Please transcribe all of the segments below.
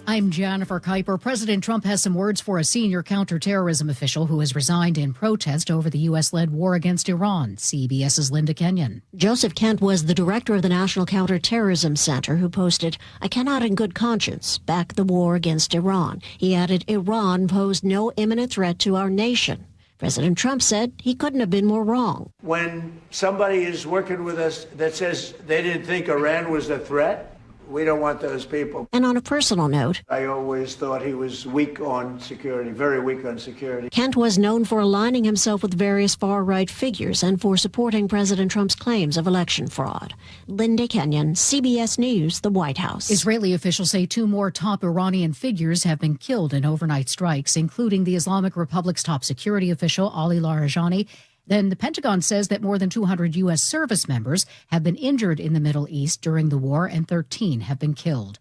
I'm Jennifer Kuiper. President Trump has some words for a senior counterterrorism official who has resigned in protest over the U.S.-led war against Iran. CBS's Linda Kenyon. Joseph Kent was the director of the National Counterterrorism Center who posted, "I cannot in good conscience back the war against Iran." He added, "Iran posed no imminent threat to our nation." President Trump said he couldn't have been more wrong. When somebody is working with us that says they didn't think Iran was a threat, we don't want those people. And on a personal note, I always thought he was weak on security, very weak on security. Kent was known for aligning himself with various far-right figures and for supporting President Trump's claims of election fraud. Linda Kenyon, CBS News, the White House. Israeli officials say 2 more top Iranian figures have been killed in overnight strikes, including the Islamic Republic's top security official, Ali Larijani. Then the Pentagon says that more than 200 U.S. service members have been injured in the Middle East during the war and 13 have been killed.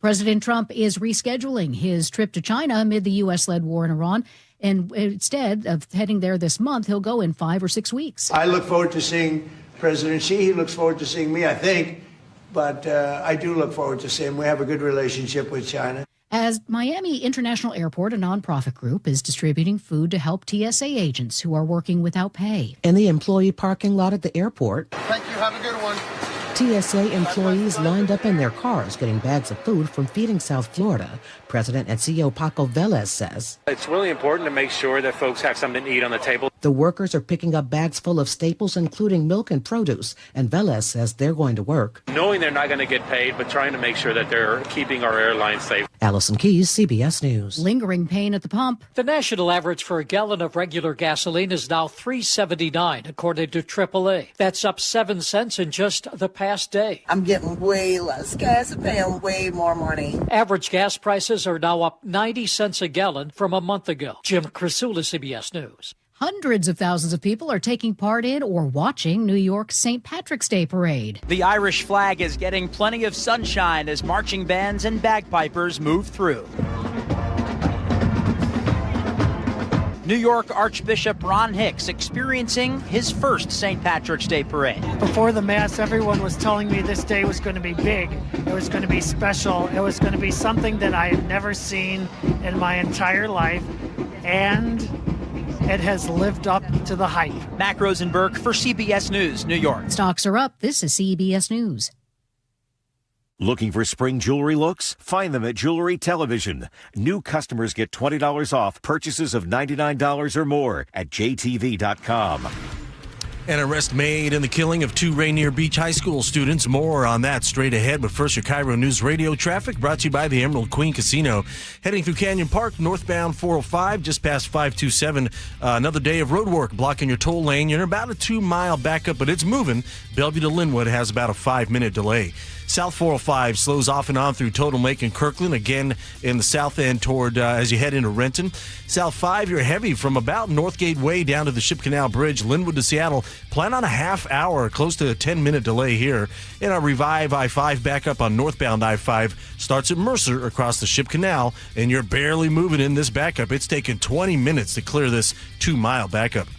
President Trump is rescheduling his trip to China amid the U.S.-led war in Iran. And instead of heading there this month, he'll go in 5 or 6 weeks. I look forward to seeing President Xi. He looks forward to seeing me, I think. But I do look forward to seeing him. We have a good relationship with China. As Miami International Airport, a nonprofit group, is distributing food to help TSA agents who are working without pay. In the employee parking lot at the airport, thank you, have a good one. TSA employees lined up in their cars getting bags of food from Feeding South Florida. President and CEO Paco Velez says it's really important to make sure that folks have something to eat on the table. The workers are picking up bags full of staples, including milk and produce, and Velez says they're going to work knowing they're not going to get paid, but trying to make sure that they're keeping our airlines safe. Allison Keyes, CBS News. Lingering pain at the pump. The national average for a gallon of regular gasoline is now $3.79, according to AAA. That's up 7 cents in just the past day. I'm getting way less gas and paying way more money. Average gas prices are now up 90 cents a gallon from a month ago. Jim Krasula, CBS News. Hundreds of thousands of people are taking part in or watching New York's St. Patrick's Day parade. The Irish flag is getting plenty of sunshine as marching bands and bagpipers move through. New York Archbishop Ron Hicks experiencing his first St. Patrick's Day parade. Before the Mass, everyone was telling me this day was going to be big. It was going to be special. It was going to be something that I had never seen in my entire life. And it has lived up to the hype. Mac Rosenberg for CBS News, New York. Stocks are up. This is CBS News. Looking for spring jewelry looks? Find them at Jewelry Television. New customers get $20 off purchases of $99 or more at jtv.com. An arrest made in the killing of 2 Rainier Beach High School students. More on that straight ahead. But first, your KIRO News Radio traffic brought to you by the Emerald Queen Casino. Heading through Canyon Park, northbound 405, just past 527. Another day of road work blocking your toll lane. You're in about a 2-mile backup, but it's moving. Bellevue to Linwood has about a 5-minute delay. South 405 slows off and on through Totem Lake and Kirkland, again in the south end toward as you head into Renton. South 5, you're heavy from about Northgate Way down to the Ship Canal Bridge, Linwood to Seattle. Plan on a half hour, close to a 10-minute delay here. And a Revive I-5 backup on northbound I-5 starts at Mercer across the Ship Canal, and you're barely moving in this backup. It's taken 20 minutes to clear this 2-mile backup.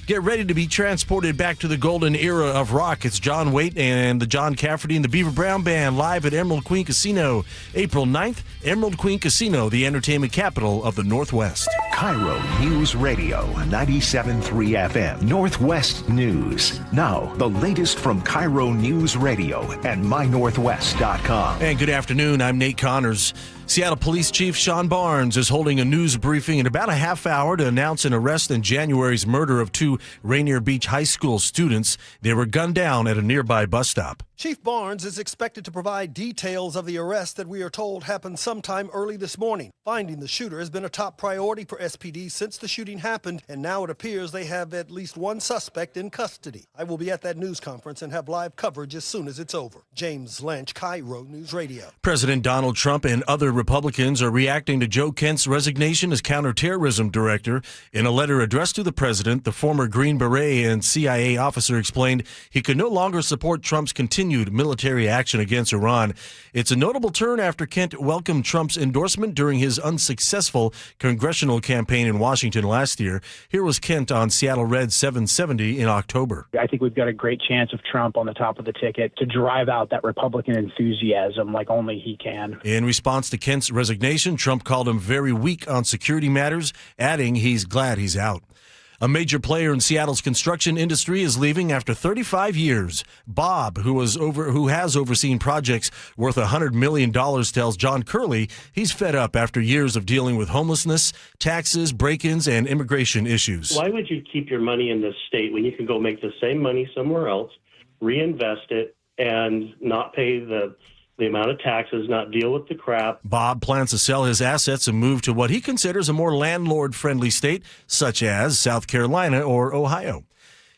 Get ready to be transported back to the golden era of rock. It's John Waite and the John Cafferty and the Beaver Brown Band live at Emerald Queen Casino. April 9th, Emerald Queen Casino, the entertainment capital of the Northwest. KIRO News Radio, 97.3 FM, Northwest News. Now, the latest from KIRO News Radio and mynorthwest.com. And good afternoon, I'm Nate Connors. Seattle Police Chief Sean Barnes is holding a news briefing in about a half hour to announce an arrest in January's murder of 2 Rainier Beach High School students. They were gunned down at a nearby bus stop. Chief Barnes is expected to provide details of the arrest that we are told happened sometime early this morning. Finding the shooter has been a top priority for SPD since the shooting happened, and now it appears they have at least one suspect in custody. I will be at that news conference and have live coverage as soon as it's over. James Lynch, KIRO News Radio. President Donald Trump and other Republicans are reacting to Joe Kent's resignation as counterterrorism director. In a letter addressed to the president, the former Green Beret and CIA officer explained he could no longer support Trump's continued continued military action against Iran. It's a notable turn after Kent welcomed Trump's endorsement during his unsuccessful congressional campaign in Washington last year. Here was Kent on Seattle Red 770 in October. I think we've got a great chance of Trump on the top of the ticket to drive out that Republican enthusiasm like only he can. In response to Kent's resignation, Trump called him very weak on security matters, adding he's glad he's out. A major player in Seattle's construction industry is leaving after 35 years. Bob, who has overseen projects worth $100 million, tells John Curley he's fed up after years of dealing with homelessness, taxes, break-ins, and immigration issues. Why would you keep your money in this state when you can go make the same money somewhere else, reinvest it, and not pay the amount of taxes, not deal with the crap? Bob plans to sell his assets and move to what he considers a more landlord-friendly state, such as South Carolina or Ohio.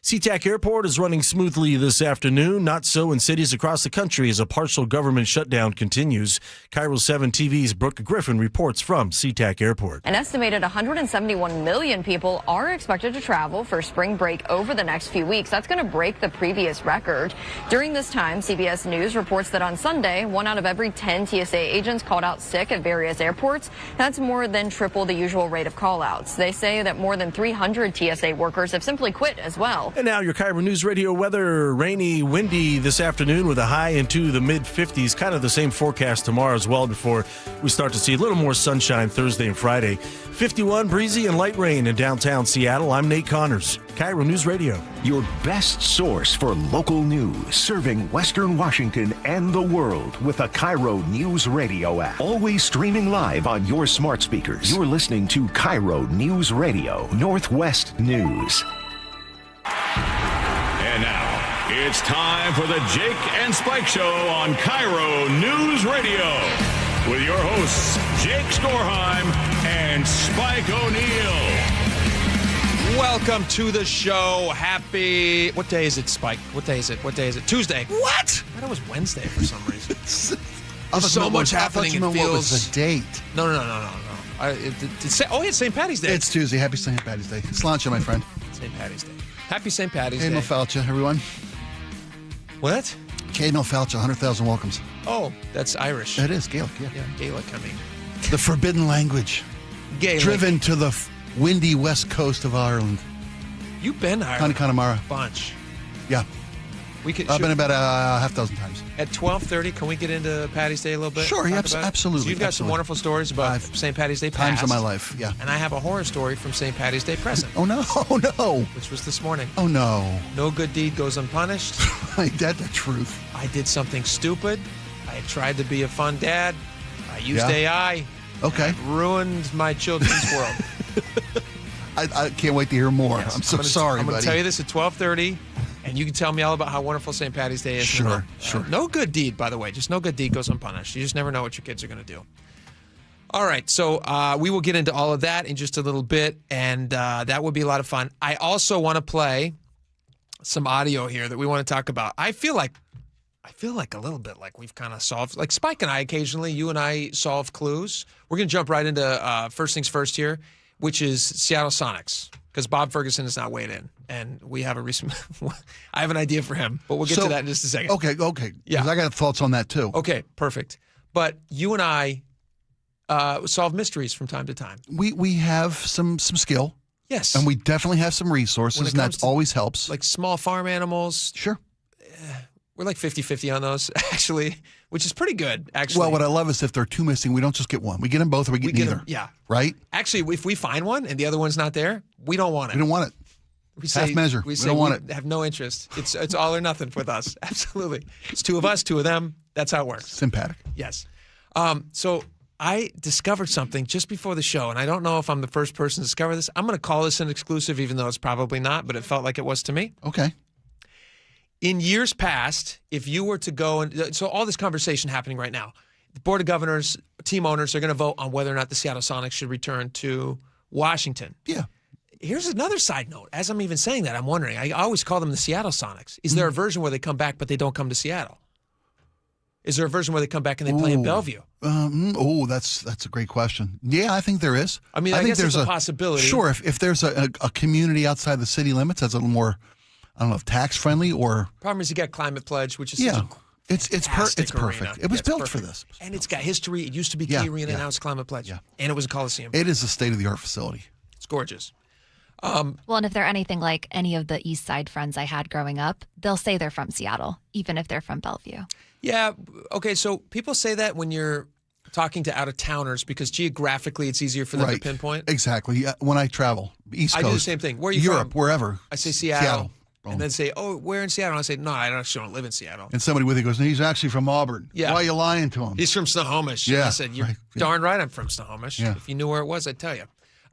SeaTac Airport is running smoothly this afternoon, not so in cities across the country as a partial government shutdown continues. KIRO 7 TV's Brooke Griffin reports from SeaTac Airport. An estimated 171 million people are expected to travel for spring break over the next few weeks. That's going to break the previous record. During this time, CBS News reports that on Sunday, 1 out of every 10 TSA agents called out sick at various airports. That's more than triple the usual rate of call-outs. They say that more than 300 TSA workers have simply quit as well. And now your KIRO News Radio weather. Rainy, windy this afternoon with a high into the mid-50s. Kind of the same forecast tomorrow as well before we start to see a little more sunshine Thursday and Friday. 51, breezy and light rain in downtown Seattle. I'm Nate Connors, KIRO News Radio. Your best source for local news, serving Western Washington and the world with the KIRO News Radio app. Always streaming live on your smart speakers. You're listening to KIRO News Radio, Northwest News. And now, it's time for the Jake and Spike Show on KIRO News Radio with your hosts, Jake Skorheim and Spike O'Neill. Welcome to the show. Happy... What day is it, Spike? What day is it? Tuesday. What? I thought it was Wednesday for some reason. There's so much happening. It feels... What was the date? No. It's St. Patty's Day. It's Tuesday. Happy St. Patty's Day. Sláinte, my friend. St. Patty's Day. Happy St. Patty's Day. Cain Fáilte, everyone. What? Cain Fáilte, 100,000 welcomes. Oh, that's Irish. It is, Gaelic, yeah. Yeah, Gaelic, I mean. The forbidden language. Gaelic. Driven to the windy west coast of Ireland. You've been to Ireland. Connemara. Bunch. Yeah. I've been about a half dozen times. At 12:30, can we get into Patty's Day a little bit? Sure, absolutely. So you've got some wonderful stories about St. Patty's Day past. Times of my life, yeah. And I have a horror story from St. Patty's Day present. Oh, no. Which was this morning. Oh, no. No good deed goes unpunished. That's the truth. I did something stupid. I tried to be a fun dad. I used AI. Okay. I ruined my children's world. I can't wait to hear more. Yes. I'm sorry, buddy. I'm going to tell you this at 12:30. And you can tell me all about how wonderful St. Patty's Day is. Sure. No good deed, by the way. Just no good deed goes unpunished. You just never know what your kids are going to do. All right, so we will get into all of that in just a little bit, and that will be a lot of fun. I also want to play some audio here that we want to talk about. I feel like a little bit like we've kind of solved, like Spike and I occasionally, you and I solve clues. We're going to jump right into first things first here, which is Seattle Sonics, because Bob Ferguson is not weighed in. And we have I have an idea for him, but we'll get to that in just a second. Okay. Yeah. I got thoughts on that too. Okay, perfect. But you and I solve mysteries from time to time. We have some skill. Yes. And we definitely have some resources, and that always helps. Like small farm animals. Sure. We're like 50-50 on those, actually, which is pretty good, actually. Well, what I love is if there are two missing, we don't just get one. We get them both or we get neither. Yeah. Right? Actually, if we find one and the other one's not there, we don't want it. We don't want it. Half measure. We don't want it. Have no interest. It's all or nothing with us. Absolutely. It's two of us, two of them. That's how it works. Sympathetic. Yes. So I discovered something just before the show, and I don't know if I'm the first person to discover this. I'm going to call this an exclusive, even though it's probably not, but it felt like it was to me. Okay. In years past, if you were to go and so all this conversation happening right now, the Board of Governors, team owners are going to vote on whether or not the Seattle Sonics should return to Washington. Yeah. Here's another side note. As I'm even saying that, I'm wondering, I always call them the Seattle Sonics. Is there a version where they come back, but they don't come to Seattle? Is there a version where they come back and they play in Bellevue? That's a great question. Yeah, I think there is. I think there's there's a possibility. Sure, if there's a community outside the city limits that's a little more I don't know if tax friendly or. Problem is, you got Climate Pledge, which is it's perfect. Arena. It was built for this, and it's got history. It used to be Key Arena, now it's Climate Pledge, and it was a Coliseum. It is a state-of-the-art facility. It's gorgeous. Well, and if they're anything like any of the East Side friends I had growing up, they'll say they're from Seattle, even if they're from Bellevue. Yeah. Okay. So people say that when you're talking to out-of-towners because geographically it's easier for them to pinpoint. Exactly. Yeah. When I travel, East Coast. I do the same thing. Where are you Europe, from? wherever. I say Seattle. And then say, oh, where in Seattle? And I say, no, I actually don't live in Seattle. And somebody with it goes, he's actually from Auburn. Yeah. Why are you lying to him? He's from Snohomish. Yeah. And I said, you're darn right I'm from Snohomish. Yeah. If you knew where it was, I'd tell you.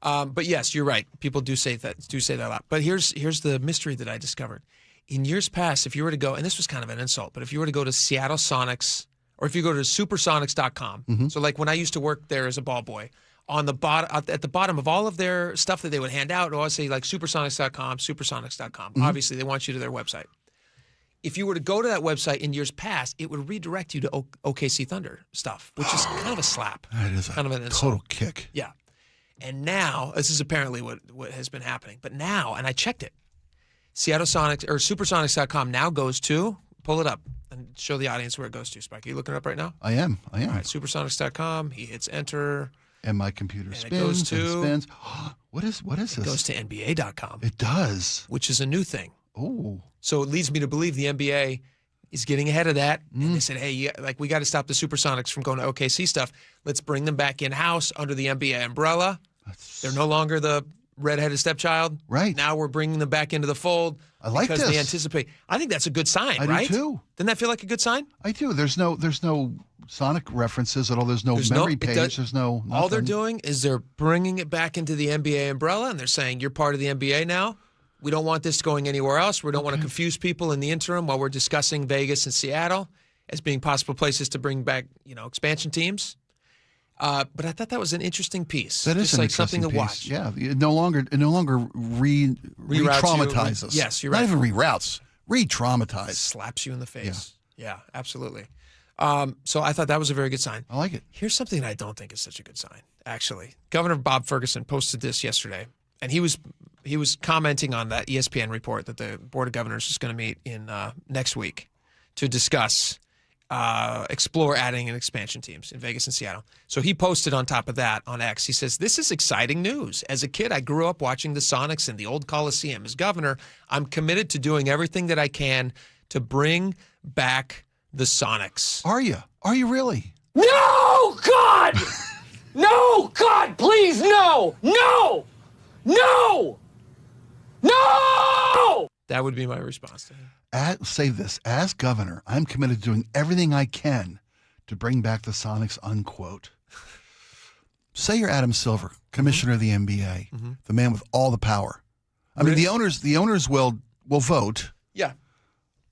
But yes, you're right. People do say that a lot. But here's the mystery that I discovered. In years past, if you were to go, and this was kind of an insult, but if you were to go to Seattle Sonics, or if you go to supersonics.com, so like when I used to work there as a ball boy, on the bottom, at the bottom of all of their stuff that they would hand out, it would always say like supersonics.com, supersonics.com. Obviously, they want you to their website. If you were to go to that website in years past, it would redirect you to OKC Thunder stuff, which is kind of a slap. That is kind of an insult. Total kick. Yeah. And now, this is apparently what has been happening. But now, and I checked it, Seattle Sonics or supersonics.com now goes to, pull it up and show the audience where it goes to. Spike, are you looking it up right now? I am. All right, supersonics.com. He hits enter. And my computer and spins it goes to, and spins. What is this? It goes to NBA.com. It does. Which is a new thing. Oh. So it leads me to believe the NBA is getting ahead of that. And they said, hey, we got to stop the Supersonics from going to OKC stuff. Let's bring them back in-house under the NBA umbrella. They're no longer the redheaded stepchild. Right. Now we're bringing them back into the fold. I like because this. They anticipate. I think that's a good sign, I right? do too. Doesn't that feel like a good sign? I do. There's no Sonic references at all. There's no memory page. There's no nothing. All they're doing is they're bringing it back into the NBA umbrella, and they're saying, you're part of the NBA now. We don't want this going anywhere else. We don't want to confuse people in the interim while we're discussing Vegas and Seattle as being possible places to bring back, expansion teams. But I thought that was an interesting piece. That is just an like something to piece. watch. Yeah, it no longer re-traumatizes. Yes, you're Not right. even reroutes. Re-traumatize. Slaps you in the face. Yeah, absolutely. So I thought that was a very good sign. I like it. Here's something that I don't think is such a good sign, actually. Governor Bob Ferguson posted this yesterday, and he was commenting on that ESPN report that the Board of Governors is going to meet in next week to discuss explore adding an expansion teams in Vegas and Seattle. So he posted on top of that on X. He says, this is exciting news. As a kid, I grew up watching the Sonics in the old Coliseum. As governor, I'm committed to doing everything that I can to bring back the Sonics. Are you? Are you really? No, God! No, God, please, no! No! No! No! That would be my response to him. Say this, as governor, I'm committed to doing everything I can to bring back the Sonics, unquote. Say you're Adam Silver, commissioner of the NBA, the man with all the power. I mean, the owners will vote. Yeah.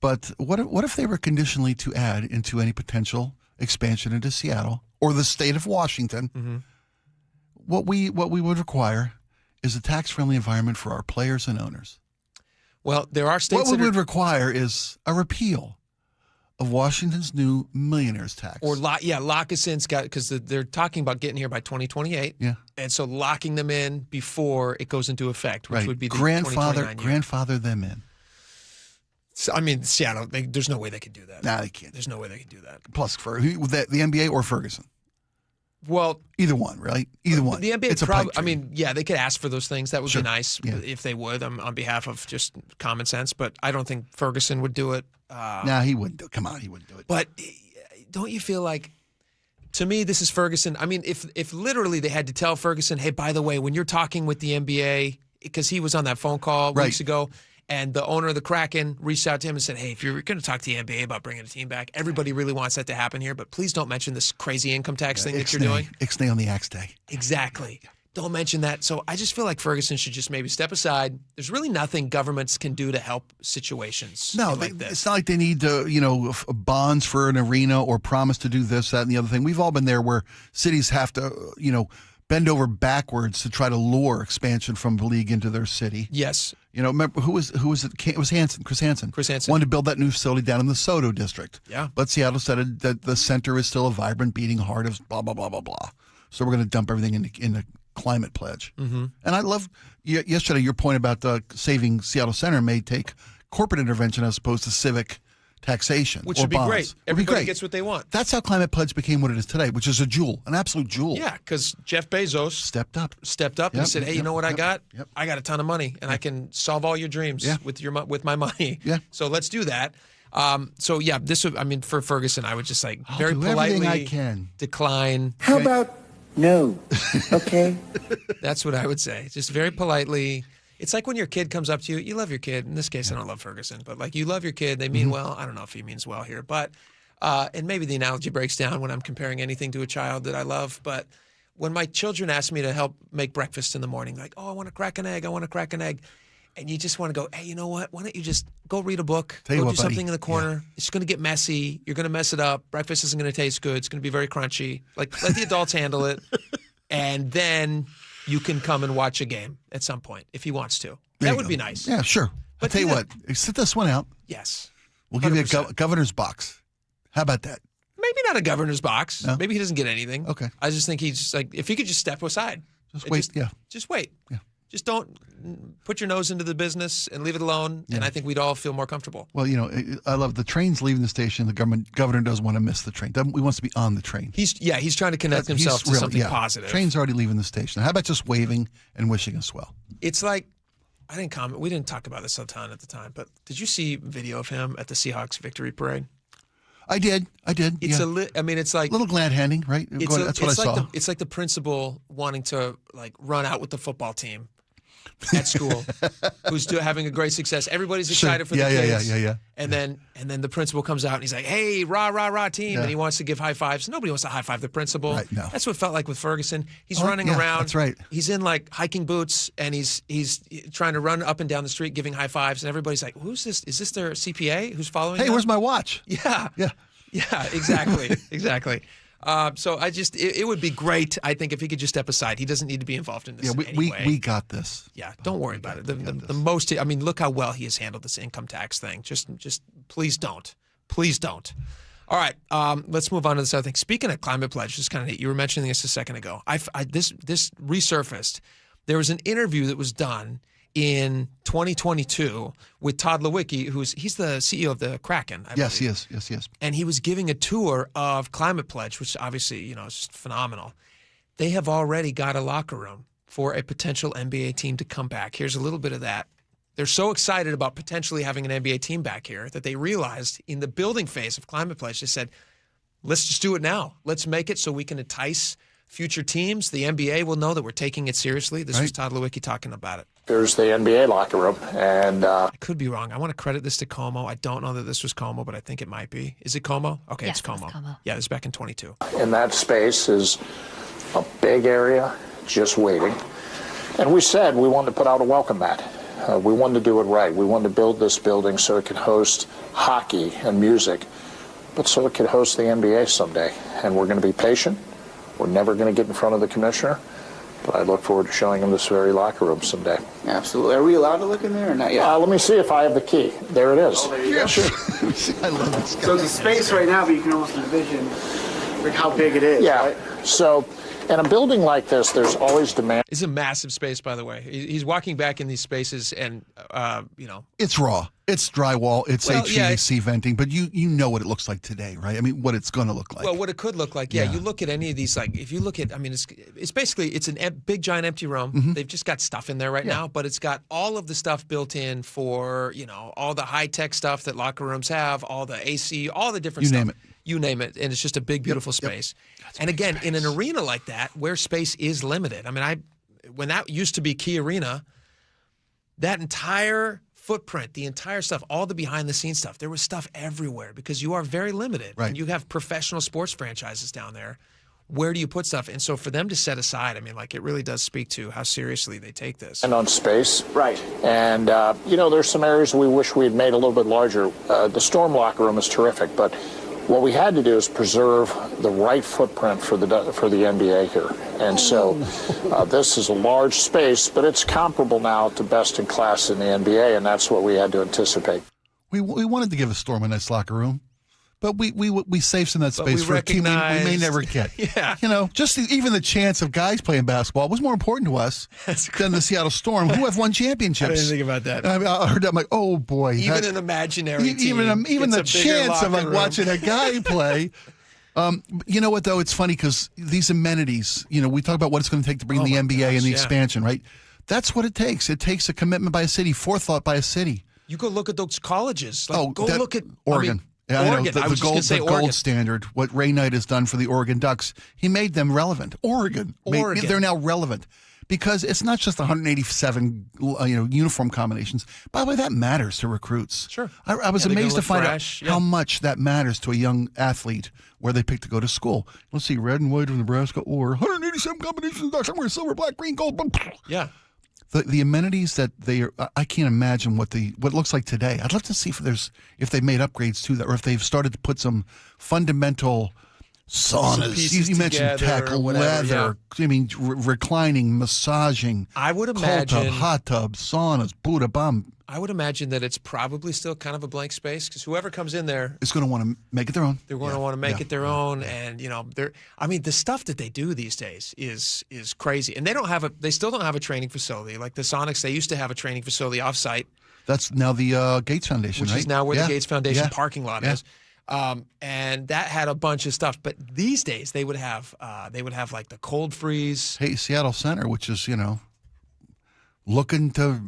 But what if they were conditionally to add into any potential expansion into Seattle or the state of Washington? What we would require is a tax-friendly environment for our players and owners. Well, there are states what we would require is a repeal of Washington's new millionaires tax. Or lock us in, Scott, because they're talking about getting here by 2028. Yeah. And so locking them in before it goes into effect, which would be the grandfather them in. So, I mean, Seattle, there's no way they could do that. Nah, they can't. There's no way they could do that. Plus, for the NBA or Ferguson. Well, either one, right? Either one. The NBA, it's they could ask for those things. That would be nice if they would, on behalf of just common sense. But I don't think Ferguson would do it. He wouldn't do it. Come on, he wouldn't do it. But don't you feel like, to me, this is Ferguson? I mean, if literally they had to tell Ferguson, hey, by the way, when you're talking with the NBA, because he was on that phone call weeks ago, and the owner of the Kraken reached out to him and said, hey, if you're going to talk to the NBA about bringing a team back, everybody really wants that to happen here, but please don't mention this crazy income tax thing that you're doing. Ixnay on the axe day. Exactly. Don't mention that. So I just feel like Ferguson should just maybe step aside. There's really nothing governments can do to help situations like this. It's not like they need to, bonds for an arena or promise to do this, that, and the other thing. We've all been there where cities have to, bend over backwards to try to lure expansion from the league into their city. Yes. Remember who was it? It was Hansen, Chris Hansen. Wanted to build that new facility down in the Soto district. Yeah. But Seattle said that the center is still a vibrant, beating heart of blah, blah, blah, blah, blah. So we're going to dump everything in the climate pledge. And I love yesterday your point about saving Seattle Center may take corporate intervention as opposed to civic taxation. Which or would be bonds. great. Everybody gets what they want. That's how Climate Pledge became what it is today, which is a jewel, an absolute jewel. Yeah, because Jeff Bezos stepped up and he said, "Hey, you know what I got? I got a ton of money, and I can solve all your dreams with my money. Yeah. So let's do that." This would. I mean, for Ferguson, I would just I'll very do politely everything I can. decline. How about no? Okay. That's what I would say. Just very politely. It's like when your kid comes up to you. You love your kid. In this case, I don't love Ferguson, but like you love your kid. They mean well. I don't know if he means well here, but and maybe the analogy breaks down when I'm comparing anything to a child that I love. But when my children ask me to help make breakfast in the morning, like, oh, I want to crack an egg. And you just want to go, hey, you know what? Why don't you just go read a book, do something in the corner. It's going to get messy. You're going to mess it up. Breakfast isn't going to taste good. It's going to be very crunchy. Like, let the adults handle it. And then you can come and watch a game at some point if he wants to. That would be nice. Yeah, sure. But I'll tell you what, sit this one out. Yes. We'll give you a governor's box. How about that? Maybe not a governor's box. No? Maybe he doesn't get anything. Okay. I just think he's like, if he could just step aside. Just wait. Just wait. Yeah. Just don't put your nose into the business and leave it alone. Yeah. And I think we'd all feel more comfortable. Well, I love the train's leaving the station. The governor doesn't want to miss the train. He wants to be on the train. He's trying to connect himself to something positive. Train's already leaving the station. How about just waving and wishing us well? It's like, I didn't comment. We didn't talk about this a ton at the time, but did you see video of him at the Seahawks victory parade? I did. It's it's like a little glad handing, right? That's what I saw. It's like the principal wanting to run out with the football team at school, who's having a great success. Everybody's excited for the kids. Yeah. And then the principal comes out and he's like, "Hey, rah rah rah team!" And he wants to give high fives. Nobody wants to high five the principal. Right, no. That's what it felt like with Ferguson. He's running around. That's right. He's in like hiking boots and he's trying to run up and down the street giving high fives. And everybody's like, "Who's this? Is this their CPA who's following?" Hey, them? where's my watch? Yeah, exactly, exactly. So it would be great, I think, if he could just step aside. He doesn't need to be involved in this in any way. We got this. Yeah, don't worry about it. The most, I mean, look how well he has handled this income tax thing. Just please don't. Please don't. All right, let's move on to this other thing. Speaking of Climate Pledge, just kind of neat. You were mentioning this a second ago. This resurfaced. There was an interview that was done in 2022 with Todd Lewicki, he's the CEO of the Kraken. Yes, he is. Yes. And he was giving a tour of Climate Pledge, which obviously, is just phenomenal. They have already got a locker room for a potential NBA team to come back. Here's a little bit of that. They're so excited about potentially having an NBA team back here that they realized in the building phase of Climate Pledge, they said, let's just do it now. Let's make it so we can entice future teams. The NBA will know that we're taking it seriously. This was Todd Lewicki talking about it. There's the NBA locker room, and I could be wrong. I want to credit this to Como. I don't know that this was Como, but I think it might be. Is it Como? Okay, yes, it's Como. Como. Yeah, it was back in 22. in that space is a big area just waiting. And we said we wanted to put out a welcome mat. We wanted to do it right. We wanted to build this building so it could host hockey and music, but so it could host the NBA someday. And we're going to be patient. We're never going to get in front of the commissioner. But I look forward to showing him this very locker room someday. Absolutely. Are we allowed to look in there or not yet? Let me see if I have the key. There it is. Oh, there you go. Sure. I love this guy. So it's a space right now, but you can almost envision how big it is. Yeah. Right? So in a building like this, there's always demand. It's a massive space, by the way. He's walking back in these spaces and, It's raw. It's drywall. It's HVAC venting. But you know what it looks like today, right? I mean, what it's going to look like. Well, what it could look like, you look at any of these, like, if you look at, I mean, it's basically, it's a big, giant empty room. Mm-hmm. They've just got stuff in there right now, but it's got all of the stuff built in for, all the high-tech stuff that locker rooms have, all the AC, all the different stuff. You name it. And it's just a big, beautiful space. And again, in an arena like that, where space is limited, I mean, when that used to be Key Arena, that entire footprint, the entire stuff, all the behind-the-scenes stuff, there was stuff everywhere because you are very limited. Right. And you have professional sports franchises down there. Where do you put stuff? And so for them to set aside, I mean, like, it really does speak to how seriously they take this. And on space. Right. And, there's some areas we wish we had made a little bit larger. The storm locker room is terrific, but what we had to do is preserve the right footprint for the NBA here. And so this is a large space, but it's comparable now to best in class in the NBA, and that's what we had to anticipate. We wanted to give a Storm a nice locker room, But we save some of that space for a team we may never get. Yeah. Just even the chance of guys playing basketball was more important to us than the Seattle Storm, who have won championships. I didn't think about that. I heard that. I'm like, oh boy. Even an imaginary team. Even the chance of watching a guy play. You know what, though? It's funny because these amenities, we talk about what it's going to take to bring the NBA and the expansion, right? That's what it takes. It takes a commitment by a city, forethought by a city. You go look at those colleges. Look at Oregon. Oregon. I know, the gold standard, what Ray Knight has done for the Oregon Ducks, he made them relevant. Oregon. They're now relevant because it's not just 187 uniform combinations. By the way, that matters to recruits. Sure. I was amazed to find out how much that matters to a young athlete where they pick to go to school. Let's see, red and white of Nebraska or 187 combinations, somewhere silver, black, green, gold. Yeah. The amenities that I can't imagine what it looks like today. I'd love to see if they've made upgrades to that, or if they've started to put some fundamental saunas. You mentioned tech, leather. Yeah. I mean, reclining, massaging. I would imagine cold tub, hot tubs, saunas, Buddha bomb. I would imagine that it's probably still kind of a blank space because whoever comes in there is going to want to make it their own. They're going to want to make it their own, and the stuff that they do these days is crazy. And they still don't have a training facility like the Sonics. They used to have a training facility offsite. That's now the Gates Foundation, which right? is now where the Gates Foundation parking lot is. And that had a bunch of stuff. But these days they would have like the cold freeze. Hey, Seattle Center, which is looking to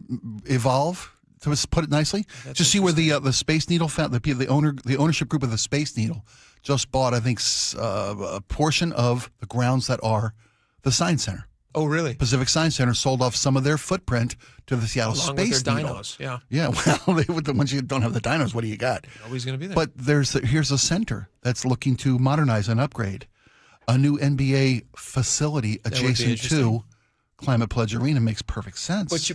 evolve. To put it nicely, just see where the Space Needle found the ownership group of the Space Needle just bought, I think, a portion of the grounds that are the Science Center. Oh, really? Pacific Science Center sold off some of their footprint to the Seattle Space Needle. Needle. Dinos, yeah. Yeah, well, once you don't have the dinos, what do you got? Nobody's going to be there. But here's a center that's looking to modernize and upgrade a new NBA facility adjacent to Climate Pledge Arena. Makes perfect sense.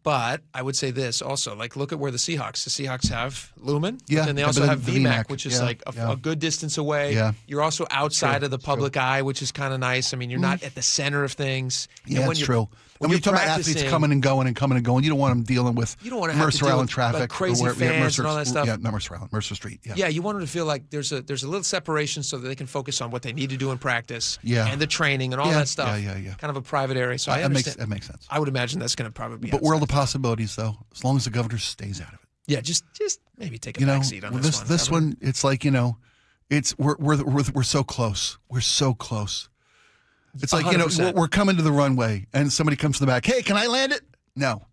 But I would say this also, like look at where the Seahawks have Lumen, and they but also have the VMAC, which is a good distance away. Yeah. You're also outside of the public eye, which is kind of nice. I mean, you're not at the center of things. Yeah, that's true. When you talk about athletes coming and going, you don't want them dealing with Mercer Island traffic, like crazy fans and all that stuff. Yeah, not Mercer Island, Mercer Street. Yeah, you want them to feel like there's a little separation so that they can focus on what they need to do in practice. Yeah. And the training and all that stuff. Yeah. Kind of a private area. So that makes sense. I would imagine that's going to probably be. But world of possibilities, though, as long as the governor stays out of it. Yeah, just maybe take a back seat on this one. This one, it's like we're so close. We're so close. It's like 100%. we're coming to the runway, and somebody comes to the back. Hey, can I land it? No,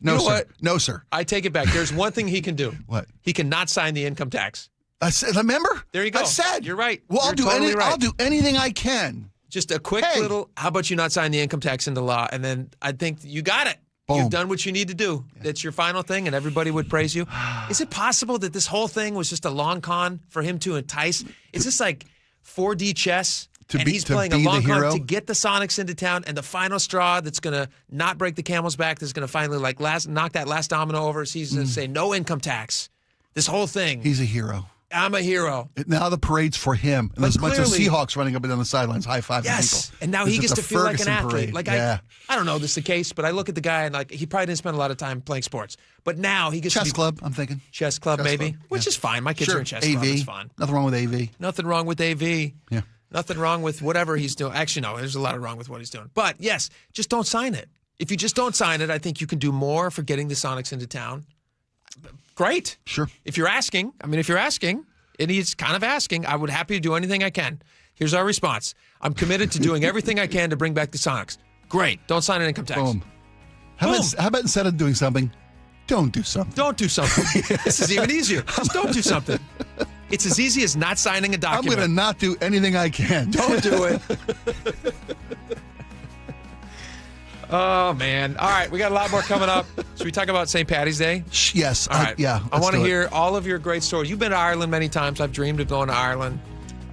sir. What? No, sir. I take it back. There's one thing he can do. What? He cannot sign the income tax. I said, remember? There you go. I said you're right. Well, You're I'll do anything I can. Just a quick little. How about you not sign the income tax into law, and then I think you got it. Boom. You've done what you need to do. That's your final thing, and everybody would praise you. Is it possible that this whole thing was just a long con for him to entice? Is this like 4D chess? He's playing a long con to get the Sonics into town, and the final straw that's going to not break the camel's back, that's going to finally knock that last domino over. He's going to say no income tax. This whole thing. He's a hero. I'm a hero. Now the parade's for him. And there's a bunch of Seahawks running up and down the sidelines, high-fiving people. And now he gets to feel like an athlete. Parade. I don't know if this is the case, but I look at the guy and he probably didn't spend a lot of time playing sports. But now he gets chess club, I'm thinking. Chess club, maybe. Which is fine. My kids are in chess club. It's fine. Nothing wrong with AV. Nothing wrong with AV. Yeah. Nothing wrong with whatever he's doing. Actually, no, there's a lot wrong with what he's doing. But yes, just don't sign it. If you just don't sign it, I think you can do more for getting the Sonics into town. Great. Sure. If you're asking, and he's kind of asking, I would happy to do anything I can. Here's our response. I'm committed to doing everything I can to bring back the Sonics. Great. Don't sign an income tax. Boom. How about instead of doing something, don't do something? Don't do something. This is even easier. Just don't do something. It's as easy as not signing a document. I'm going to not do anything I can. Don't do it. Oh, man. All right. We got a lot more coming up. Should we talk about St. Patty's Day? Yes. All right. I want to hear all of your great stories. You've been to Ireland many times. I've dreamed of going to Ireland.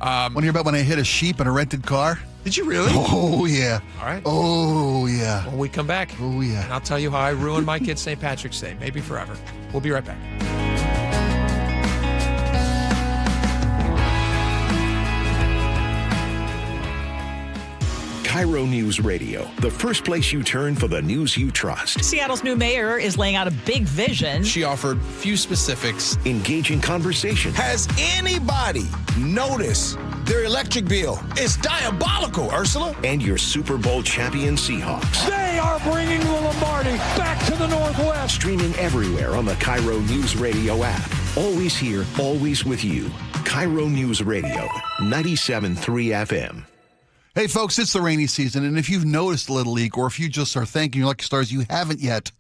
Want to hear about when I hit a sheep in a rented car? Did you really? Oh, yeah. All right. Oh, yeah. When we come back. Oh, yeah. And I'll tell you how I ruined my kid's St. Patrick's Day. Maybe forever. We'll be right back. KIRO News Radio, the first place you turn for the news you trust. Seattle's new mayor is laying out a big vision. She offered few specifics. Engaging conversation. Has anybody noticed their electric bill? It's diabolical, Ursula. And your Super Bowl champion Seahawks. They are bringing the Lombardi back to the Northwest. Streaming everywhere on the KIRO News Radio app. Always here, always with you. KIRO News Radio, 97.3 FM. Hey, folks, it's the rainy season, and if you've noticed Little League, or if you just are thanking your lucky stars you haven't yet,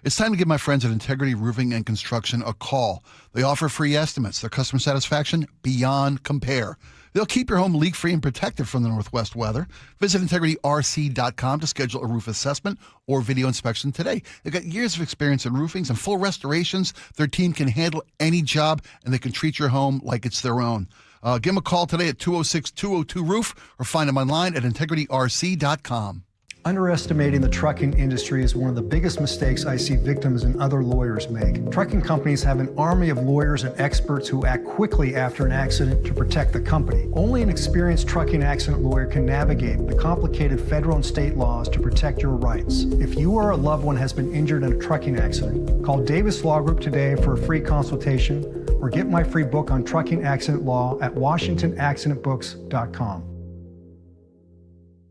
it's time to give my friends at Integrity Roofing and Construction a call. They offer free estimates. Their customer satisfaction, beyond compare. They'll keep your home leak-free and protected from the Northwest weather. Visit IntegrityRC.com to schedule a roof assessment or video inspection today. They've got years of experience in roofings and full restorations. Their team can handle any job, and they can treat your home like it's their own. Give them a call today at 206-202-ROOF or find them online at IntegrityRC.com. Underestimating the trucking industry is one of the biggest mistakes I see victims and other lawyers make. Trucking companies have an army of lawyers and experts who act quickly after an accident to protect the company. Only an experienced trucking accident lawyer can navigate the complicated federal and state laws to protect your rights. If you or a loved one has been injured in a trucking accident, call Davis Law Group today for a free consultation or get my free book on trucking accident law at WashingtonAccidentBooks.com.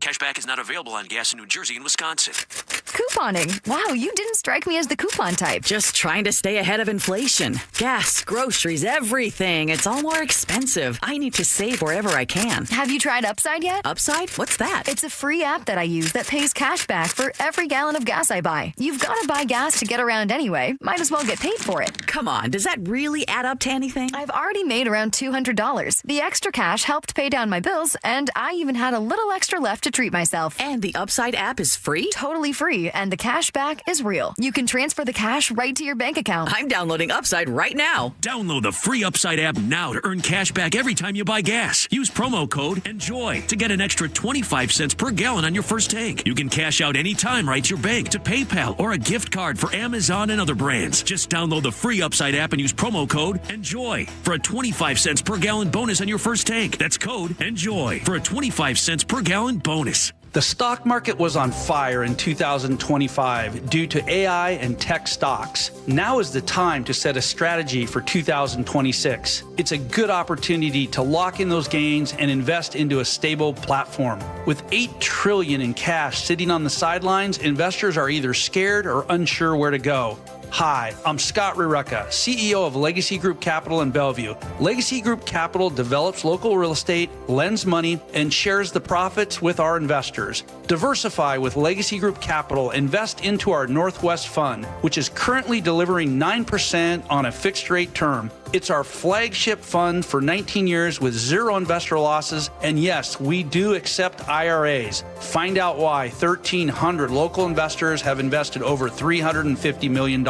Cashback is not available on gas in New Jersey and Wisconsin. Couponing. Wow, you didn't strike me as the coupon type. Just trying to stay ahead of inflation. Gas, groceries, everything. It's all more expensive. I need to save wherever I can. Have you tried Upside yet? Upside? What's that? It's a free app that I use that pays cash back for every gallon of gas I buy. You've got to buy gas to get around anyway. Might as well get paid for it. Come on, does that really add up to anything? I've already made around $200. The extra cash helped pay down my bills, and I even had a little extra left to treat myself. And the Upside app is free? Totally free, and the cash back is real. You can transfer the cash right to your bank account. I'm downloading Upside right now. Download the free Upside app now to earn cash back every time you buy gas. Use promo code ENJOY to get an extra 25 cents per gallon on your first tank. You can cash out anytime right to your bank, to PayPal, or a gift card for Amazon and other brands. Just download the free Upside app and use promo code ENJOY for a 25 cents per gallon bonus on your first tank. That's code ENJOY for a 25 cents per gallon bonus. The stock market was on fire in 2025 due to AI and tech stocks. Now is the time to set a strategy for 2026. It's a good opportunity to lock in those gains and invest into a stable platform. With $8 trillion in cash sitting on the sidelines, investors are either scared or unsure where to go. Hi, I'm Scott Rurecka, CEO of Legacy Group Capital in Bellevue. Legacy Group Capital develops local real estate, lends money, and shares the profits with our investors. Diversify with Legacy Group Capital. Invest into our Northwest Fund, which is currently delivering 9% on a fixed rate term. It's our flagship fund for 19 years with zero investor losses. And yes, we do accept IRAs. Find out why 1,300 local investors have invested over $350 million.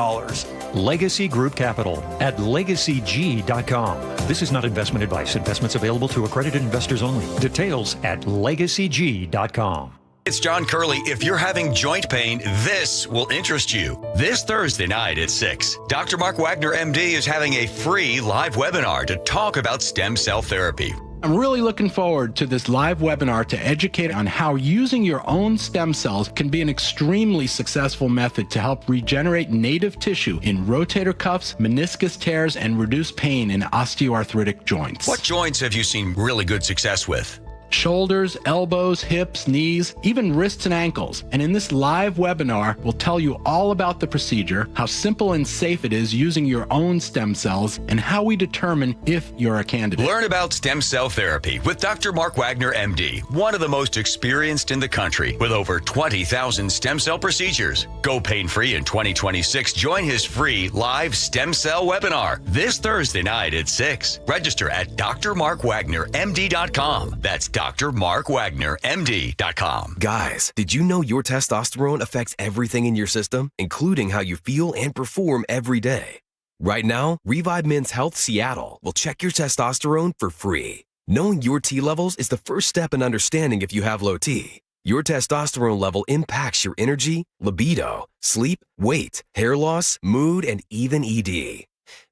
Legacy Group Capital at legacyg.com. This is not investment advice. Investments available to accredited investors only. Details at legacyg.com. It's John Curley. If you're having joint pain, this will interest you. This Thursday night at 6, Dr. Mark Wagner, MD, is having a free live webinar to talk about stem cell therapy. I'm really looking forward to this live webinar to educate on how using your own stem cells can be an extremely successful method to help regenerate native tissue in rotator cuffs, meniscus tears, and reduce pain in osteoarthritic joints. What joints have you seen really good success with? Shoulders, elbows, hips, knees, even wrists and ankles. And in this live webinar, we'll tell you all about the procedure, how simple and safe it is using your own stem cells, and how we determine if you're a candidate. Learn about stem cell therapy with Dr. Mark Wagner, MD, one of the most experienced in the country with over 20,000 stem cell procedures. Go pain-free in 2026. Join his free live stem cell webinar this Thursday night at 6. Register at drmarkwagnermd.com. That's drmarkwagnermd.com. Guys, did you know your testosterone affects everything in your system, including how you feel and perform every day? Right now, Revive Men's Health Seattle will check your testosterone for free. Knowing your T levels is the first step in understanding if you have low T. Your testosterone level impacts your energy, libido, sleep, weight, hair loss, mood, and even ED.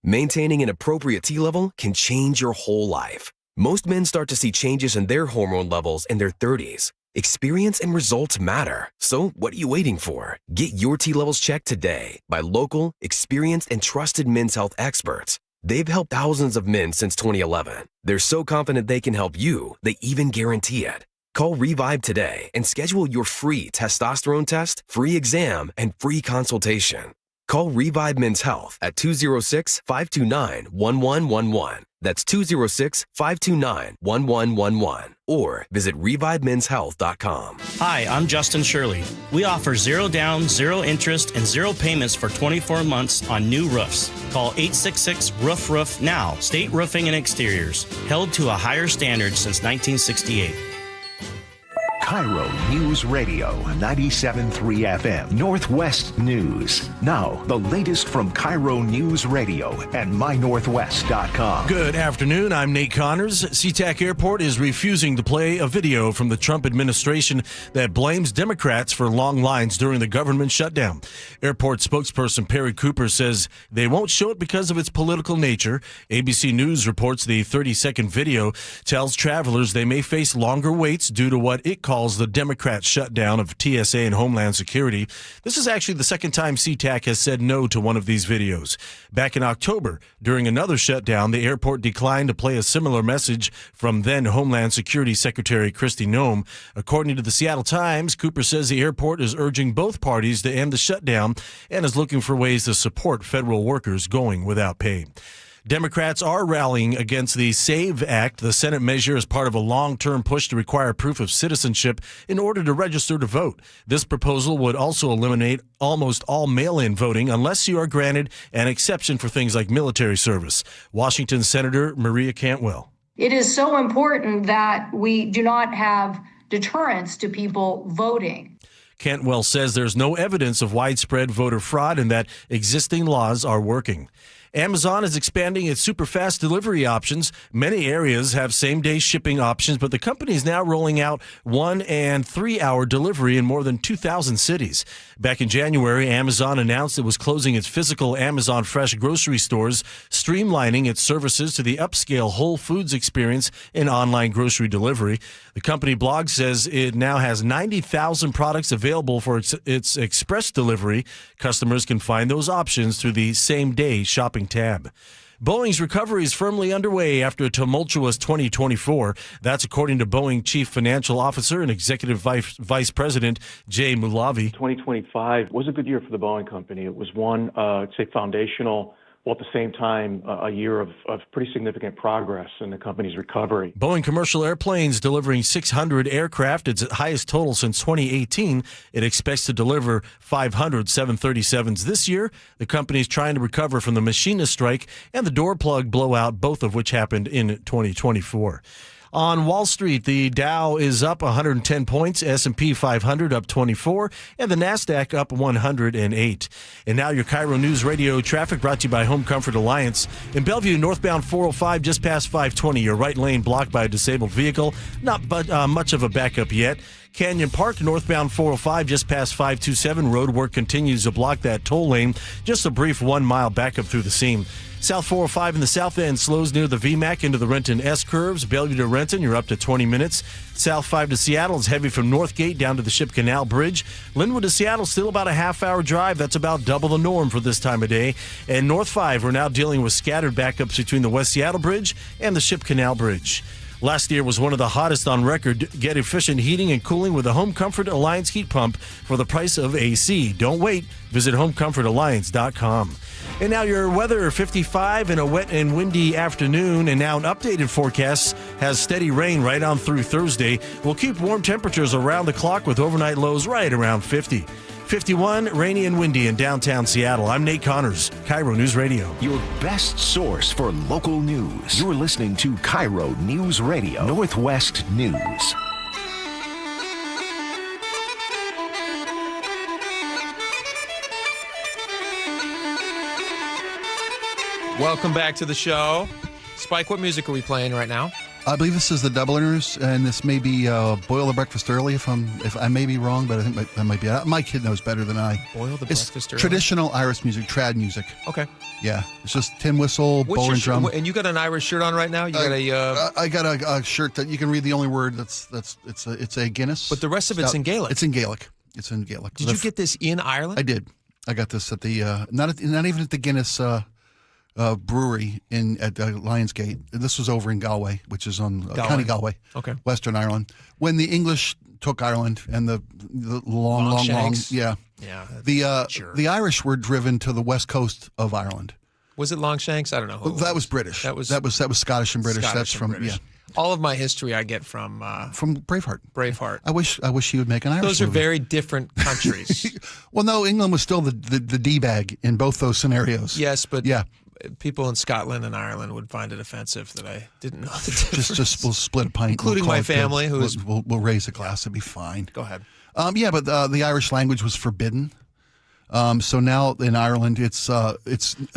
Maintaining an appropriate T level can change your whole life. Most men start to see changes in their hormone levels in their 30s. Experience and results matter. So what are you waiting for? Get your T-levels checked today by local, experienced, and trusted men's health experts. They've helped thousands of men since 2011. They're so confident they can help you, they even guarantee it. Call Revive today and schedule your free testosterone test, free exam, and free consultation. Call Revive Men's Health at 206-529-1111. That's 206-529-1111. Or visit ReviveMen'sHealth.com. Hi, I'm Justin Shirley. We offer 0 down, 0 interest, and 0 payments for 24 months on new roofs. Call 866-ROOF-ROOF now. State Roofing and Exteriors. Held to a higher standard since 1968. KIRO News Radio, 97.3 FM, Northwest News. Now, the latest from KIRO News Radio and MyNorthwest.com. Good afternoon. I'm Nate Connors. SeaTac Airport is refusing to play a video from the Trump administration that blames Democrats for long lines during the government shutdown. Airport spokesperson Perry Cooper says they won't show it because of its political nature. ABC News reports the 30-second video tells travelers they may face longer waits due to what it calls the Democrat shutdown of TSA and Homeland Security. This is actually the second time SeaTac has said no to one of these videos. Back in October, during another shutdown, the airport declined to play a similar message from then Homeland Security Secretary Kristi Noem. According to the Seattle Times, Cooper says the airport is urging both parties to end the shutdown and is looking for ways to support federal workers going without pay. Democrats are rallying against the SAVE Act. The Senate measure is part of a long-term push to require proof of citizenship in order to register to vote. This proposal would also eliminate almost all mail-in voting unless you are granted an exception for things like military service. Washington Senator Maria Cantwell. It is so important that we do not have deterrence to people voting. Cantwell says there's no evidence of widespread voter fraud and that existing laws are working. Amazon is expanding its super fast delivery options. Many areas have same-day shipping options, but the company is now rolling out 1- and 3-hour delivery in more than 2,000 cities. Back in January, Amazon announced it was closing its physical Amazon Fresh grocery stores, streamlining its services to the upscale Whole Foods experience in online grocery delivery. The company blog says it now has 90,000 products available for its express delivery. Customers can find those options through the same-day shopping tab. Boeing's recovery is firmly underway after a tumultuous 2024. That's according to Boeing Chief Financial Officer and Executive Vice President Jay Mulavi. 2025 was a good year for the Boeing company. It was one, I'd say, foundational, while at the same time a year of pretty significant progress in the company's recovery. Boeing Commercial Airplanes delivering 600 aircraft. It's its highest total since 2018. It expects to deliver 500 737s this year. The company is trying to recover from the machinist strike and the door plug blowout, both of which happened in 2024. On Wall Street, the Dow is up 110 points, S&P 500 up 24, and the NASDAQ up 108. And now your KIRO News Radio traffic brought to you by Home Comfort Alliance. In Bellevue, northbound 405 just past 520, your right lane blocked by a disabled vehicle. Not much of a backup yet. Canyon Park, northbound 405 just past 527. Road work continues to block that toll lane. Just a brief 1 mile backup through the seam. South 405 in the south end slows near the VMAC into the Renton S-curves. Bellevue to Renton, you're up to 20 minutes. South 5 to Seattle is heavy from Northgate down to the Ship Canal Bridge. Linwood to Seattle, still about a half-hour drive. That's about double the norm for this time of day. And North 5, we're now dealing with scattered backups between the West Seattle Bridge and the Ship Canal Bridge. Last year was one of the hottest on record. Get efficient heating and cooling with a Home Comfort Alliance heat pump for the price of AC. Don't wait. Visit HomeComfortAlliance.com. And now your weather, 55 and a wet and windy afternoon. And now an updated forecast has steady rain right on through Thursday. We'll keep warm temperatures around the clock with overnight lows right around 50. 51, rainy and windy in downtown Seattle. I'm Nate Connors, KIRO News Radio. Your best source for local news. You're listening to KIRO News Radio, Northwest News. Welcome back to the show. Spike, what music are we playing right now? I believe this is the Dubliners, and this may be Boil the Breakfast Early. If I may be wrong, but I think that might be. My kid knows better than I. Boil the Breakfast Early. Traditional Irish music, trad music. Okay. Yeah, it's just tin whistle, bowl and drum. And you got an Irish shirt on right now? You got a. I got a shirt that you can read the only word it's a Guinness. But the rest of it's in Gaelic. It's in Gaelic. It's in Gaelic. Did you get this in Ireland? I did. I got this at the not even at the Guinness. Brewery at Lionsgate. This was over in Galway, which is on County Galway, Western Ireland. When the English took Ireland and the long, the Irish were driven to the west coast of Ireland. Was it Longshanks? I don't know. That was British. That was Scottish and British. That's from British. All of my history I get from Braveheart. Braveheart. I wish he would make an Irish Those are movie. very different countries. Well, no, England was still the D-bag in both those scenarios. Yes, but people in Scotland and Ireland would find it offensive that I didn't know the difference. Just we'll split a pint, including my family, we'll raise a glass. It'll be fine. Go ahead. But the Irish language was forbidden. So now in Ireland, it's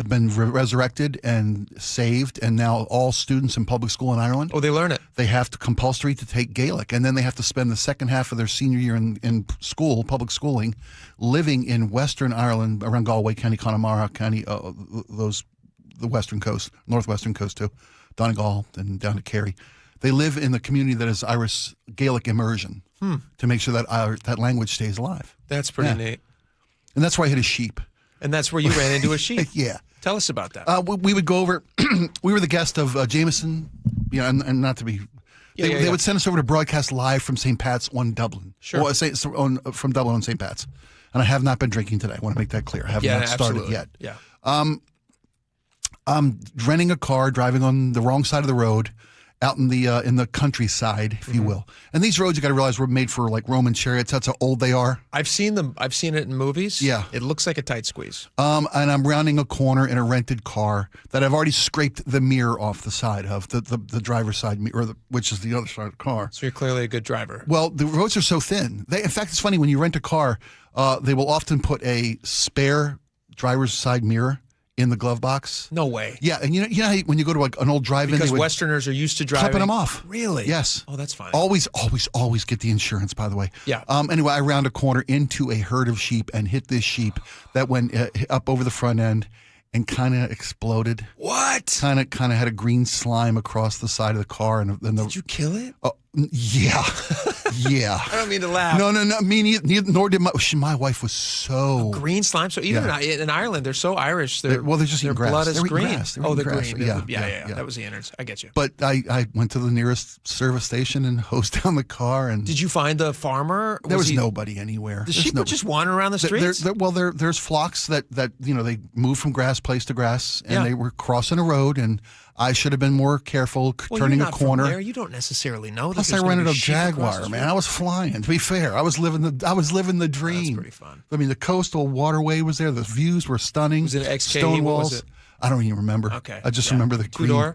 been resurrected and saved, and now all students in public school in Ireland. Oh, they learn it. They have to compulsory to take Gaelic, and then they have to spend the second half of their senior year in school, public schooling, living in Western Ireland, around Galway, County Connemara, the western coast, northwestern coast too, Donegal and down to Kerry. They live in the community that is Irish Gaelic immersion to make sure that that language stays alive. That's pretty neat. And that's where I hit a sheep. And that's where you ran into a sheep. Yeah. Tell us about that. We would go over. We were the guest of Jameson, and not to be. They would send us over to broadcast live from St. Pat's on Dublin. Sure. From Dublin on St. Pat's. And I have not been drinking today. I want to make that clear. I have not started yet. Yeah. I'm renting a car, driving on the wrong side of the road, out in the countryside, if you will. And these roads, you got to realize, were made for like Roman chariots. That's how old they are. I've seen them. I've seen it in movies. Yeah. It looks like a tight squeeze. And I'm rounding a corner in a rented car that I've already scraped the mirror off the side of, the driver's side mirror, which is the other side of the car. So you're clearly a good driver. Well, the roads are so thin. In fact, it's funny, when you rent a car, they will often put a spare driver's side mirror in the glove box. No way. Yeah, and you know how when you go to like an old drive-in, because Westerners are used to driving. Clipping them off. Really? Yes. Oh, that's fine. Always get the insurance, by the way. Yeah. Anyway, I round a corner into a herd of sheep and hit this sheep that went up over the front end and kind of exploded. What? Kind of had a green slime across the side of the car, and then did you kill it? Yeah. Yeah. I don't mean to laugh. No. Me neither, nor did my wife was so green slime. So even in Ireland, they're so Irish. They're just their eating grass. blood is They're green. Grass. They're green. Yeah. That was the innards. I get you. But I went to the nearest service station and hosed down the car. And did you find the farmer? There was nobody anywhere. The sheep were just wandering around the streets. There's flocks that they move from grass place to grass, and they were crossing a road, and I should have been more careful turning a corner. From there. You don't necessarily know. Plus, I rented a Jaguar, man. I was flying. To be fair, I was living the dream. That's pretty fun. I mean, the coastal waterway was there. The views were stunning. Was it an XK? Stone What walls. was it? I don't even remember. Okay. I just remember the two-door.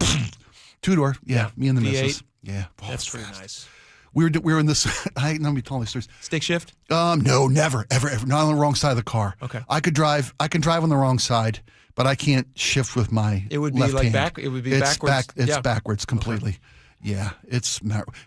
Two-door. Yeah, me and the V8. missus. Yeah, that's pretty nice. We were in this. I don't be telling these stories. Stick shift? No, never, ever. Not on the wrong side of the car. Okay. I can drive on the wrong side, but I can't shift with my It would be left like hand. It would be backwards. It's backwards completely. Okay. Yeah,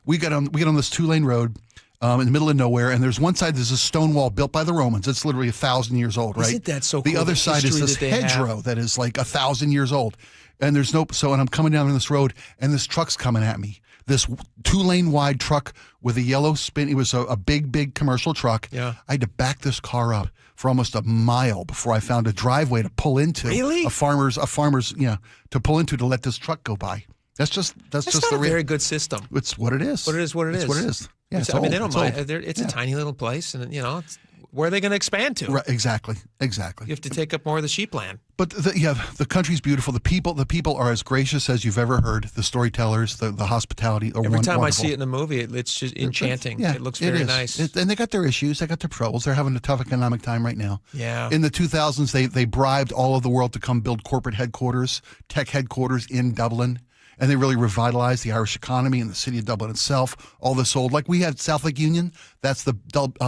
we get on this 2-lane road in the middle of nowhere, and there's one side, there's a stone wall built by the Romans. It's literally 1,000 years old, right? Isn't that so cool? The other side is this hedgerow that is like 1,000 years old, and there's and I'm coming down this road, and this truck's coming at me. This 2-lane wide truck with a yellow spin. It was a big commercial truck. Yeah. I had to back this car up for almost a mile before I found a driveway to pull into. Really? A farmer's, to pull into to let this truck go by. That's just not a very good system. It's what it is. But it is what it is. It's what it is. Yeah, they don't mind. It's a tiny little place, and where are they going to expand to? Right, exactly. You have to take up more of the sheep land. But the country's beautiful. The people are as gracious as you've ever heard. The storytellers, the hospitality are Every time wonderful. I see it in a movie, it's just enchanting. Yeah, it looks very nice. And they got their issues. They got their troubles. They're having a tough economic time right now. Yeah. In the 2000s, they bribed all of the world to come build corporate headquarters, tech headquarters in Dublin. And they really revitalized the Irish economy and the city of Dublin itself. All this old, like we had South Lake Union, that's the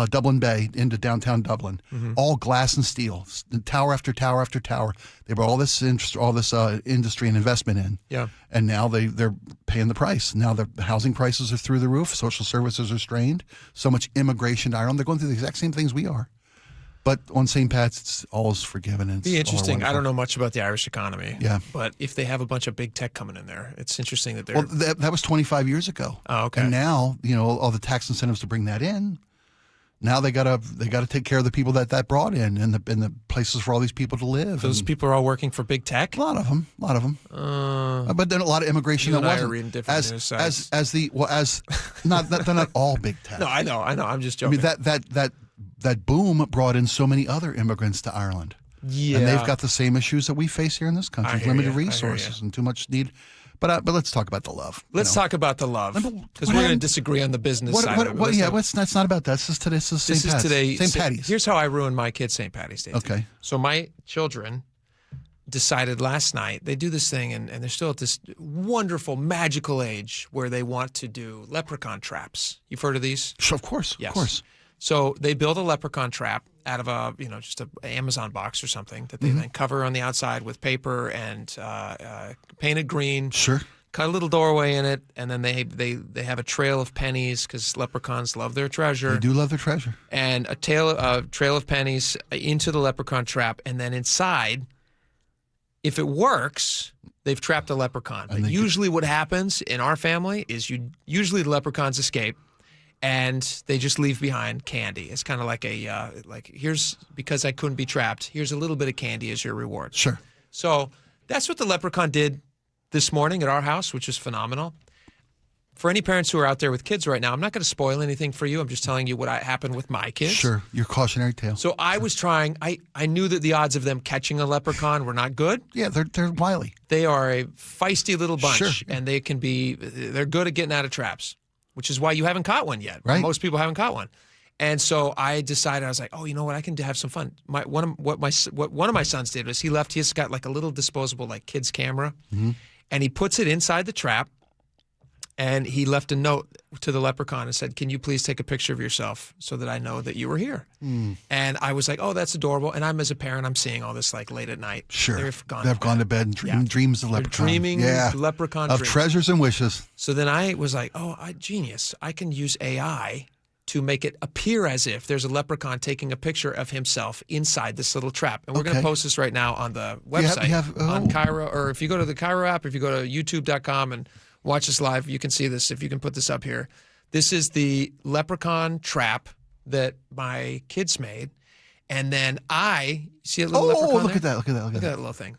Dublin Bay into downtown Dublin. All glass and steel, tower after tower after tower. They brought all this industry and investment in. Yeah. And now they're paying the price. Now the housing prices are through the roof. Social services are strained. So much immigration to Ireland. They're going through the exact same things we are. But on St. Pat's, it's always forgiven. And be interesting. I don't know much about the Irish economy. Yeah. But if they have a bunch of big tech coming in there, it's interesting that they're. Well, that was 25 years ago. Oh, okay. And now, all the tax incentives to bring that in. Now they gotta take care of the people that brought in and the places for all these people to live. Those people are all working for big tech. A lot of them. But then a lot of immigration you that and wasn't. I are reading different news sites. They're not all big tech. No, I know. I'm just joking. I mean that boom brought in so many other immigrants to Ireland. Yeah. And they've got the same issues that we face here in this country: limited resources and too much need. But let's talk about the love. Let's talk about the love, because we're going to disagree on the business side of it. That's not about that. This is St. Patty's. Here's how I ruined my kids' St. Patty's Day. Okay. So my children decided last night, they do this thing, and they're still at this wonderful, magical age where they want to do leprechaun traps. You've heard of these? Sure, of course. Yes. Of course. So they build a leprechaun trap out of just an Amazon box or something that they then cover on the outside with paper and painted green. Sure. Cut a little doorway in it, and then they have a trail of pennies because leprechauns love their treasure. They do love their treasure. And a trail of pennies into the leprechaun trap, and then inside, if it works, they've trapped a leprechaun. But usually what happens in our family is usually the leprechauns escape. And they just leave behind candy. It's kind of like here's, because I couldn't be trapped, here's a little bit of candy as your reward. Sure. So that's what the leprechaun did this morning at our house, which is phenomenal. For any parents who are out there with kids right now, I'm not going to spoil anything for you. I'm just telling you what happened with my kids. Sure. Your cautionary tale. So I was trying, I knew that the odds of them catching a leprechaun were not good. Yeah, they're wily. They are a feisty little bunch, sure. And they're good at getting out of traps. Which is why you haven't caught one yet. Right. Most people haven't caught one. And so I decided, I was like, oh, you know what? I can have some fun. What one of my sons did was he's got like a little disposable like kids camera, and he puts it inside the trap, and he left a note to the leprechaun and said, can you please take a picture of yourself so that I know that you were here? And I was like, oh, that's adorable. And I'm, as a parent, I'm seeing all this like late at night. Sure. They've gone to bed and dreams of leprechaun. They're dreaming leprechaun of dreams. Treasures and wishes. So then I was like, genius. I can use AI to make it appear as if there's a leprechaun taking a picture of himself inside this little trap. And we're going to post this right now on the website on KIRO, or if you go to the KIRO app, if you go to youtube.com and watch this live, you can see this. If you can put this up here. This is the leprechaun trap that my kids made. And then see a little leprechaun look there? at that. Look at that little thing.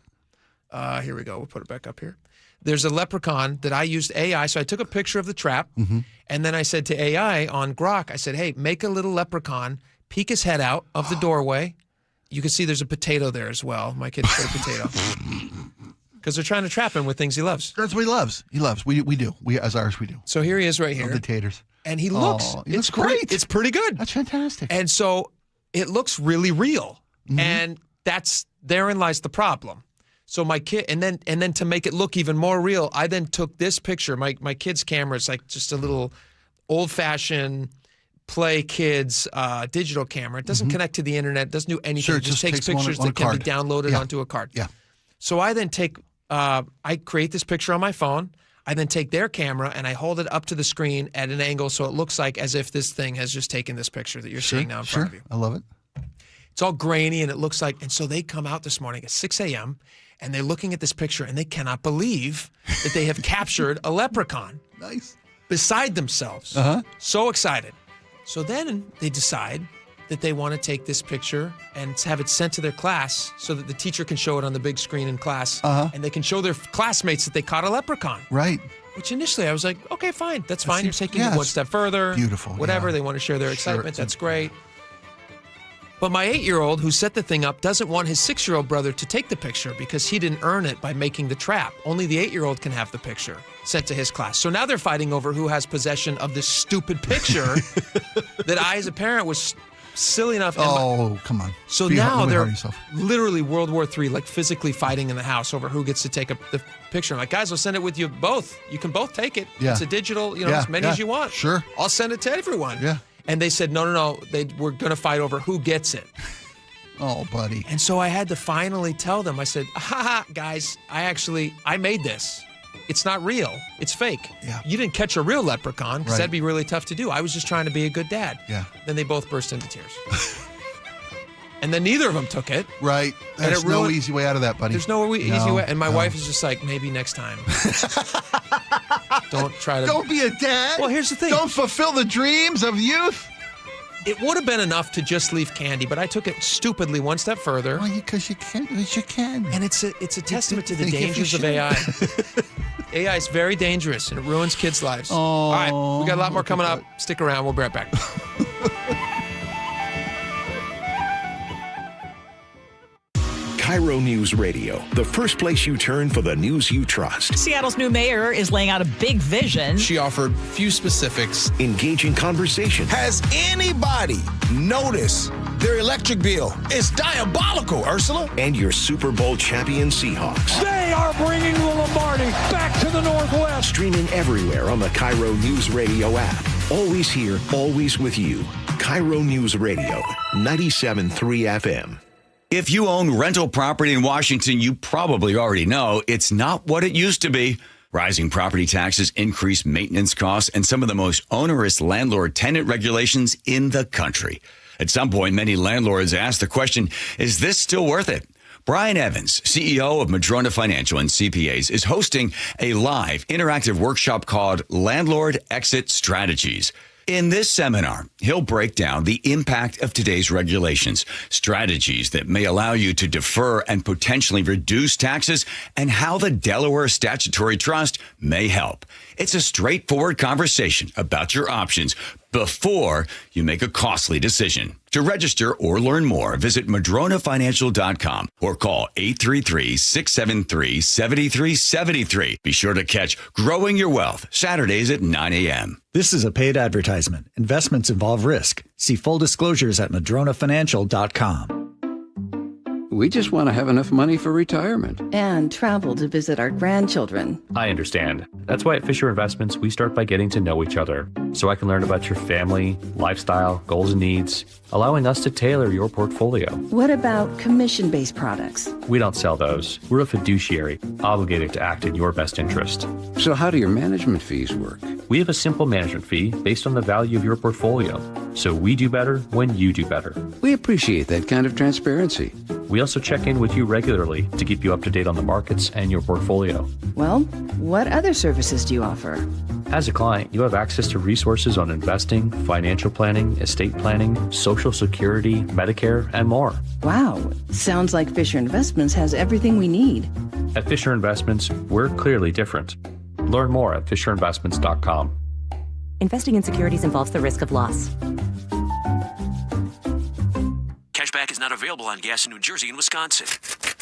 Here we go. We'll put it back up here. There's a leprechaun that I used AI. So I took a picture of the trap, and then I said to AI on Grok, I said, hey, make a little leprechaun, peek his head out of the doorway. You can see there's a potato there as well. My kids put a potato. Because they're trying to trap him with things he loves. That's what he loves. We do. We, as Irish, we do. So here he is right here. The taters. And he looks, it's great. It's pretty good. That's fantastic. And so it looks really real. And therein lies the problem. So my kid, and then to make it look even more real, I then took this picture. My kid's camera is like just a little old-fashioned Play Kids digital camera. It doesn't connect to the internet. Doesn't do anything. Sure, it just takes pictures that can be downloaded onto a card. Yeah. So I then I create this picture on my phone. I then take their camera and I hold it up to the screen at an angle so it looks like as if this thing has just taken this picture that you're seeing now in front of you. I love it. It's all grainy and it looks like, and so they come out this morning at 6 a.m. and they're looking at this picture and they cannot believe that they have captured a leprechaun. Nice. Beside themselves. So excited. So then they decide that they want to take this picture and have it sent to their class so that the teacher can show it on the big screen in class and they can show their classmates that they caught a leprechaun. Right. Which initially I was like, okay, fine. That's fine. You're taking it one step further. Beautiful. Whatever. Yeah. They want to share their excitement. That's great. But my 8-year-old who set the thing up doesn't want his 6-year-old brother to take the picture because he didn't earn it by making the trap. Only the 8-year-old can have the picture sent to his class. So now they're fighting over who has possession of this stupid picture that I, as a parent, was silly enough. Come on. So now they're literally World War III, like physically fighting in the house over who gets to take the picture. I'm like, guys, I'll send it with you both. You can both take it. Yeah. It's a digital, as many as you want. Sure. I'll send it to everyone. Yeah. And they said, no. We're going to fight over who gets it. Oh, buddy. And so I had to finally tell them, I said, guys, I made this. It's not real. It's fake. Yeah. You didn't catch a real leprechaun because Right. that'd be really tough to do. I was just trying to be a good dad. Yeah. Then they both burst into tears. And then neither of them took it. Right. There's no easy way out of that, buddy. There's no easy way. And my wife is just like, maybe next time. Don't try to. Don't be a dad. Well, here's the thing. Don't fulfill the dreams of youth. It would have been enough to just leave candy, but I took it stupidly one step further. Well, because you can. And it's a testament to the dangers of AI. AI is very dangerous, and it ruins kids' lives. All right, we got a lot more coming up. Stick around. We'll be right back. KIRO Newsradio, the first place you turn for the news you trust. Seattle's new mayor is laying out a big vision. She offered few specifics. Engaging conversation. Has anybody noticed their electric bill? It's diabolical, Ursula. And your Super Bowl champion Seahawks. They are bringing the Lombardi back to the Northwest. Streaming everywhere on the KIRO Newsradio app. Always here, always with you. KIRO Newsradio, 97.3 FM. If you own rental property in Washington, you probably already know it's not what it used to be. Rising property taxes, increased maintenance costs, and some of the most onerous landlord-tenant regulations in the country. At some point, many landlords ask the question, is this still worth it? Brian Evans, CEO of Madrona Financial and CPAs, is hosting a live interactive workshop called Landlord Exit Strategies. In this seminar, he'll break down the impact of today's regulations, strategies that may allow you to defer and potentially reduce taxes, and how the Delaware Statutory Trust may help. It's a straightforward conversation about your options before you make a costly decision. To register or learn more, visit madronafinancial.com or call 833-673-7373. Be sure to catch Growing Your Wealth Saturdays at 9 a.m. This is a paid advertisement. Investments involve risk. See full disclosures at madronafinancial.com. We just want to have enough money for retirement. And travel to visit our grandchildren. I understand. That's why at Fisher Investments, we start by getting to know each other, so I can learn about your family, lifestyle, goals and needs, allowing us to tailor your portfolio. What about commission-based products? We don't sell those. We're a fiduciary, obligated to act in your best interest. So how do your management fees work? We have a simple management fee based on the value of your portfolio. So we do better when you do better. We appreciate that kind of transparency. We also check in with you regularly to keep you up to date on the markets and your portfolio. Well, what other services do you offer? As a client, you have access to resources on investing, financial planning, estate planning, Social Security, Medicare, and more. Wow, sounds like Fisher Investments has everything we need. At Fisher Investments, we're clearly different. Learn more at fisherinvestments.com. Investing in securities involves the risk of loss. Cashback is not available on gas in New Jersey and Wisconsin.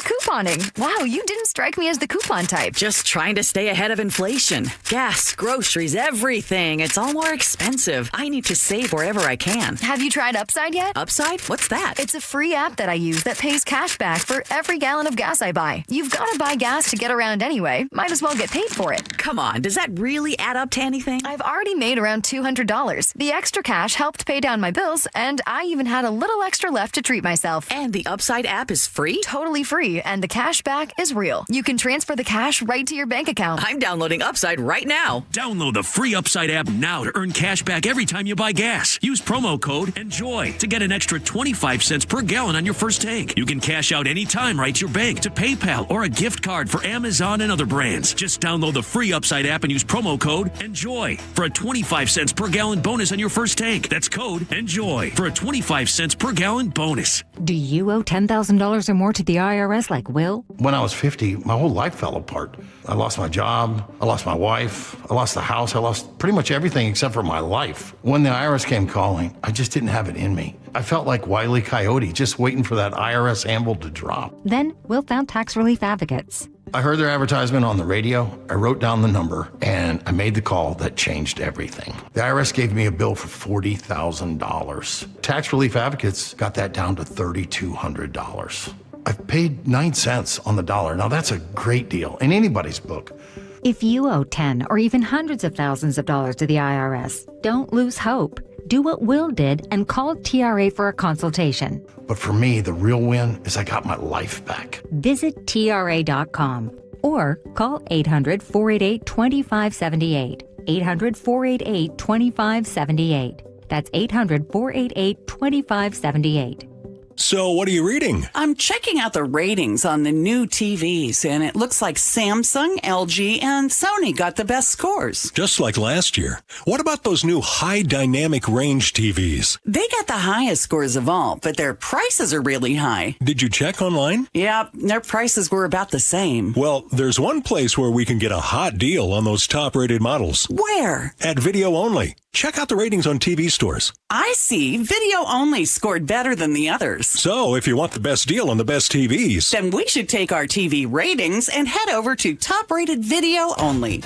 Couponing. Wow, you didn't strike me as the coupon type. Just trying to stay ahead of inflation. Gas, groceries, everything. It's all more expensive. I need to save wherever I can. Have you tried Upside yet? Upside? What's that? It's a free app that I use that pays cash back for every gallon of gas I buy. You've got to buy gas to get around anyway. Might as well get paid for it. Come on, does that really add up to anything? I've already made around $200. The extra cash helped pay down my bills, and I even had a little extra left to treat myself. And the Upside app is free? Totally free, and the cash back is real. You can transfer the cash right to your bank account. I'm downloading Upside right now. Download the free Upside app now to earn cash back every time you buy gas. Use promo code ENJOY to get an extra 25 cents per gallon on your first tank. You can cash out anytime right to your bank, to PayPal, or a gift card for Amazon and other brands. Just download the free Upside app and use promo code ENJOY for a 25 cents per gallon bonus on your first tank. That's code ENJOY for a 25 cents per gallon bonus. Do you owe $10,000 or more to the IRS like Will? When I was 50, my whole life fell apart. I lost my job, I lost my wife, I lost the house, I lost pretty much everything except for my life. When the IRS came calling, I just didn't have it in me. I felt like Wile E. Coyote, just waiting for that IRS anvil to drop. Then Will found tax relief advocates. I heard their advertisement on the radio, I wrote down the number, and I made the call that changed everything. The IRS gave me a bill for $40,000. Tax Relief Advocates got that down to $3,200. I've paid 9 cents on the dollar. Now that's a great deal in anybody's book. If you owe 10 or even hundreds of thousands of dollars to the IRS, don't lose hope. Do what Will did and call TRA for a consultation. But for me, the real win is I got my life back. Visit TRA.com or call 800-488-2578. 800-488-2578. That's 800-488-2578. So, what are you reading? I'm checking out the ratings on the new TVs, and it looks like Samsung, LG, and Sony got the best scores. Just like last year. What about those new high dynamic range TVs? They got the highest scores of all, but their prices are really high. Did you check online? Yeah, their prices were about the same. Well, there's one place where we can get a hot deal on those top-rated models. Where? At Video Only. Check out the ratings on TV stores. I see. Video Only scored better than the others. So, if you want the best deal on the best TVs, then we should take our TV ratings and head over to top-rated Video Only.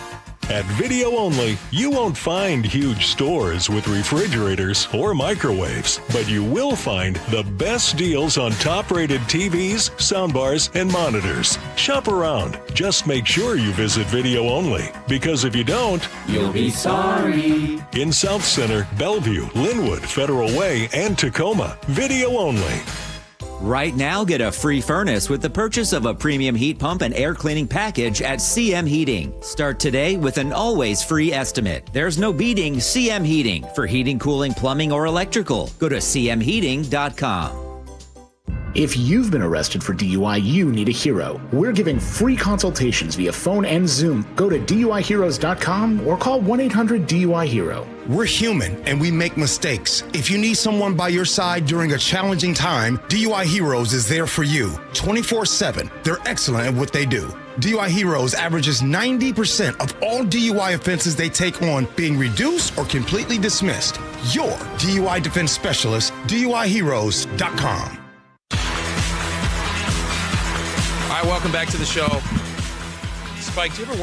At Video Only, you won't find huge stores with refrigerators or microwaves, but you will find the best deals on top-rated TVs, soundbars, and monitors. Shop around. Just make sure you visit Video Only, because if you don't, you'll be sorry. In South Center, Bellevue, Linwood, Federal Way, and Tacoma, Video Only. Right now, get a free furnace with the purchase of a premium heat pump and air cleaning package at CM Heating. Start today with an always free estimate. There's no beating CM Heating for heating, cooling, plumbing, or electrical. Go to cmheating.com. If you've been arrested for DUI, you need a hero. We're giving free consultations via phone and Zoom. Go to DUIHeroes.com or call 1-800-DUI-HERO. We're human and we make mistakes. If you need someone by your side during a challenging time, DUI Heroes is there for you 24/7. They're excellent at what they do. DUI Heroes averages 90% of all DUI offenses they take on being reduced or completely dismissed. Your DUI defense specialist, DUIHeroes.com. All right, welcome back to the show. Spike, do you ever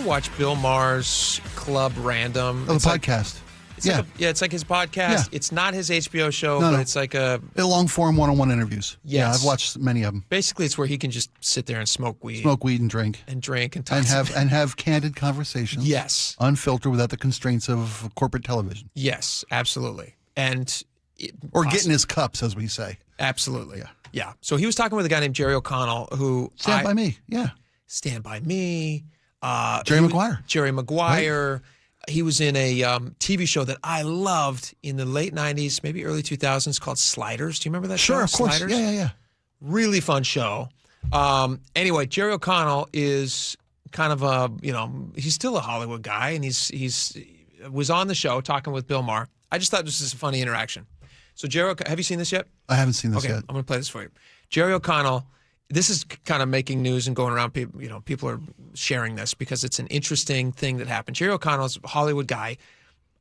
watch Bill Maher's Club Random? Oh, the podcast. Yeah. It's like his podcast. Yeah. It's not his HBO show, but it's like a long-form one-on-one interviews. Yes. Yeah, I've watched many of them. Basically, it's where he can just sit there and smoke weed. And drink. And talk and have candid conversations. Yes. Unfiltered without the constraints of corporate television. Yes, absolutely. And getting his cups, as we say. Absolutely. Yeah. So he was talking with a guy named Jerry O'Connell, who Stand By Me. Yeah. Stand By Me. Jerry Maguire. Jerry Maguire. Right. He was in a TV show that I loved in the late 90s, maybe early 2000s, called Sliders. Do you remember that show? Sure, of course. Sliders? Yeah. Really fun show. Anyway, Jerry O'Connell is kind of he's still a Hollywood guy, and he's was on the show talking with Bill Maher. I just thought this was a funny interaction. So Jerry, have you seen this yet? I haven't seen this yet. I'm going to play this for you. Jerry O'Connell. This is kind of making news and going around. People are sharing this because it's an interesting thing that happened. Jerry O'Connell's a Hollywood guy.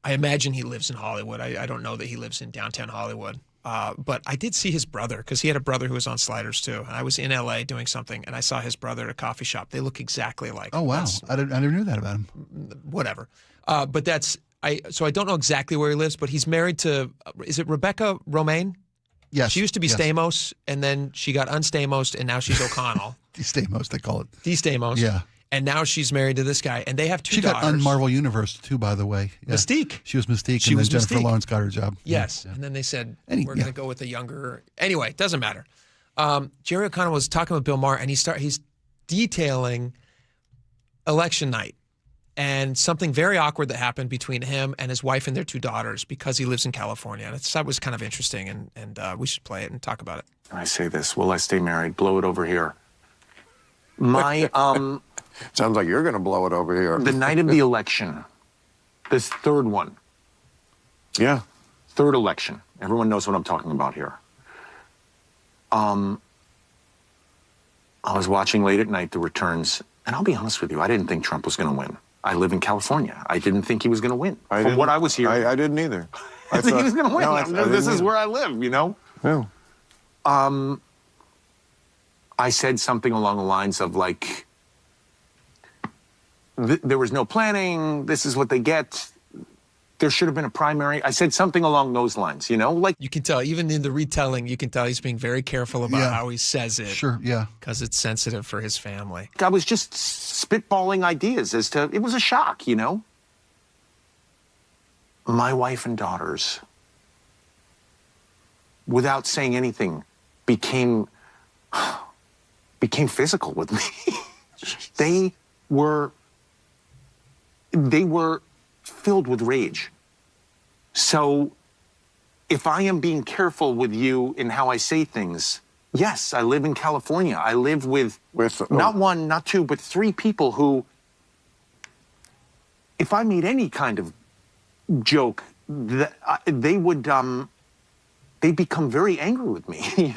I imagine he lives in Hollywood. I don't know that he lives in downtown Hollywood. But I did see his brother, because he had a brother who was on Sliders too. And I was in LA doing something, and I saw his brother at a coffee shop. They look exactly alike. Oh, wow. I never knew that about him. Whatever. But so I don't know exactly where he lives, but he's married to, is it Rebecca Romaine? Yes. She used to be Stamos, and then she got unstamos, and now she's O'Connell. De-Stamos, they call it. De-Stamos. Yeah. And now she's married to this guy, and they have two daughters. She got on Marvel Universe, too, by the way. Yeah. Mystique. She was Mystique, and then Jennifer Lawrence got her job. Yes. Yeah. And then they said, we're going to go with the younger. Anyway, it doesn't matter. Jerry O'Connell was talking with Bill Maher, and he's detailing election night and something very awkward that happened between him and his wife and their two daughters because he lives in California. And that was kind of interesting, and we should play it and talk about it. And I say this, will I stay married? Blow it over here. My, Sounds like you're going to blow it over here. The night of the election, this third one. Yeah. Third election. Everyone knows what I'm talking about here. I was watching late at night the returns, and I'll be honest with you, I didn't think Trump was going to win. I live in California. I didn't think he was going to win. From what I was hearing. I didn't either. I think he was going to win. This is where I live, Yeah. I said something along the lines of like, there was no planning. This is what they get. There should have been a primary. I said something along those lines, like. You can tell, even in the retelling, you can tell he's being very careful about how he says it. Sure, yeah. Because it's sensitive for his family. I was just spitballing ideas it was a shock, My wife and daughters, without saying anything, became physical with me. They were filled with rage. So if I am being careful with you in how I say things, yes, I live in California. I live with not one, not two, but 3 people who, if I made any kind of joke, they would, they'd become very angry with me.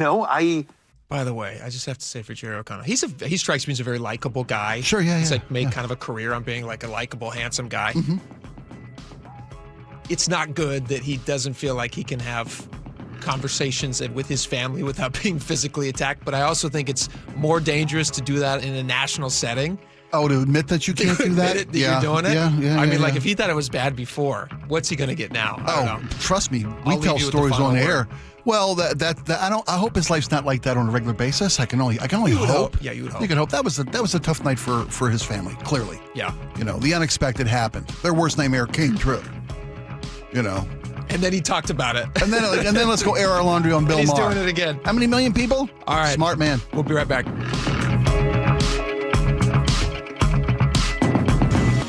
By the way, I just have to say for Jerry O'Connell, he strikes me as a very likable guy. Sure, yeah, He's yeah. made kind of a career on being like a likable, handsome guy. Mm-hmm. It's not good that he doesn't feel like he can have conversations with his family without being physically attacked. But I also think it's more dangerous to do that in a national setting. Oh, to admit that you can't do that? You're doing it? Yeah. I mean, like, if he thought it was bad before, what's he going to get now? I don't know. Trust me, we tell stories on air. Well, I hope his life's not like that on a regular basis. I can only hope. Yeah, you would hope. You can hope. That was a tough night for his family. Clearly. Yeah. The unexpected happened. Their worst nightmare came true. And then he talked about it. And then let's go air our laundry on Bill Maher. He's doing it again. How many million people? All right. Smart man. We'll be right back.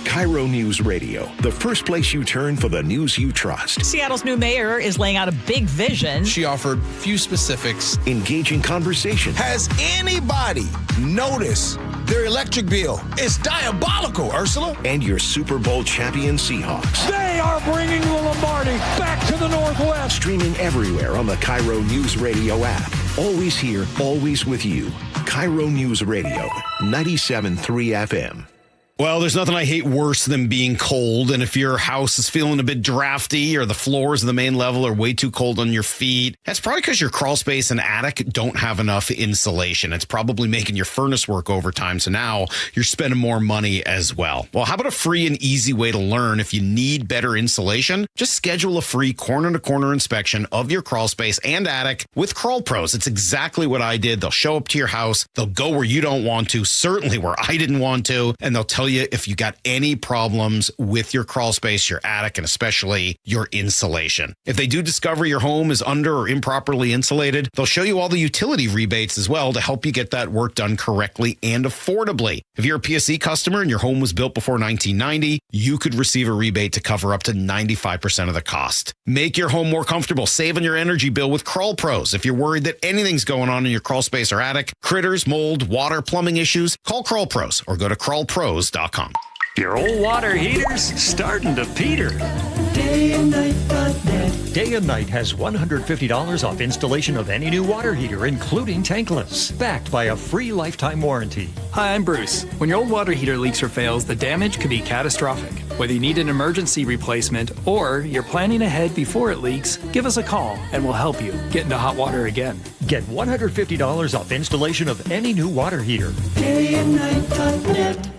KIRO Newsradio, the first place you turn for the news you trust. Seattle's new mayor is laying out a big vision. She offered few specifics. Engaging conversation. Has anybody noticed their electric bill? It's diabolical, Ursula. And your Super Bowl champion Seahawks. They are bringing the Lombardi back to the Northwest. Streaming everywhere on the KIRO Newsradio app. Always here, always with you. KIRO Newsradio, 97.3 FM. Well, there's nothing I hate worse than being cold. And if your house is feeling a bit drafty or the floors of the main level are way too cold on your feet, that's probably because your crawl space and attic don't have enough insulation. It's probably making your furnace work overtime. So now you're spending more money as well. Well, how about a free and easy way to learn if you need better insulation? Just schedule a free corner-to-corner inspection of your crawl space and attic with Crawl Pros. It's exactly what I did. They'll show up to your house. They'll go where you don't want to, certainly where I didn't want to, and they'll tell you if you got any problems with your crawl space, your attic, and especially your insulation. If they do discover your home is under or improperly insulated, they'll show you all the utility rebates as well to help you get that work done correctly and affordably. If you're a PSE customer and your home was built before 1990, you could receive a rebate to cover up to 95% of the cost. Make your home more comfortable. Save on your energy bill with Crawl Pros. If you're worried that anything's going on in your crawl space or attic, critters, mold, water, plumbing issues, call Crawl Pros or go to crawlpros.com. Your old water heater's starting to peter. DayandNight.net. Day and Night has $150 off installation of any new water heater, including tankless, backed by a free lifetime warranty. Hi, I'm Bruce. When your old water heater leaks or fails, the damage could be catastrophic. Whether you need an emergency replacement or you're planning ahead before it leaks, give us a call and we'll help you get into hot water again. Get $150 off installation of any new water heater. DayandNight.net.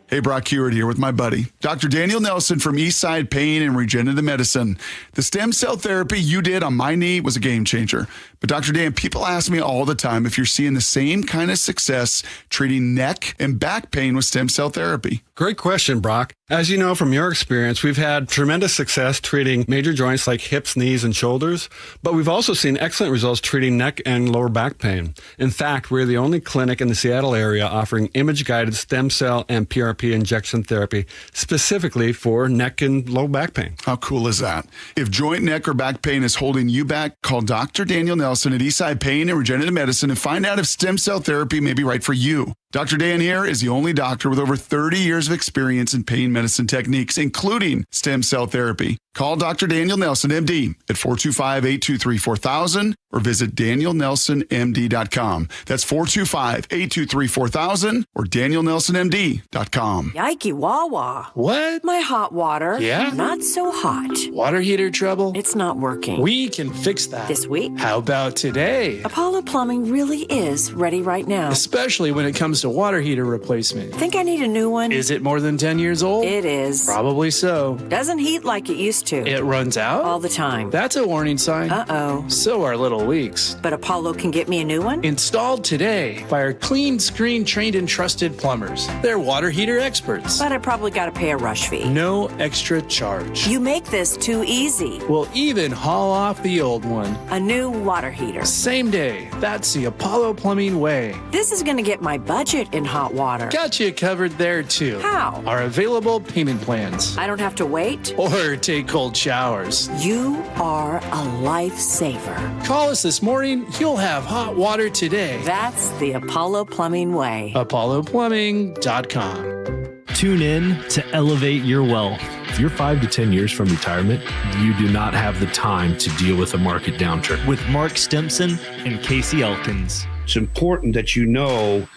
Hey, Brock Hewitt here with my buddy, Dr. Daniel Nelson from Eastside Pain and Regenerative Medicine. The stem cell therapy you did on my knee was a game changer. But Dr. Dan, people ask me all the time if you're seeing the same kind of success treating neck and back pain with stem cell therapy. Great question, Brock. As you know from your experience, we've had tremendous success treating major joints like hips, knees, and shoulders, but we've also seen excellent results treating neck and lower back pain. In fact, we're the only clinic in the Seattle area offering image-guided stem cell and PRP injection therapy specifically for neck and low back pain. How cool is that? If joint, neck, or back pain is holding you back, call Dr. Daniel Nelson at Eastside Pain and Regenerative Medicine and find out if stem cell therapy may be right for you. Dr. Dan here is the only doctor with over 30 years of experience in pain medicine techniques, including stem cell therapy. Call Dr. Daniel Nelson, MD, at 425-823-4000 or visit danielnelsonmd.com. That's 425-823-4000 or danielnelsonmd.com. Yikey wawa. What? My hot water. Yeah? Not so hot. Water heater trouble? It's not working. We can fix that. This week? How about today? Apollo Plumbing really is ready right now. Especially when it comes to water heater replacement. Think I need a new one? Is it more than 10 years old? It is. Probably so. Doesn't heat like it used to. It runs out? All the time. That's a warning sign. Uh-oh. So are little leaks. But Apollo can get me a new one? Installed today by our clean screen trained and trusted plumbers. They're water heater experts. But I probably got to pay a rush fee. No extra charge. You make this too easy. We'll even haul off the old one. A new water heater. Same day. That's the Apollo Plumbing way. This is going to get my budget in hot water. Got you covered there too. How? Our available payment plans. I don't have to wait? Or take cold showers. You are a lifesaver. Call us this morning. You'll have hot water today. That's the Apollo Plumbing way. ApolloPlumbing.com. Tune in to elevate your wealth. If you're 5 to 10 years from retirement, you do not have the time to deal with a market downturn. With Mark Stimson and Casey Elkins. It's important that you know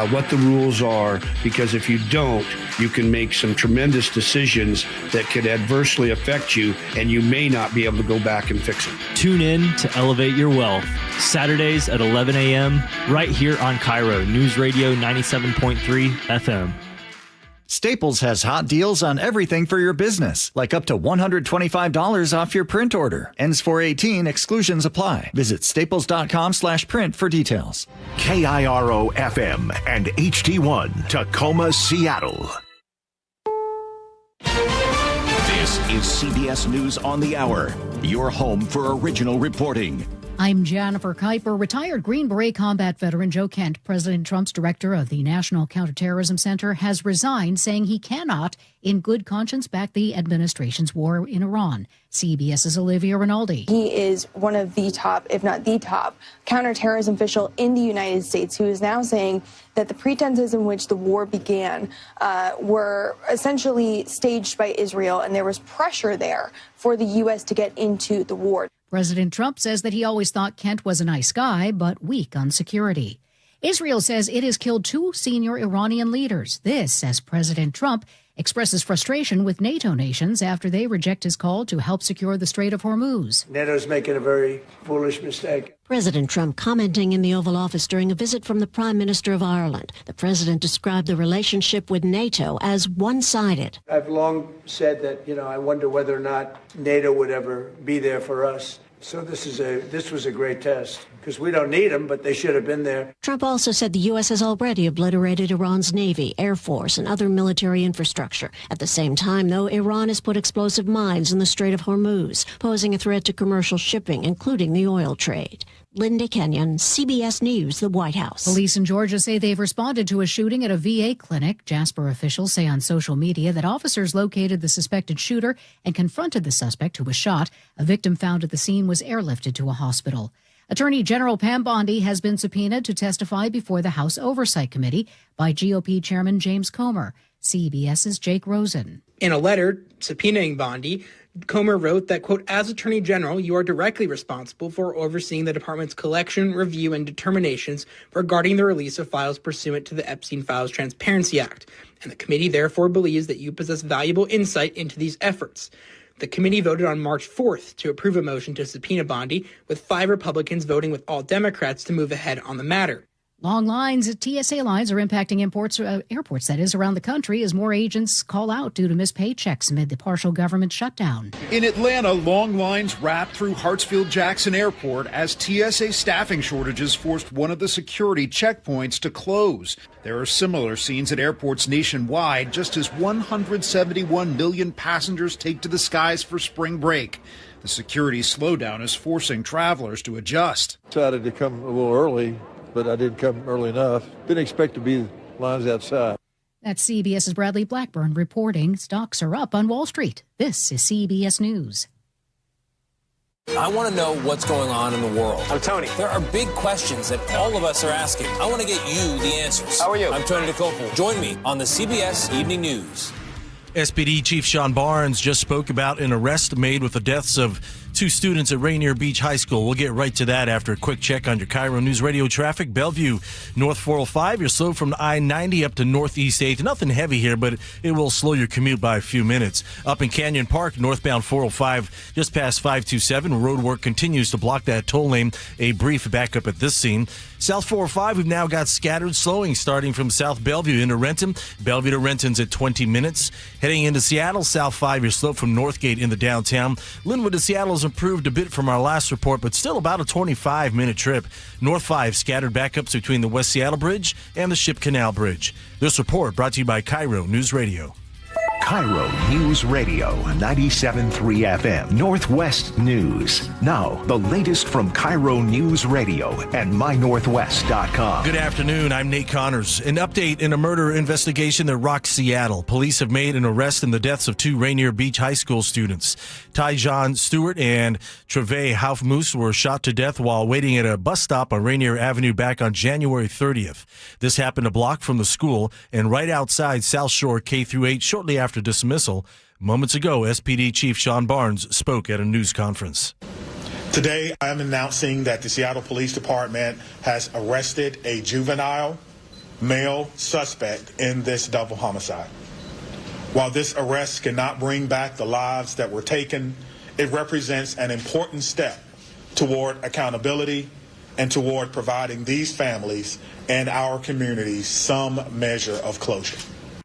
what the rules are, because if you don't, you can make some tremendous decisions that could adversely affect you, and you may not be able to go back and fix it. Tune in to Elevate Your Wealth, Saturdays at 11 a.m., right here on KIRO Newsradio 97.3 FM. Staples has hot deals on everything for your business, like up to $125 off your print order. Ends 4/18, exclusions apply. Visit staples.com/print for details. KIRO FM and HD1, Tacoma, Seattle. This is CBS News on the Hour, your home for original reporting. I'm Jennifer Kuiper. Retired Green Beret combat veteran Joe Kent, President Trump's director of the National Counterterrorism Center, has resigned, saying he cannot, in good conscience, back the administration's war in Iran. CBS's Olivia Rinaldi. He is one of the top, if not the top, counterterrorism official in the United States, who is now saying that the pretenses in which the war began were essentially staged by Israel, and there was pressure there for the U.S. to get into the war. President Trump says that he always thought Kent was a nice guy, but weak on security. Israel says it has killed 2 senior Iranian leaders. This as President Trump expresses frustration with NATO nations after they reject his call to help secure the Strait of Hormuz. NATO's making a very foolish mistake. President Trump commenting in the Oval Office during a visit from the Prime Minister of Ireland. The president described the relationship with NATO as one-sided. I've long said that, I wonder whether or not NATO would ever be there for us. So this was a great test, because we don't need them, but they should have been there. Trump also said the U.S. has already obliterated Iran's Navy, Air Force, and other military infrastructure. At the same time, though, Iran has put explosive mines in the Strait of Hormuz, posing a threat to commercial shipping, including the oil trade. Linda Kenyon, CBS News, the White House. Police in Georgia say they've responded to a shooting at a VA clinic. Jasper officials say on social media that officers located the suspected shooter and confronted the suspect who was shot. A victim found at the scene was airlifted to a hospital. Attorney General Pam Bondi has been subpoenaed to testify before the House Oversight Committee by GOP Chairman James Comer. CBS's Jake Rosen. In a letter subpoenaing Bondi, Comer wrote that, quote, as Attorney General, you are directly responsible for overseeing the department's collection, review, and determinations regarding the release of files pursuant to the Epstein Files Transparency Act. And the committee therefore believes that you possess valuable insight into these efforts. The committee voted on March 4th to approve a motion to subpoena Bondi, with 5 Republicans voting with all Democrats to move ahead on the matter. Long lines at TSA lines are impacting airports, that is, around the country as more agents call out due to missed paychecks amid the partial government shutdown. In Atlanta, long lines wrapped through Hartsfield-Jackson Airport as TSA staffing shortages forced one of the security checkpoints to close. There are similar scenes at airports nationwide just as 171 million passengers take to the skies for spring break. The security slowdown is forcing travelers to adjust. Decided to come a little early, but I didn't come early enough. Didn't expect to be lines outside. That's CBS's Bradley Blackburn reporting. Stocks are up on Wall Street. This is CBS News. I want to know what's going on in the world. I'm Tony. There are big questions that all of us are asking. I want to get you the answers. How are you? I'm Tony DeCopel. Join me on the CBS Evening News. SPD Chief Sean Barnes just spoke about an arrest made with the deaths of 2 students at Rainier Beach High School. We'll get right to that after a quick check on your KIRO News Radio traffic. Bellevue, North 405. You're slow from I-90 up to Northeast 8th. Nothing heavy here, but it will slow your commute by a few minutes. Up in Canyon Park, northbound 405, just past 527. Road work continues to block that toll lane. A brief backup at this scene. South 405, we've now got scattered slowing starting from South Bellevue into Renton. Bellevue to Renton's at 20 minutes. Heading into Seattle, South 5, you're slow from Northgate into downtown. Linwood to Seattle's improved a bit from our last report, but still about a 25-minute trip. North 5, scattered backups between the West Seattle Bridge and the Ship Canal Bridge. This report brought to you by KIRO News Radio. KIRO News Radio 97.3 FM Northwest News. Now, the latest from KIRO News Radio and mynorthwest.com. Good afternoon. I'm Nate Connors. An update in a murder investigation that rocks Seattle. Police have made an arrest in the deaths of 2 Rainier Beach High School students. Tyjon Stewart and Treve Haufmoose were shot to death while waiting at a bus stop on Rainier Avenue back on January 30th. This happened a block from the school and right outside South Shore K-8 shortly after dismissal. Moments ago, SPD Chief Sean Barnes spoke at a news conference. Today, I am announcing that the Seattle Police Department has arrested a juvenile male suspect in this double homicide. While this arrest cannot bring back the lives that were taken, it represents an important step toward accountability and toward providing these families and our communities some measure of closure.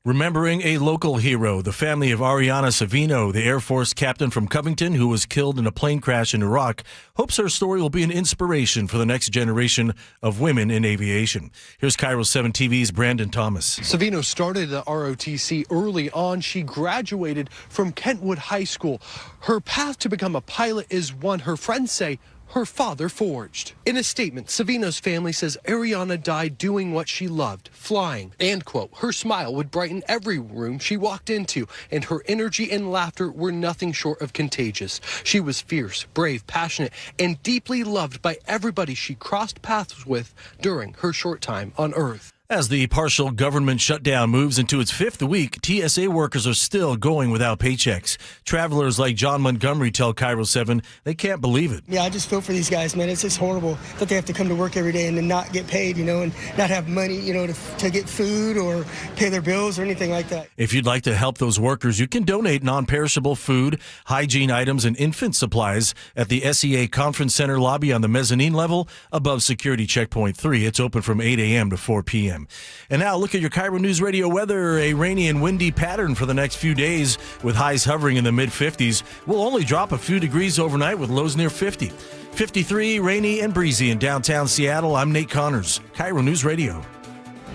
Remembering a local hero, the family of Ariana Savino, the Air Force captain from Covington who was killed in a plane crash in Iraq, hopes her story will be an inspiration for the next generation of women in aviation. Here's KIRO 7 TV's Brandon Thomas. Savino started at ROTC early on. She graduated from Kentwood High School. Her path to become a pilot is one her friends say her father forged. In a statement, Savino's family says Ariana died doing what she loved, flying. And, quote, her smile would brighten every room she walked into, and her energy and laughter were nothing short of contagious. She was fierce, brave, passionate, and deeply loved by everybody she crossed paths with during her short time on Earth. As the partial government shutdown moves into its 5th week, TSA workers are still going without paychecks. Travelers like John Montgomery tell KIRO 7 they can't believe it. Yeah, I just feel for these guys, man. It's just horrible that they have to come to work every day and then not get paid, and not have money, to get food or pay their bills or anything like that. If you'd like to help those workers, you can donate non-perishable food, hygiene items, and infant supplies at the SEA Conference Center lobby on the mezzanine level above Security Checkpoint 3. It's open from 8 a.m. to 4 p.m. And now look at your KIRO News Radio weather. A rainy and windy pattern for the next few days with highs hovering in the mid-50s. We'll only drop a few degrees overnight with lows near 50. 53, rainy and breezy in downtown Seattle. I'm Nate Connors, KIRO News Radio.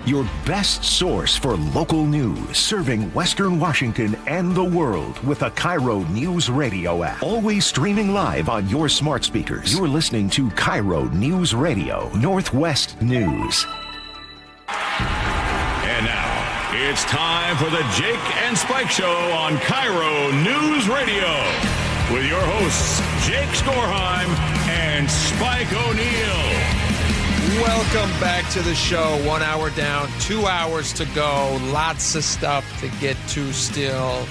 Your best source for local news, serving Western Washington and the world with a KIRO News Radio app. Always streaming live on your smart speakers. You're listening to KIRO News Radio, Northwest News. And now, it's time for the Jake and Spike Show on KIRO News Radio with your hosts, Jake Skorheim and Spike O'Neill. Welcome back to the show. 1 hour down, 2 hours to go. Lots of stuff to get to still.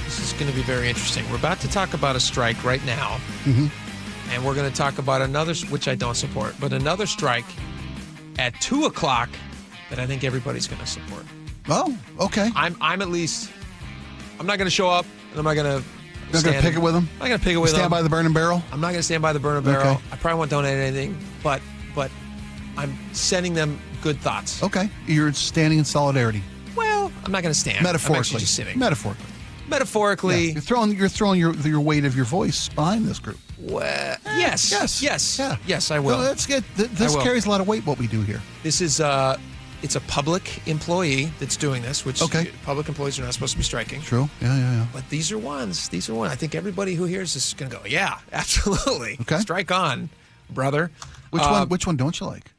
This is going to be very interesting. We're about to talk about a strike right now. And we're going to talk about another, which I don't support, but another strike at 2 o'clock that I think everybody's going to support. Oh, okay. I'm at least, I'm not going to show up, and I'm not going to You're not going to pick it with them? I'm not going to pick it with them. Stand by the burning barrel? I'm not going to stand by the burning barrel. Okay. I probably won't donate anything, but I'm sending them good thoughts. Okay. You're standing in solidarity. Well, I'm not going to stand. Metaphorically. I'm actually just sitting. Metaphorically. Yeah. You're throwing your weight of your voice behind this group. Well, yes. Yes, I will. Well, this carries a lot of weight, what we do here. This is it's a public employee that's doing this, which public employees are not supposed to be striking. True. Yeah. But these are ones. I think everybody who hears this is going to go, yeah, absolutely. Okay. Strike on, brother. Which one don't you like?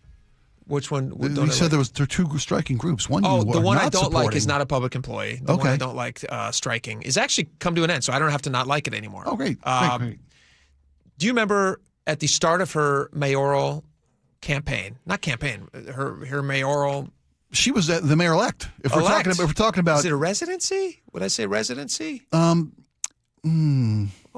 Which one? You said there are two striking groups. One the one I don't supporting. like is not a public employee. The one I don't like striking is actually come to an end, so I don't have to not like it anymore. Oh, great. Do you remember at the start of her mayoral campaign, not campaign, her mayoral... She was the mayor-elect. If we're talking about... Is it a residency? Would I say residency? What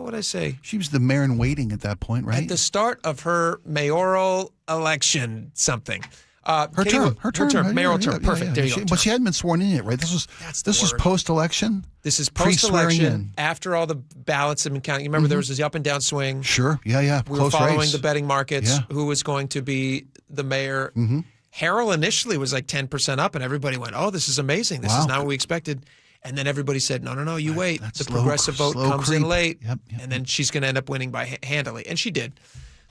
would I say? She was the mayor in waiting at that point, right? At the start of her mayoral election, something. Her term, mayoral term. Perfect. There you go. But she hadn't been sworn in yet, right? This was post-election. This is post-election. After all the ballots have been counted. You remember there was this up and down swing. Sure. Yeah. We were following the betting markets. Who was going to be the mayor? Harrell initially was like 10% up, and everybody went, "Oh, this is amazing. This is not what we expected." And then everybody said, no, you wait. The progressive vote comes in late, and then she's going to end up winning by handily. And she did.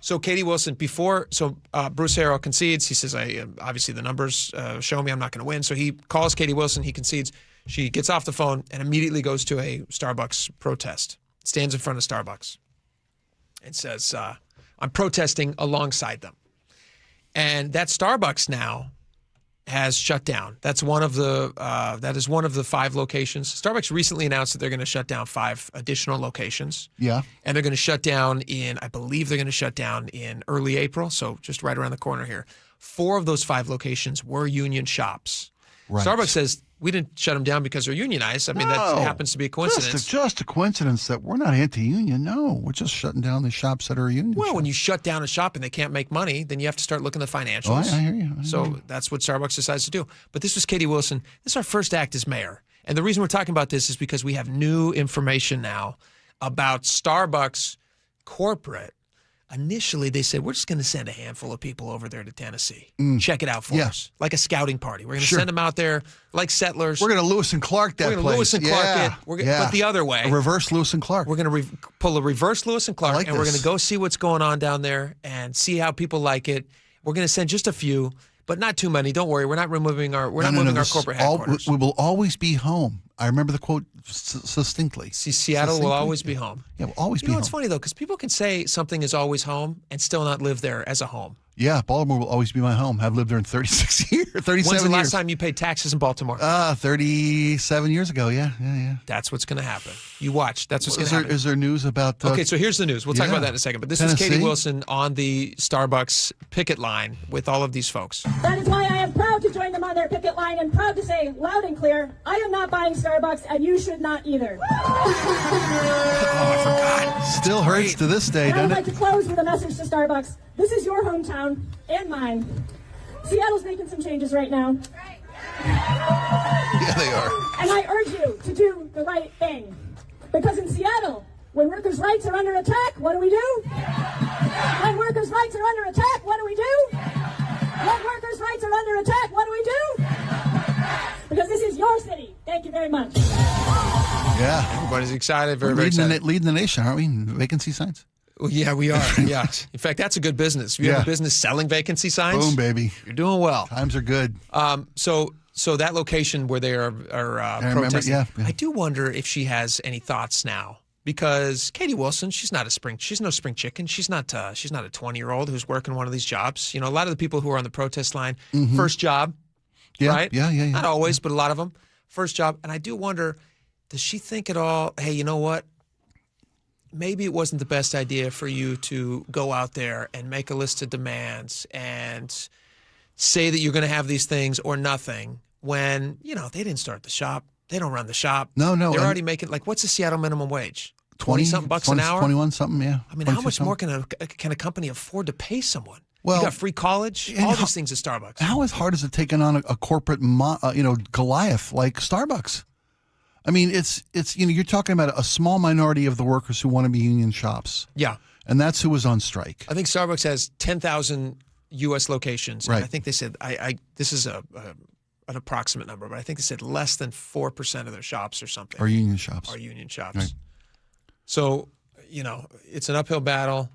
So Katie Wilson, Bruce Harrell concedes. He says, obviously the numbers show me I'm not going to win. So he calls Katie Wilson. He concedes. She gets off the phone and immediately goes to a Starbucks protest, stands in front of Starbucks and says, I'm protesting alongside them. And that Starbucks now has shut down. That is one of the 5 locations. Starbucks recently announced that they're going to shut down 5 additional locations. Yeah. And they're going to shut down I believe they're going to shut down in early April, so just right around the corner here. 4 of those 5 locations were union shops. Right. Starbucks says we didn't shut them down because they're unionized. I mean, that happens to be a coincidence. Just a coincidence that we're not anti-union. No, we're just shutting down the shops that are union. Well, when you shut down a shop and they can't make money, then you have to start looking at the financials. Oh, I hear you. So that's what Starbucks decides to do. But this was Katie Wilson. This is our first act as mayor. And the reason we're talking about this is because we have new information now about Starbucks corporate. Initially, they said, we're just going to send a handful of people over there to Tennessee. Check it out for us. Like a scouting party. We're going to send them out there like settlers. We're going to Lewis and Clark that place. We're going to Lewis and Clark it. But the other way. A reverse Lewis and Clark. We're going to pull a reverse Lewis and Clark, and we're going to go see what's going on down there and see how people like it. We're going to send just a few, but not too many. Don't worry. We're not moving our corporate headquarters. We will always be home. I remember the quote succinctly. See, Seattle will always be home. Yeah, we'll always be home. You know, it's funny, though, because people can say something is always home and still not live there as a home. Yeah, Baltimore will always be my home. I've lived there in 36 years, 37 years. When's the last time you paid taxes in Baltimore? 37 years ago, yeah. That's what's going to happen. You watch. That's what's going to happen. Is there news about... Okay, so here's the news. We'll talk about that in a second. But this is Katie Wilson on the Starbucks picket line with all of these folks. That is why I am proud to join them on their picket line and proud to say loud and clear, I am not buying Starbucks and you should not either. Oh, I forgot. Still hurts to this day, doesn't it? I would like to close with a message to Starbucks. This is your hometown and mine. Seattle's making some changes right now. Yeah, they are. And I urge you to do the right thing. Because in Seattle, when workers' rights are under attack, what do we do? When workers' rights are under attack, what do we do? When workers' rights are under attack, what do we do? Because this is your city. Thank you very much. Yeah. Everybody's excited, very excited. Leading the nation, aren't we? Vacancy signs. Well, yeah, we are. Yeah. In fact, that's a good business. If you have a business selling vacancy signs, boom, baby, you're doing well. Times are good. So that location where they are protesting, I do wonder if she has any thoughts now. Because Katie Wilson, she's no spring chicken. She's not a 20-year-old who's working one of these jobs. You know, a lot of the people who are on the protest line, first job, right? Yeah. Not always, but a lot of them, first job. And I do wonder, does she think at all, hey, you know what? Maybe it wasn't the best idea for you to go out there and make a list of demands and say that you're going to have these things or nothing when, you know, they didn't start the shop. They don't run the shop. No. They're already making, like, what's the Seattle minimum wage? 20-something bucks an hour? 21 something, yeah. I mean, how much more can a company afford to pay someone? Well, you got free college, all these things at Starbucks. How hard is it taking on a corporate, Goliath like Starbucks? I mean, it's you're talking about a small minority of the workers who want to be union shops. Yeah. And that's who was on strike. I think Starbucks has 10,000 U.S. locations. Right. And I think they said, this is an approximate number, but I think they said less than 4% of their shops or something. Are union shops. Right. So, it's an uphill battle.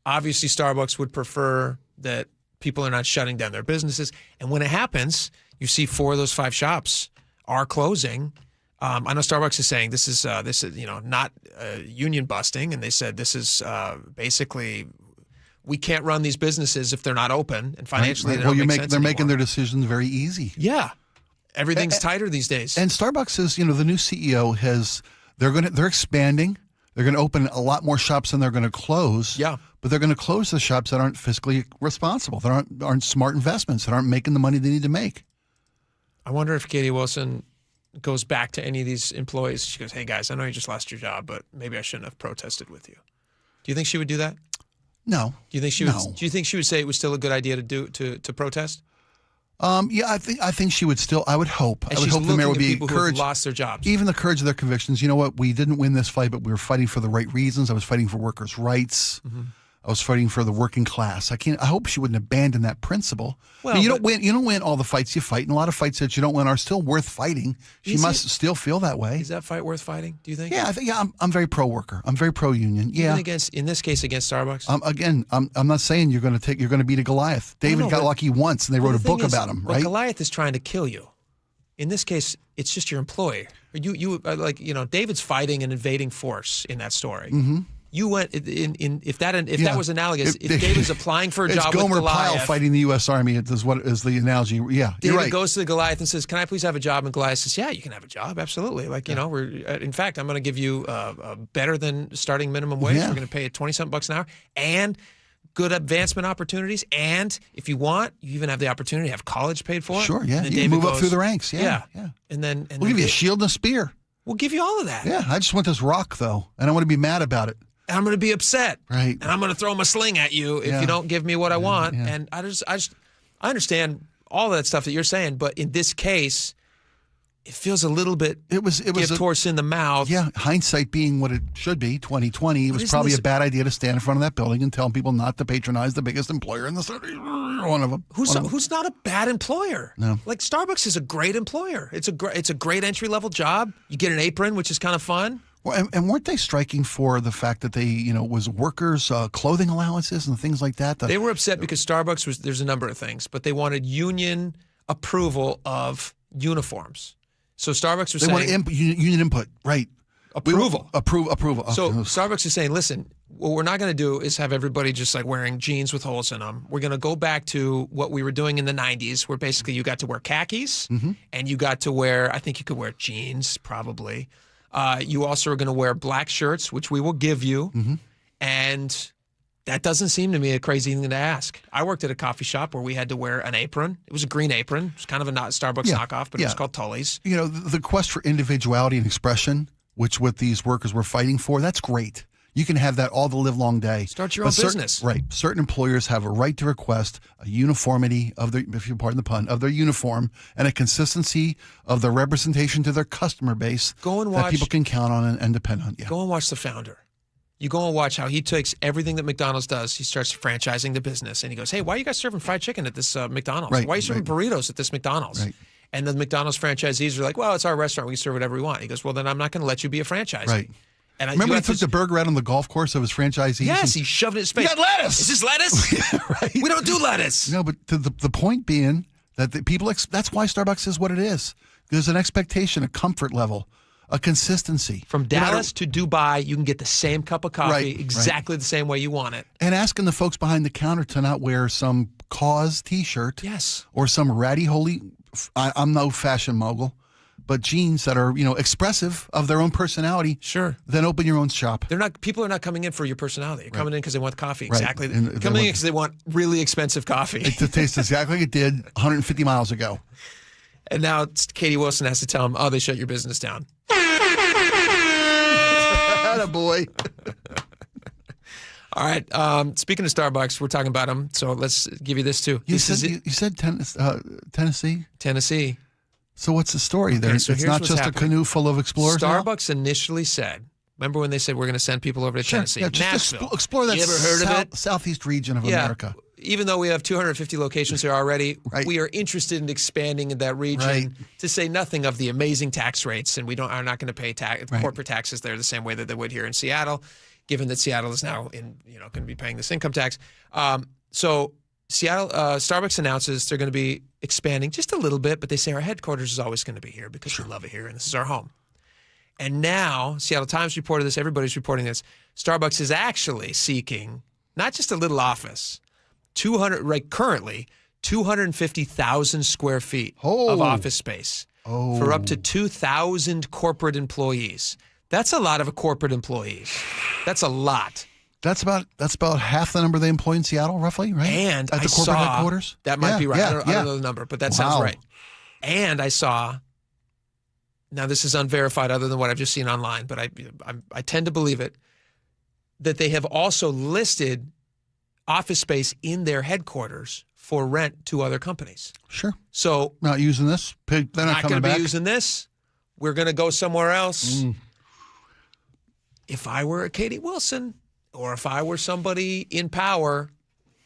Obviously, Starbucks would prefer that people are not shutting down their businesses. And when it happens, you see 4 of those 5 shops are closing. I know Starbucks is saying this is not union busting, and they said this is basically we can't run these businesses if they're not open, and financially they don't make sense they're anymore. Making their decisions very easy. Yeah, everything's tighter these days. And Starbucks is the new CEO they're expanding. They're going to open a lot more shops than they're going to close. Yeah. But they're going to close the shops that aren't fiscally responsible, that aren't smart investments, that aren't making the money they need to make. I wonder if Katie Wilson goes back to any of these employees. She goes, hey, guys, I know you just lost your job, but maybe I shouldn't have protested with you. Do you think she would do that? No. Do you think she would? Do you think she would say it was still a good idea to protest? Yeah, I think she would still. I would hope. And I would she's hope the mayor would be people who have encouraged. lost their jobs. Even the courage of their convictions. You know what? We didn't win this fight, but we were fighting for the right reasons. I was fighting for workers' rights. Mm-hmm. I was fighting for the working class. I hope she wouldn't abandon that principle. Well, I mean, you don't win all the fights you fight, and a lot of fights that you don't win are still worth fighting. She must still feel that way. Is that fight worth fighting? Do you think? Yeah, I think. Yeah, I'm very pro worker. I'm very pro union. Yeah. Even in this case against Starbucks. Again, I'm not saying you're going to beat a Goliath. David got lucky once, and they wrote a book about him. Right? Goliath is trying to kill you. In this case, it's just your employer. David's fighting an invading force in that story. Mm-hmm. You went if that was analogous. If David's applying for a job with Gomer Goliath, Pyle fighting the U.S. Army is the analogy. Yeah, David you're right. goes to the Goliath and says, "Can I please have a job?" And Goliath says, "Yeah, you can have a job, absolutely. We're in fact, I'm going to give you better than starting minimum wage. Yeah. We're going to pay you $20-something an hour and good advancement opportunities. And if you want, you even have the opportunity to have college paid for. Sure, yeah, And you David move up goes, through the ranks. Yeah. And then We'll give you a shield and a spear. We'll give you all of that. Yeah, I just want this rock though, and I want to be mad about it. And I'm going to be upset. Right. And I'm going to throw my sling at you if you don't give me what I want. Yeah. And I understand all of that stuff that you're saying, but in this case, it feels a little bit it was gift horse in the mouth. Yeah, hindsight being what it should be, 2020, it was probably a bad idea to stand in front of that building and tell people not to patronize the biggest employer in the city. One of them. Who's not a bad employer? No. Like Starbucks is a great employer. It's a great entry level job. You get an apron, which is kind of fun. Well, and weren't they striking for the fact that they, was workers' clothing allowances and things like that? They were upset because Starbucks there's a number of things, but they wanted union approval of uniforms. So Starbucks was saying... They wanted union input, right. Approval. Approval. Okay. So Starbucks is saying, listen, what we're not going to do is have everybody just like wearing jeans with holes in them. We're going to go back to what we were doing in the 90s, where basically you got to wear khakis and you got to wear, I think you could wear jeans probably. You also are going to wear black shirts, which we will give you. And that doesn't seem to me a crazy thing to ask. I worked at a coffee shop where we had to wear an apron. It was a green apron. It was kind of a Starbucks knockoff, but it was called Tully's. The quest for individuality and expression, which what these workers were fighting for, that's great. You can have that all the live long day. Start your own business. Right. Certain employers have a right to request a uniformity of their, if you pardon the pun, of their uniform and a consistency of the representation to their customer base that people can count on and depend on. Yeah. Go and watch The Founder. You go and watch how he takes everything that McDonald's does. He starts franchising the business. And he goes, hey, why are you guys serving fried chicken at this McDonald's? Right, why are you serving burritos at this McDonald's? Right. And the McDonald's franchisees are like, well, it's our restaurant. We can serve whatever we want. He goes, well, then I'm not going to let you be a franchisee. Right. And remember he took the burger out on the golf course of his franchisees? Yes, he shoved it in his face. You got lettuce! Is this lettuce? Yeah, right. We don't do lettuce. No, but the point being that the people, that's why Starbucks is what it is. There's an expectation, a comfort level, a consistency. From Dallas to Dubai, you can get the same cup of coffee exactly the same way you want it. And asking the folks behind the counter to not wear some cause T-shirt. Yes. Or some ratty holy, I'm no fashion mogul, but jeans that are, expressive of their own personality. Sure. Then open your own shop. People are not coming in for your personality. You're coming in because they want coffee. Right. Exactly. Coming in because they want really expensive coffee. It tastes exactly like it did 150 miles ago. And now Katie Wilson has to tell them, they shut your business down. Attaboy. All right. Speaking of Starbucks, we're talking about them, so let's give you this too. You said Tennessee? Tennessee. So what's the story there? So it's not just a canoe full of explorers. Starbucks initially said, remember when they said we're going to send people over to Tennessee? Yeah, just Nashville. Explore that you ever heard of it? Southeast region of America. Even though we have 250 locations there already, we are interested in expanding in that region, to say nothing of the amazing tax rates, and are not going to pay corporate taxes there the same way that they would here in Seattle, given that Seattle is now going to be paying this income tax. So Starbucks announces they're going to be expanding just a little bit, but they say our headquarters is always going to be here because we love it here and this is our home. And now, Seattle Times reported this, everybody's reporting this, Starbucks is actually seeking not just a little office, currently 250,000 square feet of office space for up to 2,000 corporate employees. That's a lot of corporate employees. That's a lot. That's about half the number they employ in Seattle, roughly, right? And at the corporate headquarters. That might be right. I don't know the number, but that sounds right. And I saw. Now this is unverified, other than what I've just seen online, but I tend to believe it. That they have also listed office space in their headquarters for rent to other companies. Sure. So not using this. They're not going to be using this. We're going to go somewhere else. If I were a Katie Wilson, or if I were somebody in power,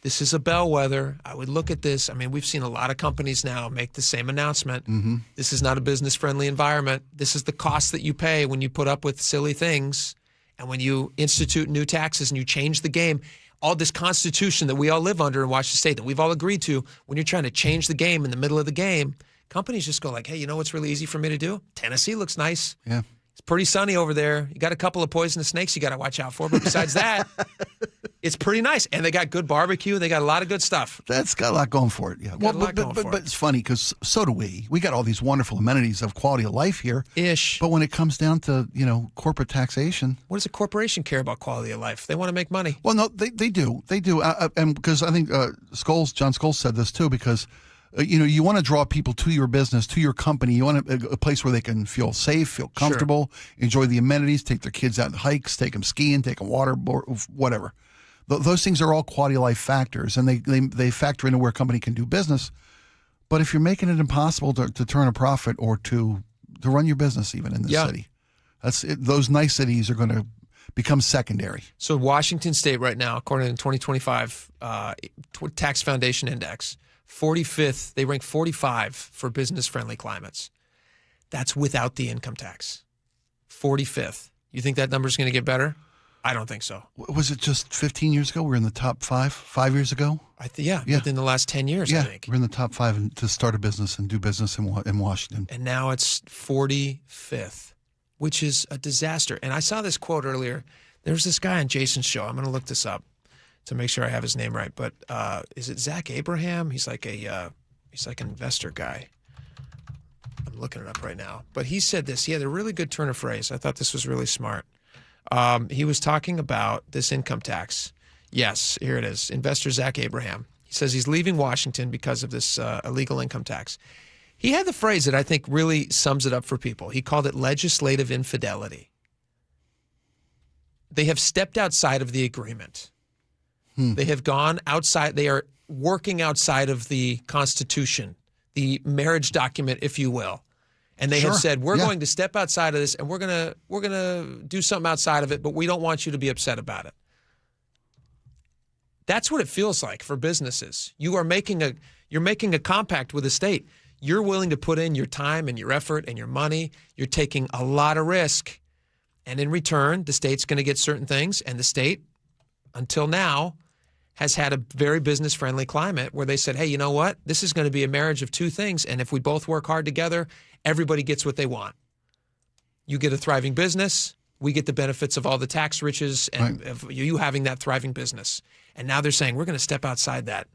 this is a bellwether. I would look at this. I mean, we've seen a lot of companies now make the same announcement. This is not a business-friendly environment. This is the cost that you pay when you put up with silly things and when you institute new taxes and you change the game. All this constitution that we all live under in Washington State that we've all agreed to, when you're trying to change the game in the middle of the game, companies just go like, hey, you know what's really easy for me to do? Tennessee looks nice. Yeah. It's pretty sunny over there. You got a couple of poisonous snakes you got to watch out for. But besides that, it's pretty nice. And they got good barbecue. They got a lot of good stuff. That's got a lot going for it. Yeah. Well, but it's funny because so do we. We got all these wonderful amenities of quality of life here. But when it comes down to, corporate taxation. What does a corporation care about quality of life? They want to make money. Well, no, they do. They do. And because I think John Scholes said this too, because you want to draw people to your business, to your company. You want a place where they can feel safe, feel comfortable, enjoy the amenities, take their kids out on hikes, take them skiing, take them water, whatever. Those things are all quality of life factors, and they factor into where a company can do business. But if you're making it impossible to turn a profit or to run your business even in this city, those niceties are going to become secondary. So Washington State right now, according to the 2025 Tax Foundation Index, 45th, they rank 45 for business-friendly climates. That's without the income tax. 45th. You think that number's going to get better? I don't think so. Was it just 15 years ago? We were in the top 5 years ago? Within the last 10 years, I think. We're in the top 5 to start a business and do business in Washington. And now it's 45th, which is a disaster. And I saw this quote earlier. There's this guy on Jason's show. I'm going to look this up to make sure I have his name right. But is it Zach Abraham? He's like an investor guy. I'm looking it up right now. But he said this. He had a really good turn of phrase. I thought this was really smart. He was talking about this income tax. Yes, here it is. Investor Zach Abraham. He says he's leaving Washington because of this illegal income tax. He had the phrase that I think really sums it up for people. He called it legislative infidelity. They have stepped outside of the agreement. They have gone outside. They are working outside of the Constitution, the marriage document, if you will. And they have said, we're going to step outside of this and we're gonna do something outside of it, but we don't want you to be upset about it. That's what it feels like for businesses. You're making a compact with the state. You're willing to put in your time and your effort and your money. You're taking a lot of risk. And in return, the state's going to get certain things. And the state, until now, has had a very business-friendly climate where they said, hey, you know what? This is going to be a marriage of two things. And if we both work hard together, everybody gets what they want. You get a thriving business. We get the benefits of all the tax riches and of you having that thriving business. And now they're saying we're going to step outside that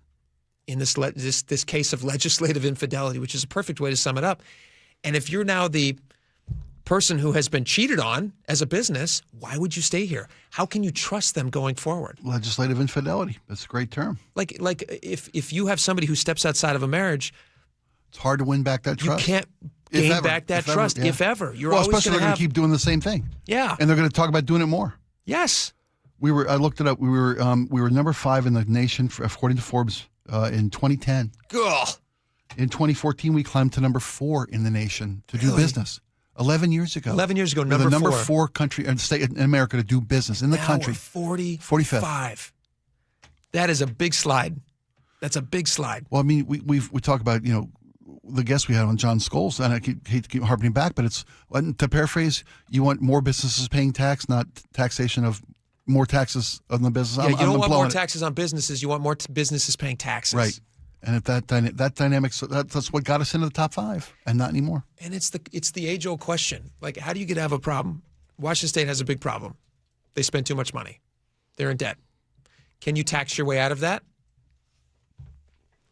in this case of legislative infidelity, which is a perfect way to sum it up. And if you're now the person who has been cheated on as a business, why would you stay here? How can you trust them going forward? Legislative infidelity. That's a great term. Like if you have somebody who steps outside of a marriage, it's hard to win back that trust. You can't gain back that trust, if ever. You're always especially they're going to keep doing the same thing. Yeah. And they're going to talk about doing it more. Yes. I looked it up. We were number 5 in the nation according to Forbes in 2010. Ugh. In 2014, we climbed to number 4 in the nation to do business. 11 years ago. 11 years ago, we're the number 4 country and state in America to do business in the country. We're 45. That is a big slide. That's a big slide. Well, I mean, we talk about the guest we had on John Scholes, and I hate to keep harping back, but it's to paraphrase: you want more businesses paying tax, not taxation of more taxes on the business. Yeah, you don't want more taxes on businesses. You want more businesses paying taxes. Right. And if that dynamic, that's what got us into the top 5, and not anymore. And it's the age-old question. Like, how do you get to have a problem? Washington State has a big problem. They spend too much money. They're in debt. Can you tax your way out of that?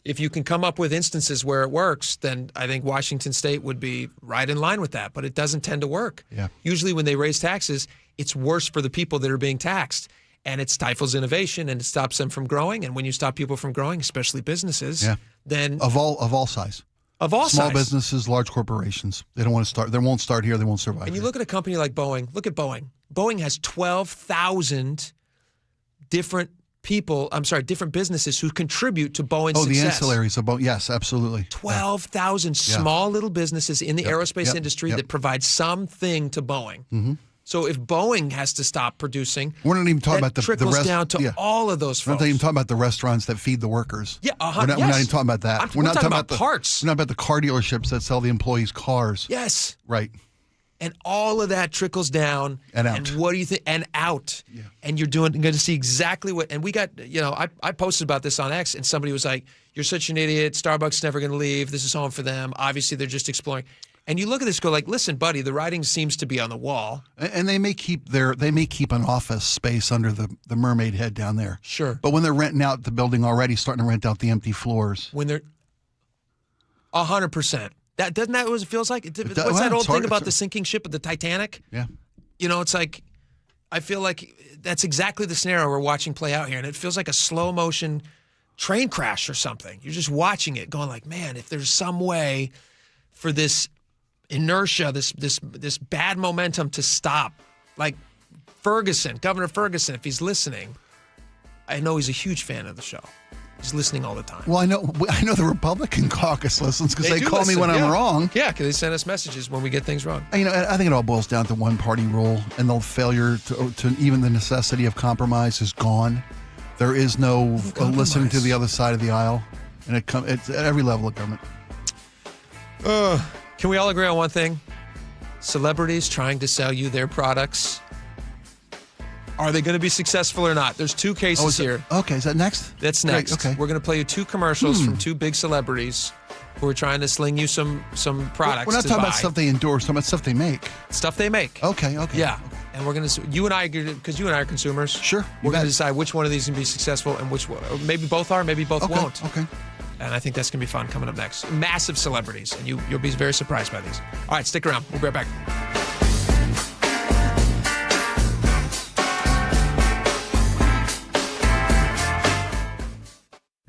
if you can come up with instances where it works, then I think Washington State would be right in line with that. But it doesn't tend to work. Yeah. Usually when they raise taxes, it's worse for the people that are being taxed. And it stifles innovation and it stops them from growing. And when you stop people from growing, especially businesses, then of all size. Of all small size. businesses, large corporations, they don't want to start. They won't start here. They won't survive. And you look at a company like Boeing. Look at Boeing. Boeing has 12,000 different businesses who contribute to Boeing's success. The ancillaries of Boeing. Yes, absolutely. 12,000 small little businesses in the aerospace industry that provide something to Boeing. Mm-hmm. So if Boeing has to stop producing, we're not even talking about the trickles down to all of those folks. We're not even talking about the restaurants that feed the workers. Yeah, we're not even talking about that. We're not talking about parts. We're not about the car dealerships that sell the employees cars. Yes. Right. And all of that trickles down and out. And what do you think? And out. Yeah. And you're going to see exactly what. And we got, I posted about this on X, and somebody was like, "You're such an idiot. Starbucks never going to leave. This is home for them. Obviously, they're just exploring." And you look at this, go like, "Listen, buddy, the writing seems to be on the wall." And they may keep an office space under the Mermaid Head down there. Sure. But when they're renting out the building already, starting to rent out the empty floors. When they're 100%. Doesn't that what it feels like? What's that old thing about the sinking ship of the Titanic? Yeah. It's like, I feel like that's exactly the scenario we're watching play out here. And it feels like a slow motion train crash or something. You're just watching it going like, man, if there's some way for this inertia, this bad momentum to stop. Like Governor Ferguson, if he's listening, I know he's a huge fan of the show. He's listening all the time. Well, I know the Republican caucus listens because they call me when I'm wrong. Yeah, because they send us messages when we get things wrong. I think it all boils down to one party rule, and the failure to even the necessity of compromise is gone. There is no listening to the other side of the aisle, and it's at every level of government. Can we all agree on one thing? Celebrities trying to sell you their products. Are they going to be successful or not? There's two cases here. Okay, is that next? That's next. Great, okay. We're going to play you two commercials from two big celebrities who are trying to sling you some products. We're not talking about stuff they endorse, we're talking about stuff they make. Stuff they make. Okay. Yeah. Okay. And we're going to, you and I, because you and I are consumers. Sure. We're going to decide which one of these can be successful and which one. Maybe both are, maybe both won't. Okay. And I think that's going to be fun coming up next. Massive celebrities, and you'll be very surprised by these. All right, stick around. We'll be right back.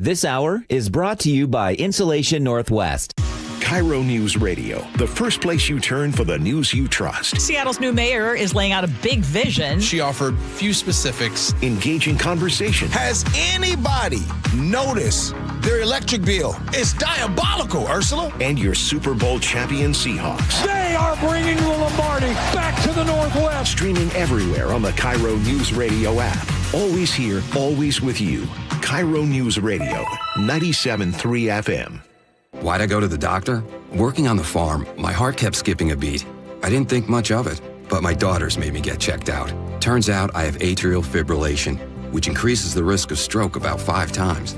This hour is brought to you by Insulation Northwest. KIRO News Radio, the first place you turn for the news you trust. Seattle's new mayor is laying out a big vision. She offered few specifics. Engaging conversation. Has anybody noticed their electric bill? It's diabolical, Ursula. And your Super Bowl champion Seahawks. They are bringing the Lombardi back to the Northwest. Streaming everywhere on the KIRO News Radio app. Always here, always with you. KIRO News Radio, 97.3 FM. Why'd I go to the doctor? Working on the farm, my heart kept skipping a beat. I didn't think much of it, but my daughters made me get checked out. Turns out I have atrial fibrillation, which increases the risk of stroke about 5 times.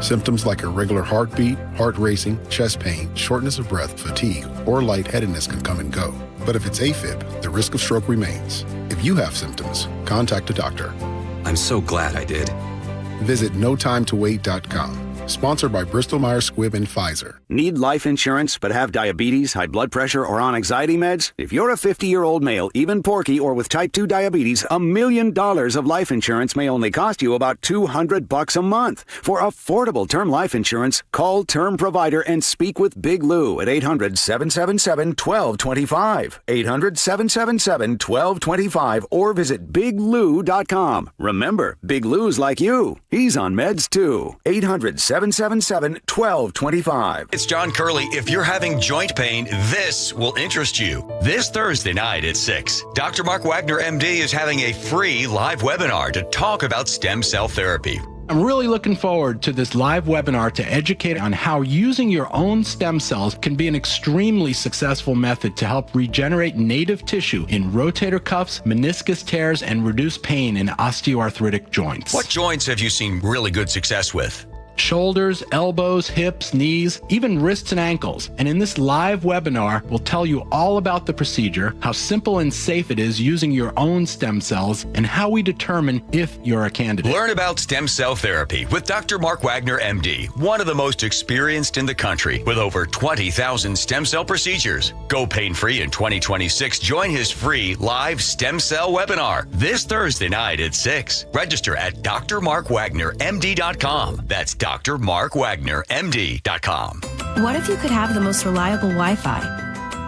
Symptoms like irregular heartbeat, heart racing, chest pain, shortness of breath, fatigue, or lightheadedness can come and go. But if it's AFib, the risk of stroke remains. If you have symptoms, contact a doctor. I'm so glad I did. Visit notimetowait.com. Sponsored by Bristol-Myers Squibb and Pfizer. Need life insurance but have diabetes, high blood pressure, or on anxiety meds? If you're a 50-year-old male, even porky, or with type 2 diabetes, $1 million of life insurance may only cost you about $200 a month. For affordable term life insurance, call Term Provider and speak with Big Lou at 800-777-1225. 800-777-1225 or visit biglou.com. Remember, Big Lou's like you. He's on meds too. 800-777-1225. It's John Curley. If you're having joint pain, this will interest you. This Thursday night at 6, Dr. Mark Wagner, MD, is having a free live webinar to talk about stem cell therapy. I'm really looking forward to this live webinar to educate on how using your own stem cells can be an extremely successful method to help regenerate native tissue in rotator cuffs, meniscus tears, and reduce pain in osteoarthritic joints. What joints have you seen really good success with? shoulders, elbows, hips, knees, even wrists and ankles. And in this live webinar, we'll tell you all about the procedure, how simple and safe it is using your own stem cells, and how we determine if you're a candidate. Learn about stem cell therapy with Dr. Mark Wagner, MD, one of the most experienced in the country with over 20,000 stem cell procedures. Go pain-free in 2026. Join his free live stem cell webinar this Thursday night at 6. Register at drmarkwagnermd.com. That's drmarkwagnermd.com. What if you could have the most reliable Wi-Fi?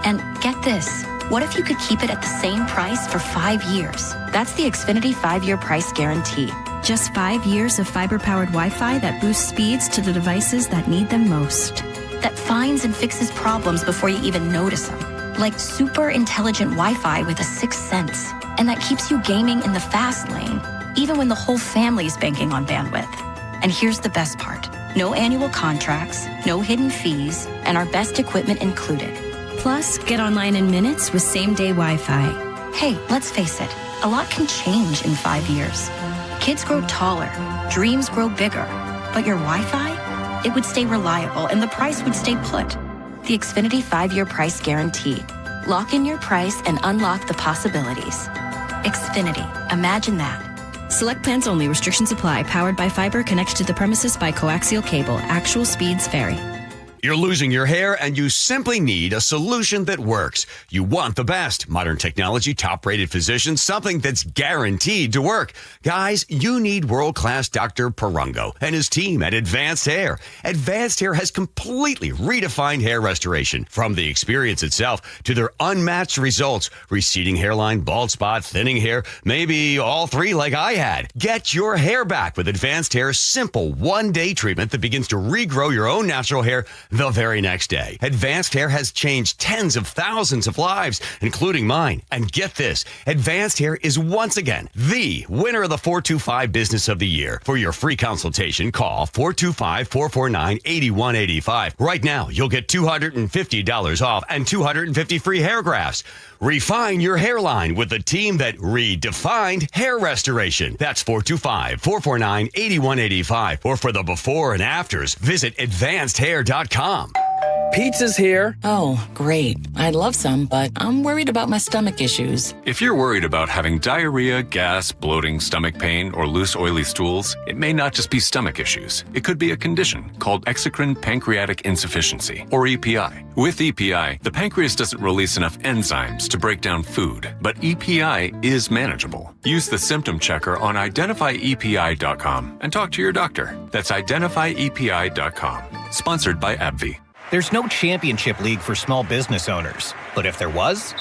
And get this, what if you could keep it at the same price for 5 years? That's the Xfinity 5-year price guarantee. Just 5 years of fiber-powered Wi-Fi that boosts speeds to the devices that need them most. That finds and fixes problems before you even notice them. Like super intelligent Wi-Fi with a sixth sense. And that keeps you gaming in the fast lane, even when the whole family's banking on bandwidth. And here's the best part. No annual contracts, no hidden fees, and our best equipment included. Plus, get online in minutes with same-day Wi-Fi. Hey, let's face it, a lot can change in 5 years. Kids grow taller, dreams grow bigger, but your Wi-Fi? It would stay reliable and the price would stay put. The Xfinity 5-year price guarantee. Lock in your price and unlock the possibilities. Xfinity, imagine that. Select plans only. Restrictions apply. Powered by fiber. Connected to the premises by coaxial cable. Actual speeds vary. You're losing your hair and you simply need a solution that works. You want the best. Modern technology, top-rated physicians, something that's guaranteed to work. Guys, you need world-class Dr. Perungo and his team at Advanced Hair. Advanced Hair has completely redefined hair restoration. From the experience itself to their unmatched results. Receding hairline, bald spot, thinning hair, maybe all three like I had. Get your hair back with Advanced Hair's simple one-day treatment that begins to regrow your own natural hair the very next day. Advanced Hair has changed tens of thousands of lives, including mine. And get this, Advanced Hair is once again the winner of the 425 Business of the Year. For your free consultation, call 425-449-8185. Right now, you'll get $250 off and 250 free hair grafts. Refine your hairline with the team that redefined hair restoration. That's 425-449-8185. Or for the before and afters, visit advancedhair.com. Pizza's here. Oh, great. I'd love some, but I'm worried about my stomach issues. If you're worried about having diarrhea, gas, bloating, stomach pain, or loose, oily stools, it may not just be stomach issues. It could be a condition called exocrine pancreatic insufficiency, or EPI. With EPI, the pancreas doesn't release enough enzymes to break down food, but EPI is manageable. Use the symptom checker on identifyepi.com and talk to your doctor. That's identifyepi.com. Sponsored by AbbVie. There's no championship league for small business owners, but if there was,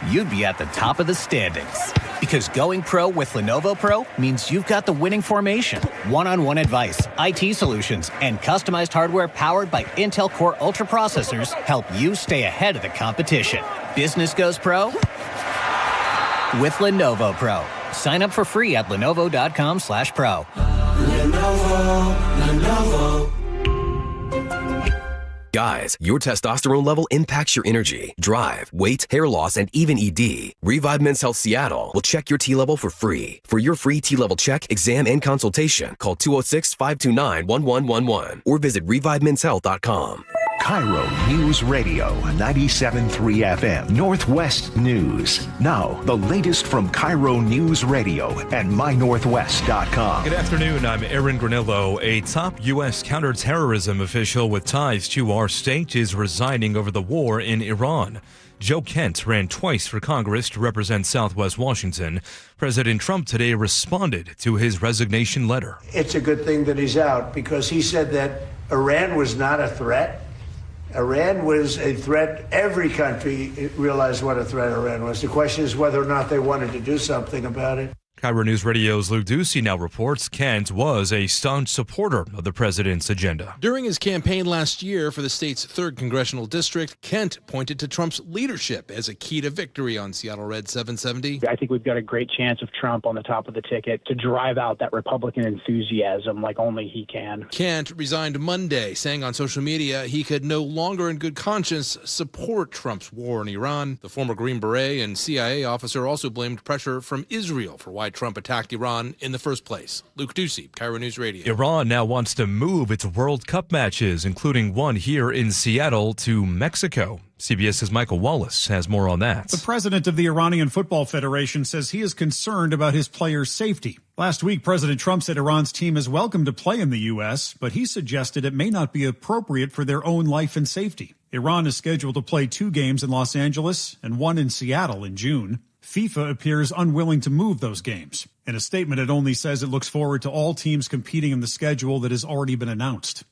you'd be at the top of the standings. Because going pro with Lenovo Pro means you've got the winning formation, one-on-one advice, IT solutions, and customized hardware powered by Intel Core Ultra processors help you stay ahead of the competition. Business goes pro with Lenovo Pro. Sign up for free at lenovo.com/pro. Lenovo. Guys, your testosterone level impacts your energy, drive, weight, hair loss, and even ED. Revive Men's Health Seattle will check your T level for free. For your free T level check, exam, and consultation, call 206-529-1111 or visit revivemenshealth.com. KIRO News Radio 97.3 FM, Northwest News. Now, the latest from KIRO News Radio and mynorthwest.com. Good afternoon, I'm Aaron Granillo. A top U.S. counterterrorism official with ties to our state is resigning over the war in Iran. Joe Kent ran twice for Congress to represent Southwest Washington. President Trump today responded to his resignation letter. It's a good thing that he's out because he said that Iran was not a threat. Iran was a threat. Every country realized what a threat Iran was. The question is whether or not they wanted to do something about it. KIRO News Radio's Luke Ducey now reports Kent was a staunch supporter of the president's agenda. During his campaign last year for the state's 3rd congressional district, Kent pointed to Trump's leadership as a key to victory on Seattle Red 770. I think we've got a great chance of Trump on the top of the ticket to drive out that Republican enthusiasm like only he can. Kent resigned Monday, saying on social media he could no longer in good conscience support Trump's war in Iran. The former Green Beret and CIA officer also blamed pressure from Israel for why why Trump attacked Iran in the first place. Luke Ducey, KIRO News Radio. Iran now wants to move its World Cup matches, including one here in Seattle, to Mexico. CBS's Michael Wallace has more on that. The president of the Iranian Football Federation says he is concerned about his players' safety. Last week, President Trump said Iran's team is welcome to play in the U.S., but he suggested it may not be appropriate for their own life and safety. Iran is scheduled to play 2 games in Los Angeles and 1 in Seattle in June. FIFA appears unwilling to move those games. In a statement, it only says it looks forward to all teams competing in the schedule that has already been announced.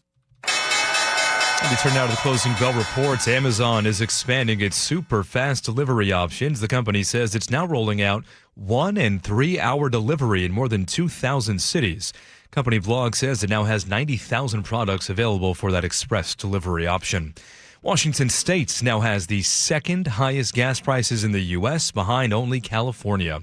Let me turn now to the closing bell reports. Amazon is expanding its super fast delivery options. The company says it's now rolling out 1- and 3-hour delivery in more than 2,000 cities. Company blog says it now has 90,000 products available for that express delivery option. Washington State now has the second highest gas prices in the U.S., behind only California.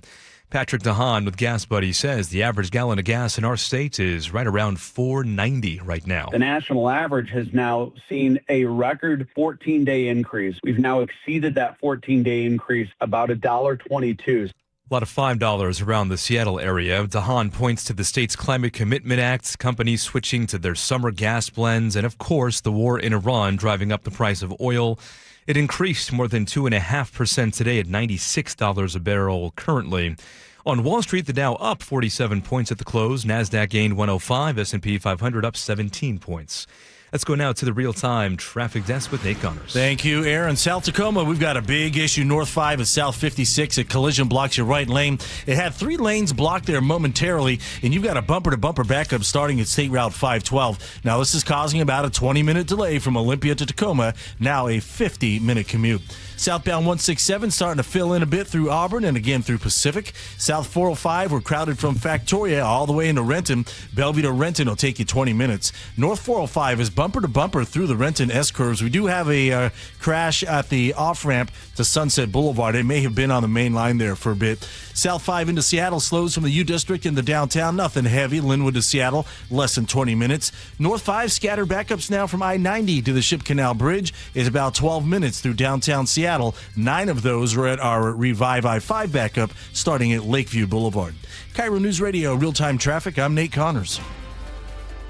Patrick DeHaan with Gas Buddy says the average gallon of gas in our state is right around $4.90 right now. The national average has now seen a record 14-day increase. We've now exceeded that 14-day increase about $1.22. A lot of $5 around the Seattle area. DeHaan points to the state's Climate Commitment Act, companies switching to their summer gas blends, and of course the war in Iran driving up the price of oil. It increased more than 2.5% today at $96 a barrel currently. On Wall Street, the Dow up 47 points at the close. NASDAQ gained 105, S&P 500 up 17 points. Let's go now to the real-time traffic desk with Nate Connors. Thank you, Aaron. South Tacoma, we've got a big issue. North 5 and South 56. A collision blocks your right lane. It had 3 lanes blocked there momentarily, and you've got a bumper-to-bumper backup starting at State Route 512. Now, this is causing about a 20-minute delay from Olympia to Tacoma, now a 50-minute commute. Southbound 167 starting to fill in a bit through Auburn and again through Pacific. South 405, we're crowded from Factoria all the way into Renton. Bellevue to Renton will take you 20 minutes. North 405 is bumper to bumper through the Renton S-curves. We do have a crash at the off-ramp to Sunset Boulevard. It may have been on the main line there for a bit. South 5 into Seattle slows from the U-District into downtown. Nothing heavy. Linwood to Seattle, less than 20 minutes. North 5 scattered backups now from I-90 to the Ship Canal Bridge. Is about 12 minutes through downtown Seattle. 9 of those are at our Revive I-5 backup starting at Lakeview Boulevard. KIRO News Radio, real-time traffic. I'm Nate Connors.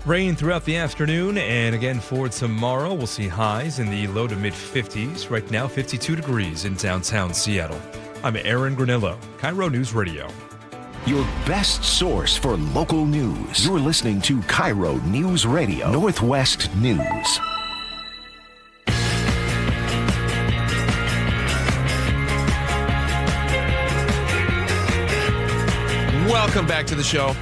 Rain throughout the afternoon, and again for tomorrow, we'll see highs in the low to mid-50s. Right now, 52 degrees in downtown Seattle. I'm Aaron Granillo, KIRO News Radio. Your best source for local news. You're listening to KIRO News Radio, Northwest News. Welcome back to the show.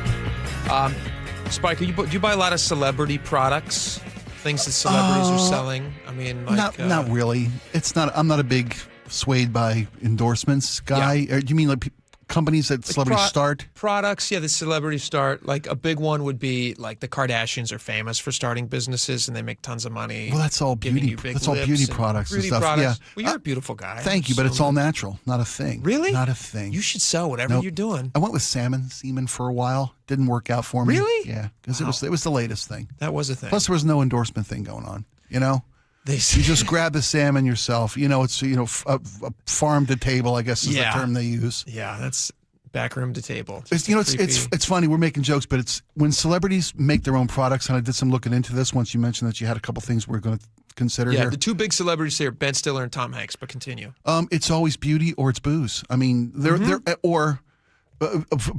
Spike, do you buy a lot of celebrity products? Things that celebrities are selling? I mean, like... Not really. It's not. I'm not a big swayed by endorsements guy. Yeah. Or do you mean like companies that celebrities start? Products, yeah, the celebrities start. Like a big one would be like the Kardashians are famous for starting businesses and they make tons of money. Well, that's all beauty. That's all beauty products and stuff. Products. Yeah. Well, you're a beautiful guy. Thank you, but it's all natural, not a thing. Really? Not a thing. You should sell whatever you're doing. I went with semen for a while. Didn't work out for me. Really? Yeah, because it was the latest thing. That was a thing. Plus, there was no endorsement thing going on. You know. You just grab the salmon yourself. You know, it's a farm to table, I guess is the term they use. Yeah, that's backroom to table. It's funny. We're making jokes, but it's when celebrities make their own products. And I did some looking into this once you mentioned that you had a couple things we're going to consider here. Yeah, the 2 big celebrities here, Ben Stiller and Tom Hanks. But continue. It's always beauty or it's booze. I mean, they're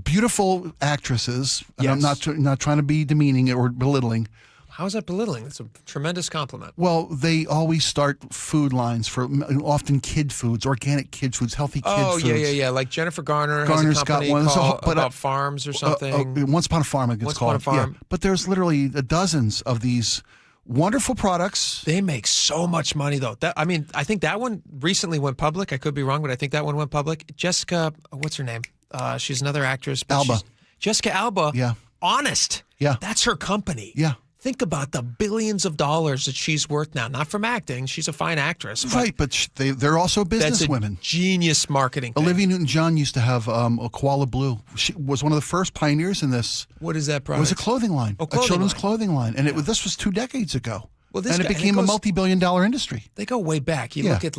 beautiful actresses. And Yes. I'm not trying to be demeaning or belittling. How is that belittling? It's a tremendous compliment. Well, they always start food lines for often kid foods, organic kid foods, healthy kid foods. Oh, yeah. Like Jennifer Garner's Garner's has a company got one about farms or something. Once Upon a Farm, it's called. Once Upon a Farm. Yeah. But there's literally dozens of these wonderful products. They make so much money, though. I think that one recently went public. I could be wrong, but I think that one went public. Jessica, what's her name? She's another actress. Alba. Jessica Alba. Yeah. Honest. Yeah. That's her company. Yeah. Think about the billions of dollars that she's worth now. Not from acting. She's a fine actress. Right, but they're also business women. Genius marketing thing. Olivia Newton-John used to have a Koala Blue. She was one of the first pioneers in this. What is that product? It was a clothing line, a children's clothing line. And this was 2 decades ago. Well, it became a multi-billion-dollar industry. They go way back. You look at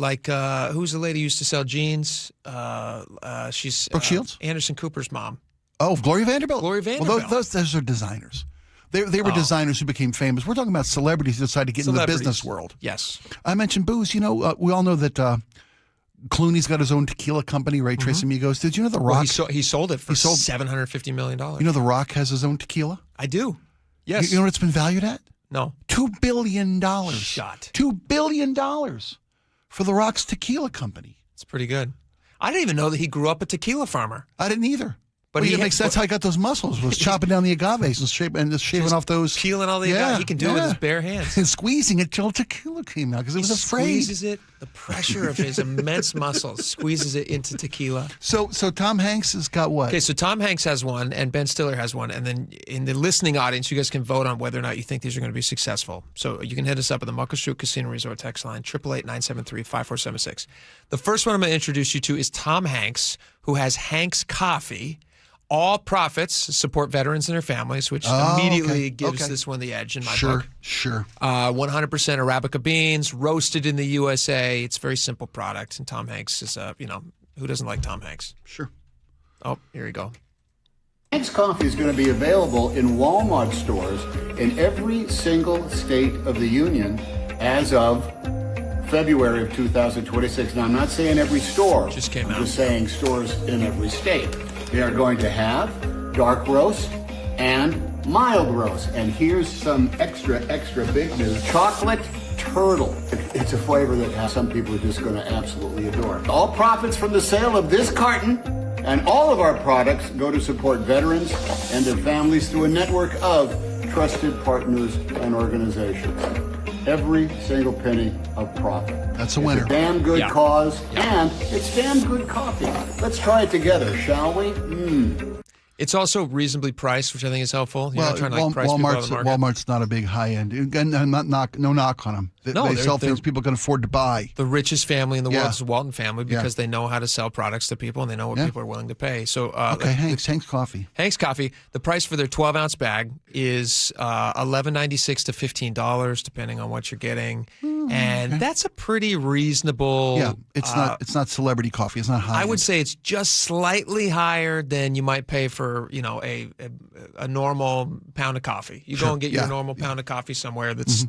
who's the lady who used to sell jeans? She's Brooke Shields? Anderson Cooper's mom. Oh, Gloria Vanderbilt. Gloria Vanderbilt. Well, those are designers. They were designers who became famous. We're talking about celebrities who decided to get into the business world. Yes. I mentioned booze. We all know that Clooney's got his own tequila company, right? Tres Amigos. Did you know The Rock? Well, he sold it for $750 million. You know The Rock has his own tequila? I do. Yes. You know what it's been valued at? No. $2 billion. Shot. $2 billion for The Rock's tequila company. It's pretty good. I didn't even know that he grew up a tequila farmer. I didn't either. But it makes sense how he got those muscles, was chopping down the agaves and just shaving off those. Peeling all the agave. He can do it with his bare hands. And squeezing it till tequila came out because it was afraid. He squeezes it, the pressure of his immense muscles, squeezes it into tequila. So Tom Hanks has got what? Okay, so Tom Hanks has one and Ben Stiller has one. And then in the listening audience, you guys can vote on whether or not you think these are going to be successful. So you can hit us up at the Muckleshoot Casino Resort text line, 888-973-5476. The first one I'm going to introduce you to is Tom Hanks, who has Hanks Coffee. All profits support veterans and their families, which immediately gives this one the edge in my book. Sure. 100% Arabica beans, roasted in the USA. It's a very simple product. And Tom Hanks is, who doesn't like Tom Hanks? Sure. Oh, here you go. Hanks Coffee is going to be available in Walmart stores in every single state of the union as of February of 2026. Now, I'm not saying every store. Just came out. I'm just saying stores in every state. They are going to have dark roast and mild roast. And here's some extra big news. Chocolate turtle. It's a flavor that some people are just going to absolutely adore. All profits from the sale of this carton and all of our products go to support veterans and their families through a network of trusted partners and organizations. Every single penny of profit. That's a winner. It's a damn good cause, and it's damn good coffee. Let's try it together, shall we? It's also reasonably priced, which I think is helpful. You're not trying to price people out of the market. Walmart's not a big high end. No knock on them. They sell things people can afford to buy. The richest family in the world is the Walton family because they know how to sell products to people and they know what people are willing to pay. So Hanks Coffee. Hanks Coffee. The price for their 12-ounce bag is $11.96 to $15, depending on what you're getting. And that's a pretty reasonable. Yeah, it's not celebrity coffee. It's not high. I would say it's just slightly higher than you might pay for a normal pound of coffee. You go and get your normal pound of coffee somewhere that's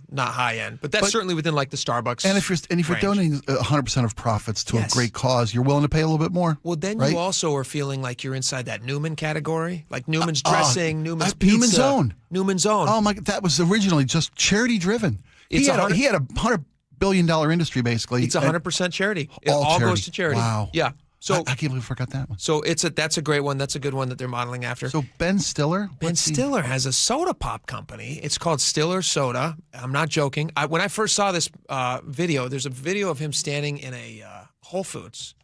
not high end, but that's certainly within like the Starbucks. And if you're donating 100% of profits to a great cause, you're willing to pay a little bit more. Well, then you also are feeling like you're inside that Newman category, like Newman's dressing, Newman's pizza, Newman's Own. Oh my God, that was originally just charity driven. He had a $100 billion industry basically. It's 100% charity. It all goes to charity. Wow. Yeah. So I can't believe I forgot that one. So that's a great one. That's a good one that they're modeling after. So Ben Stiller? Ben Stiller has a soda pop company. It's called Stiller Soda. I'm not joking. When I first saw this video, there's a video of him standing in a Whole Foods,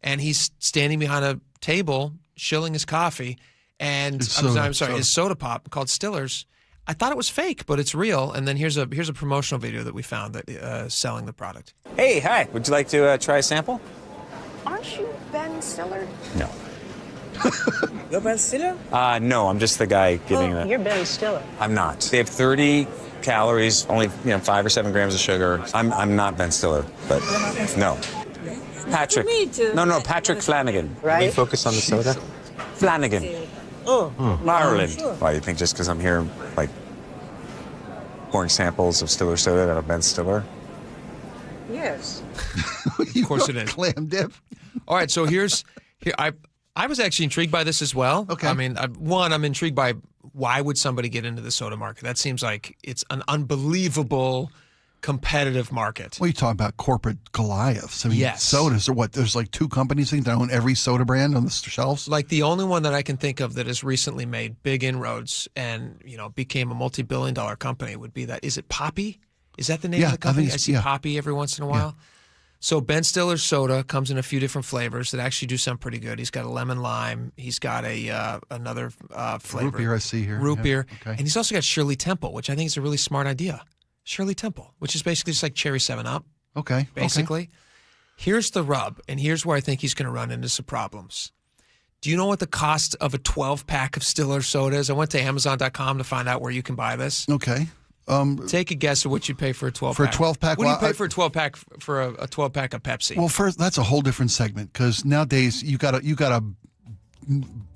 and he's standing behind a table shilling his coffee, and his soda pop called Stiller's. I thought it was fake, but it's real. And then here's a promotional video that we found that selling the product. Hey, hi. Would you like to try a sample? Aren't you Ben Stiller? No. You're Ben Stiller? No, I'm just the guy giving the... You're Ben Stiller. I'm not. They have 30 calories, only 5 or 7 grams of sugar. I'm not Ben Stiller, but no. Patrick. No, Patrick Flanagan. Right. Can we focus on the soda? Flanagan. Maryland. Sure. Why, you think just because I'm here, pouring samples of Stiller soda that are Ben Stiller? Yes. Of course it is. Clam dip. All right, so here I was actually intrigued by this as well. Okay. I mean, I'm intrigued by why would somebody get into the soda market? That seems like it's an unbelievable competitive market. Well, you talk about corporate Goliaths. I mean, sodas are what? There's like 2 companies that own every soda brand on the shelves. Like the only one that I can think of that has recently made big inroads and became a multi-billion-dollar company would be that. Is it Poppy? Is that the name of the company? I see Poppy every once in a while. Yeah. So Ben Stiller's soda comes in a few different flavors that actually do sound pretty good. He's got a lemon lime. He's got another flavor. Root beer I see here. Root beer. Okay. And he's also got Shirley Temple, which I think is a really smart idea. Shirley Temple, which is basically just like Cherry 7-Up. Okay. Basically. Okay. Here's the rub, and here's where I think he's going to run into some problems. Do you know what the cost of a 12-pack of Stiller soda is? I went to Amazon.com to find out where you can buy this. Okay. Take a guess at what you'd pay for a 12-pack. For a 12-pack? What do you pay for a 12-pack for a 12-pack of Pepsi? Well, first, that's a whole different segment because nowadays you gotta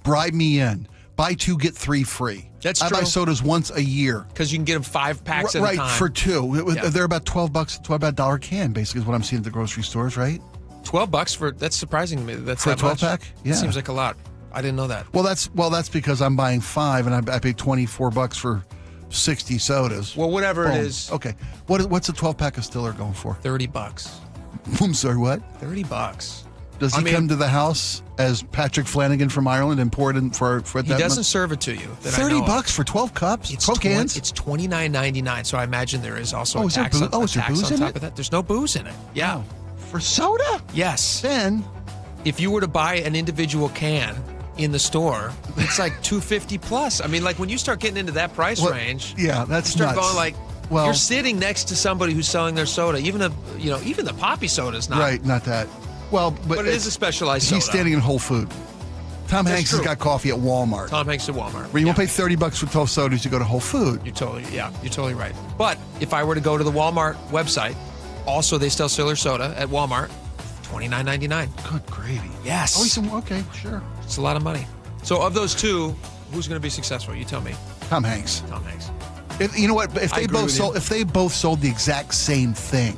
bribe me in. Buy 2, get 3 free. That's I true. buy sodas once a year. Because you can get them 5 packs at a time. Right, for 2. They're about $12, about $1 can, basically, is what I'm seeing at the grocery stores, right? $12 for, that's surprising to me. That's for that a 12 much. pack? Yeah. It seems like a lot. I didn't know that. Well, that's because I'm buying 5 and I paid $24 for 60 sodas. Well, whatever Boom. it is. Okay. What's a 12-pack of Stiller going for? $30. I'm sorry, what? $30. Does he come to the house as Patrick Flanagan from Ireland and pour it in for that? He doesn't serve it to you. $30 for 12 cups? 12 cans? It's $29.99. So I imagine there is also a is there tax on booze in top it? of that. There's no booze in it. Yeah. For soda? Yes. Then, if you were to buy an individual can in the store, it's like $2.50 plus. I mean, like when you start getting into that price range, yeah, that's you start nuts. going like, Well, you're sitting next to somebody who's selling their soda. Even the poppy soda is not right, not that. Well, but it is a specialized soda. He's standing in Whole Food. Tom Hanks has got coffee at Walmart. Tom Hanks at Walmart. Where you won't pay $30 for 12 sodas, you go to Whole Food. You're totally right. But if I were to go to the Walmart website, also they sell Stiller soda at Walmart, $29.99. Good gravy. Yes. Okay, sure. It's a lot of money. So of those two, who's going to be successful? You tell me. Tom Hanks. Tom Hanks. You know what? If they both sold the exact same thing,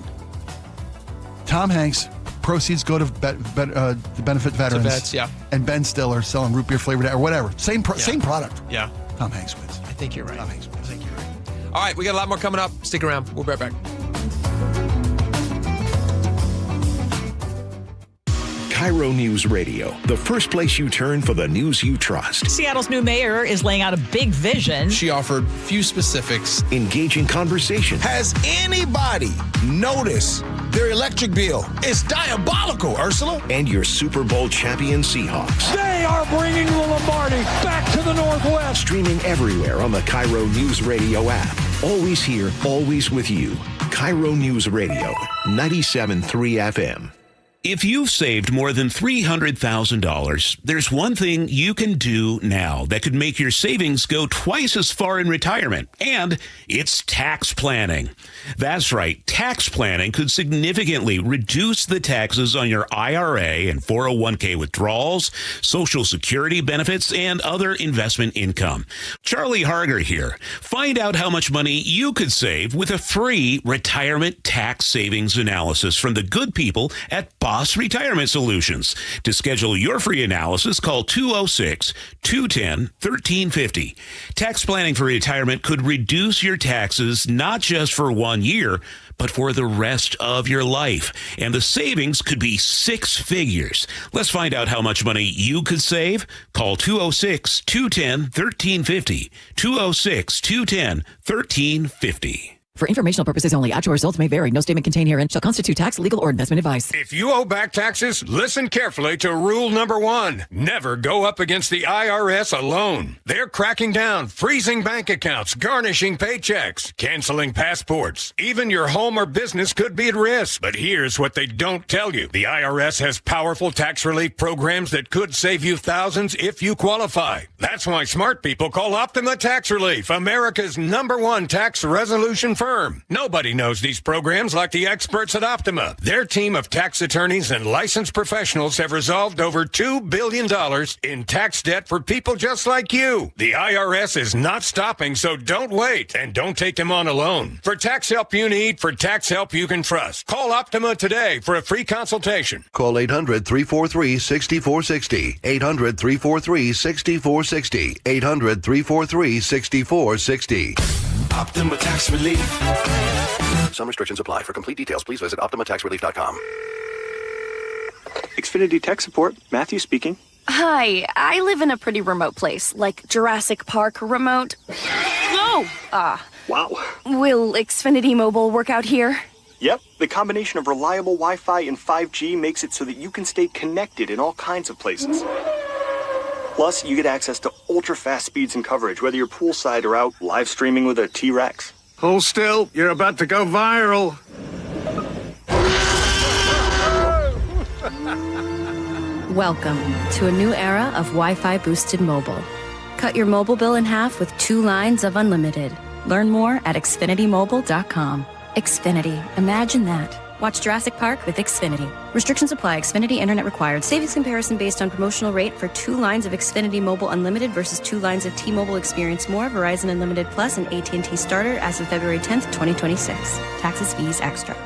Tom Hanks, proceeds go to benefit veterans. To vets, yeah. And Ben Stiller selling root beer flavored or whatever. Same product. Yeah. Tom Hanks wins. I think you're right. Tom Hanks wins. I think you're right. All right, we got a lot more coming up. Stick around. We'll be right back. KIRO Newsradio, the first place you turn for the news you trust. Seattle's new mayor is laying out a big vision. She offered few specifics. Engaging conversation. Has anybody noticed their electric bill? It's diabolical, Ursula. And your Super Bowl champion Seahawks. They are bringing the Lombardi back to the Northwest. Streaming everywhere on the KIRO Newsradio app. Always here, always with you. KIRO Newsradio, 97.3 FM. If you've saved more than $300,000, there's one thing you can do now that could make your savings go twice as far in retirement, and it's tax planning. That's right, tax planning could significantly reduce the taxes on your IRA and 401k withdrawals, Social Security benefits, and other investment income. Charlie Harger here. Find out how much money you could save with a free retirement tax savings analysis from the good people at Boss Retirement Solutions. To schedule your free analysis, call 206-210-1350. Tax planning for retirement could reduce your taxes not just for 1 year, but for the rest of your life. And the savings could be 6 figures. Let's find out how much money you could save. Call 206-210-1350. 206-210-1350. For informational purposes only, actual results may vary. No statement contained herein shall constitute tax, legal, or investment advice. If you owe back taxes, listen carefully to rule number 1. Never go up against the IRS alone. They're cracking down, freezing bank accounts, garnishing paychecks, canceling passports. Even your home or business could be at risk. But here's what they don't tell you. The IRS has powerful tax relief programs that could save you thousands if you qualify. That's why smart people call Optima Tax Relief, America's #1 tax resolution firm. Nobody knows these programs like the experts at Optima. Their team of tax attorneys and licensed professionals have resolved over $2 billion in tax debt for people just like you. The IRS is not stopping, so don't wait and don't take them on alone. For tax help you need, for tax help you can trust, call Optima today for a free consultation. Call 800-343-6460. 800-343-6460. 800-343-6460. Optima Tax Relief. Some restrictions apply. For complete details, please visit OptimaTaxRelief.com. Xfinity Tech Support, Matthew speaking. Hi, I live in a pretty remote place, like Jurassic Park remote. No! Wow. Will Xfinity Mobile work out here? Yep, the combination of reliable Wi-Fi and 5G makes it so that you can stay connected in all kinds of places. Plus, you get access to ultra-fast speeds and coverage, whether you're poolside or out live streaming with a T-Rex. Hold still, you're about to go viral. Welcome to a new era of Wi-Fi boosted mobile. Cut your mobile bill in half with 2 lines of unlimited. Learn more at xfinitymobile.com. Xfinity, imagine that. Watch Jurassic Park with Xfinity. Restrictions apply. Xfinity Internet required. Savings comparison based on promotional rate for 2 lines of Xfinity Mobile Unlimited versus 2 lines of T-Mobile Experience More, Verizon Unlimited Plus, and AT&T Starter as of February 10th, 2026. Taxes, fees, extra.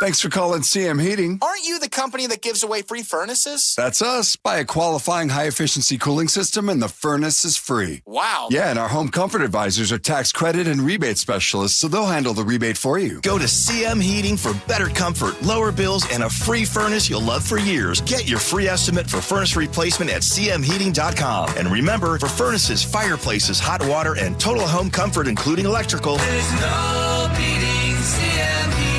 Thanks for calling CM Heating. Aren't you the company that gives away free furnaces? That's us. Buy a qualifying high-efficiency cooling system and the furnace is free. Wow. Yeah, and our home comfort advisors are tax credit and rebate specialists, so they'll handle the rebate for you. Go to CM Heating for better comfort, lower bills, and a free furnace you'll love for years. Get your free estimate for furnace replacement at cmheating.com. And remember, for furnaces, fireplaces, hot water, and total home comfort, including electrical, there's no beating CM Heating.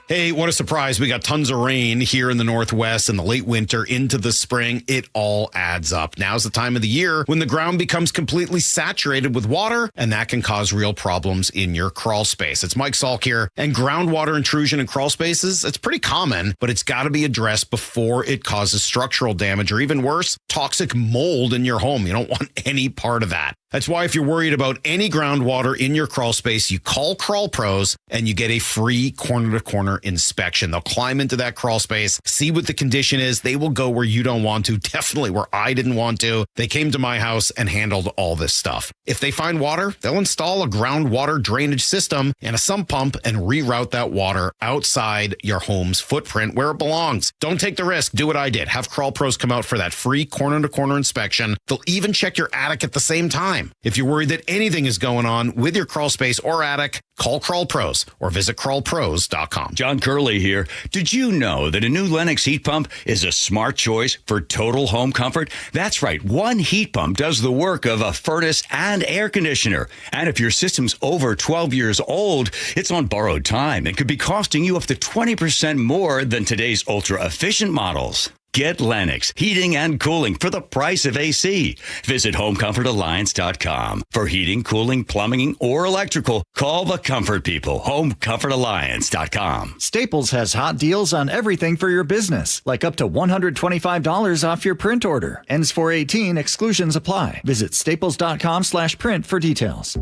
Hey, what a surprise. We got tons of rain here in the Northwest in the late winter into the spring. It all adds up. Now's the time of the year when the ground becomes completely saturated with water, and that can cause real problems in your crawl space. It's Mike Salk here, and groundwater intrusion in crawl spaces, it's pretty common, but it's got to be addressed before it causes structural damage or even worse, toxic mold in your home. You don't want any part of that. That's why if you're worried about any groundwater in your crawl space, you call Crawl Pros and you get a free corner-to-corner inspection. They'll climb into that crawl space, see what the condition is. They will go where you don't want to, definitely where I didn't want to. They came to my house and handled all this stuff. If they find water, they'll install a groundwater drainage system and a sump pump and reroute that water outside your home's footprint where it belongs. Don't take the risk. Do what I did. Have Crawl Pros come out for that free corner-to-corner inspection. They'll even check your attic at the same time. If you're worried that anything is going on with your crawl space or attic, call Crawl Pros or visit crawlpros.com. John Curley here. Did you know that a new Lennox heat pump is a smart choice for total home comfort? That's right. One heat pump does the work of a furnace and air conditioner. And if your system's over 12 years old, it's on borrowed time and could be costing you up to 20% more than today's ultra-efficient models. Get Lennox heating and cooling for the price of AC. Visit HomeComfortAlliance.com. For heating, cooling, plumbing, or electrical, call the comfort people. HomeComfortAlliance.com. Staples has hot deals on everything for your business, like up to $125 off your print order. Ends 4/18, exclusions apply. Visit staples.com/print for details.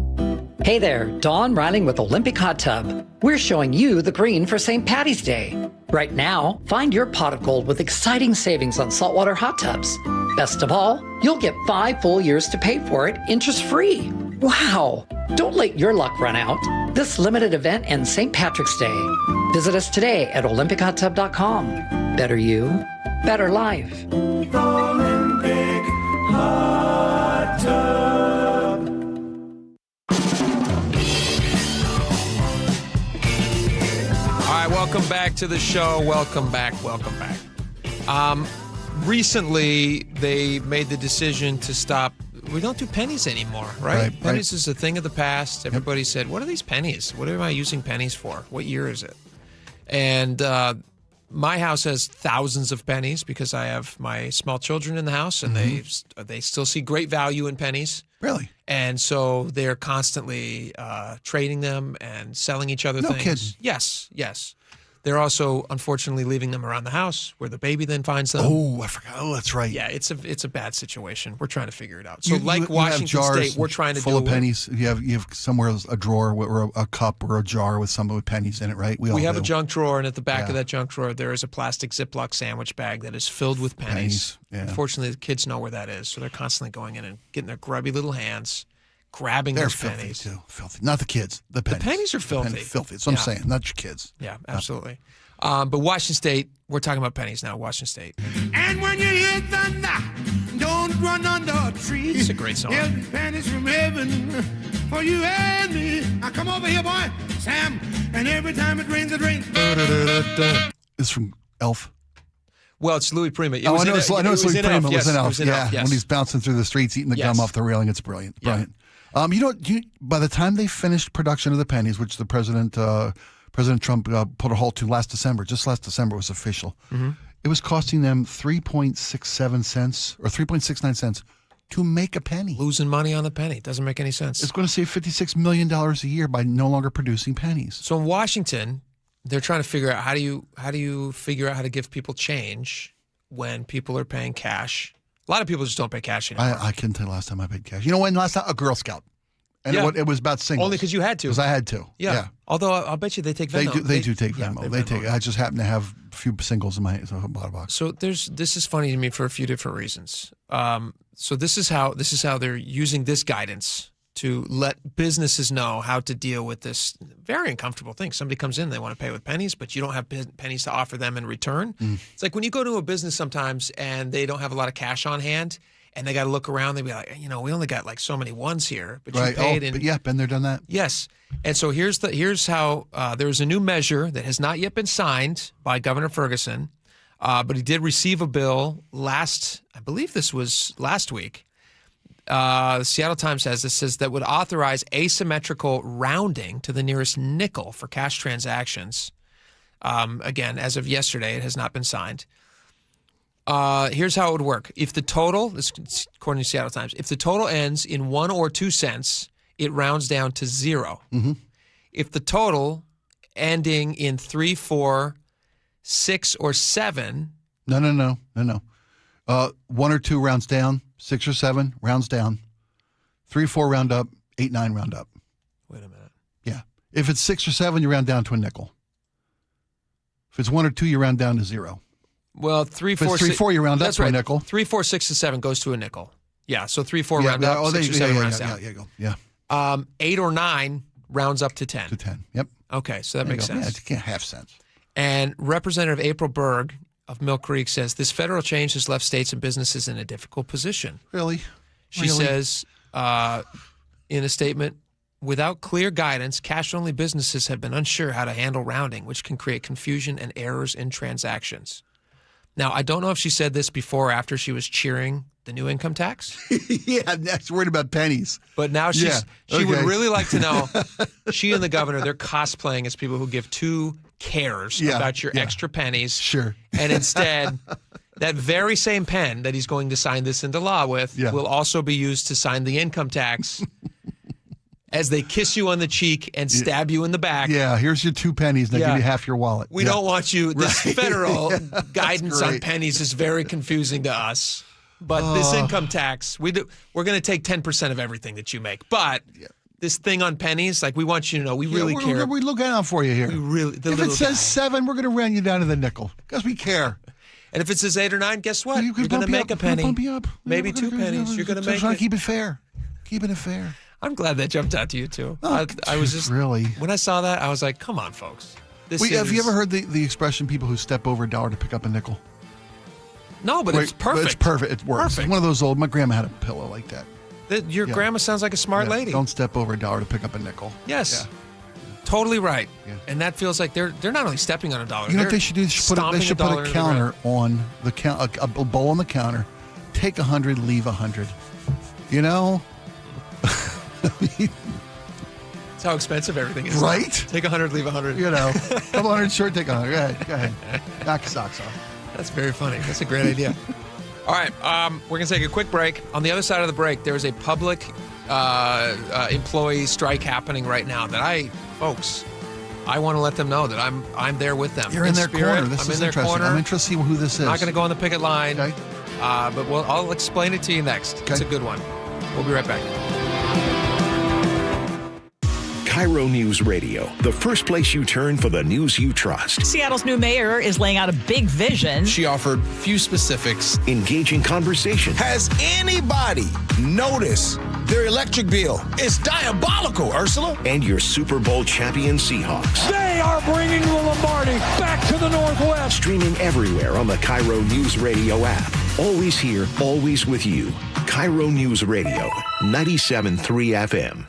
Hey there, Dawn Riling with Olympic Hot Tub. We're showing you the green for St. Patty's Day. Right now, find your pot of gold with exciting savings on saltwater hot tubs. Best of all, you'll get 5 full years to pay for it, interest-free. Wow! Don't let your luck run out. This limited event ends St. Patrick's Day. Visit us today at olympichottub.com. Better you, better life. Olympic Hot Tub. All right, welcome back to the show. Welcome back. Recently, they made the decision to stop. We don't do pennies anymore, right? Pennies is a thing of the past. Everybody said, what are these pennies? What am I using pennies for? What year is it? And my house has thousands of pennies because I have my small children in the house, and they still see great value in pennies. Really? And so they're constantly trading them and selling each other things. No kidding. Yes. They're also, unfortunately, leaving them around the house where the baby then finds them. Oh, I forgot. Oh, that's right. Yeah, it's a bad situation. We're trying to figure it out. So, Washington State, we're trying to full of pennies. You have somewhere a drawer or a cup or a jar with some with pennies in it, right? We have a junk drawer, and at the back of that junk drawer, there is a plastic Ziploc sandwich bag that is filled with pennies. Yeah. Unfortunately, the kids know where that is, so they're constantly going in and getting their grubby little hands, grabbing those pennies. They're filthy, too. Filthy. Not the kids. The pennies. The pennies are filthy. Filthy. That's what I'm saying. Not your kids. Yeah, absolutely. But Washington State, we're talking about pennies now, Washington State. And when you hear thunder, don't run under a tree. It's a great song. There'll be pennies from heaven for you and me. Now come over here, boy, Sam. And every time it rains, it rains. It's from Elf. Well, it's Louis Prima. I know it's Louis Prima. It was in Elf. Yes. When he's bouncing through the streets, eating the gum off the railing. It's brilliant. Brilliant. By the time they finished production of the pennies, which the President Trump put a halt to last December was official. Mm-hmm. It was costing them 3.67 cents or 3.69 cents to make a penny. Losing money on the penny. Doesn't make any sense. It's going to save $56 million a year by no longer producing pennies. So in Washington, they're trying to figure out how do you figure out how to give people change when people are paying cash. A lot of people just don't pay cash anymore. I couldn't tell you last time I paid cash. You know when last time? A Girl Scout. And it was about singles. Only because you had to. Because I had to. Yeah. Although I'll bet you they take Venmo. They do take Venmo. They take. I just happen to have a few singles in my bottom box. So this is funny to me for a few different reasons. So this is how they're using this guidance to let businesses know how to deal with this very uncomfortable thing. Somebody comes in, they want to pay with pennies, but you don't have pennies to offer them in return. It's like when you go to a business sometimes and they don't have a lot of cash on hand. And they got to look around. They be like, we only got like so many ones here, but you paid. Been there, done that. Yes, and so here's how there's a new measure that has not yet been signed by Governor Ferguson, but he did receive a bill I believe this was last week. The Seattle Times says that would authorize asymmetrical rounding to the nearest nickel for cash transactions. Again, as of yesterday, it has not been signed. Here's how it would work. If the total, this is according to Seattle Times, if the total ends in 1 or 2 cents, it rounds down to 0. Mm-hmm. If the total ending in 3, 4, 6, or 7. No. 1 or 2 rounds down, 6 or 7 rounds down, 3, 4 round up, 8, 9 round up. Wait a minute. Yeah. If it's 6 or 7, you round down to a nickel. If it's 1 or 2, you round down to 0. Well, 3, 4, 3, 4, you round up to right. a nickel. 3, 4, 6, and 7 goes to a nickel. Yeah, so 3, 4 round up, 6 or 7 rounds down. Yeah. 8 or 9 rounds up to 10. To 10, yep. Okay, so that makes sense. Yeah, it can't have sense. And Representative April Berg of Mill Creek says this federal change has left states and businesses in a difficult position. Really? She says in a statement, without clear guidance, cash-only businesses have been unsure how to handle rounding, which can create confusion and errors in transactions. Now, I don't know if she said this before or after she was cheering the new income tax. Yeah, that's worried about pennies. But now she would really like to know, she and the governor, they're cosplaying as people who give 2 cares about your extra pennies. Sure. And instead, that very same pen that he's going to sign this into law with will also be used to sign the income tax as they kiss you on the cheek and stab you in the back. Yeah, here's your 2 pennies. Now give you half your wallet. We don't want you. This federal guidance on pennies is very confusing to us. But this income tax, we're going to take 10% of everything that you make. But this thing on pennies, like we want you to know, we really care. We're looking out for you here. We really. If it says 7, we're going to round you down to the nickel because we care. And if it says 8 or 9, guess what? You're going to make a penny. Bump you up. Maybe 2 pennies. You're going to make it. Trying to keep it fair. Keeping it fair. I'm glad that jumped out to you too. Oh, I was just really when I saw that, I was like, "Come on, folks." Have you ever heard the expression "people who step over a dollar to pick up a nickel"? No, but it's perfect. It's perfect. It works. Perfect. It's one of those old. My grandma had a pillow like that. Your grandma sounds like a smart lady. Don't step over a dollar to pick up a nickel. Yes, totally right. Yeah. And that feels like they're not only stepping on a dollar. You know what they should do? They should put a counter on the a bowl on the counter. Take 100, leave 100. You know. That's how expensive everything is. Right? Take 100, leave 100. You know, couple 100 short, take 100. Go ahead. Knock your socks off. That's very funny. That's a great idea. All right, we're going to take a quick break. On the other side of the break, there is a public employee strike happening right now that I want to let them know that I'm there with them. You're in their corner. This is interesting. I'm interested to see who this is. I'm not going to go on the picket line, okay. But I'll explain it to you next. Okay. It's a good one. We'll be right back. KIRO News Radio, the first place you turn for the news you trust. Seattle's new mayor is laying out a big vision. She offered few specifics. Engaging conversation. Has anybody noticed their electric bill? It's diabolical, Ursula. And your Super Bowl champion Seahawks. They are bringing the Lombardi back to the Northwest. Streaming everywhere on the KIRO News Radio app. Always here, always with you. KIRO News Radio, 97.3 FM.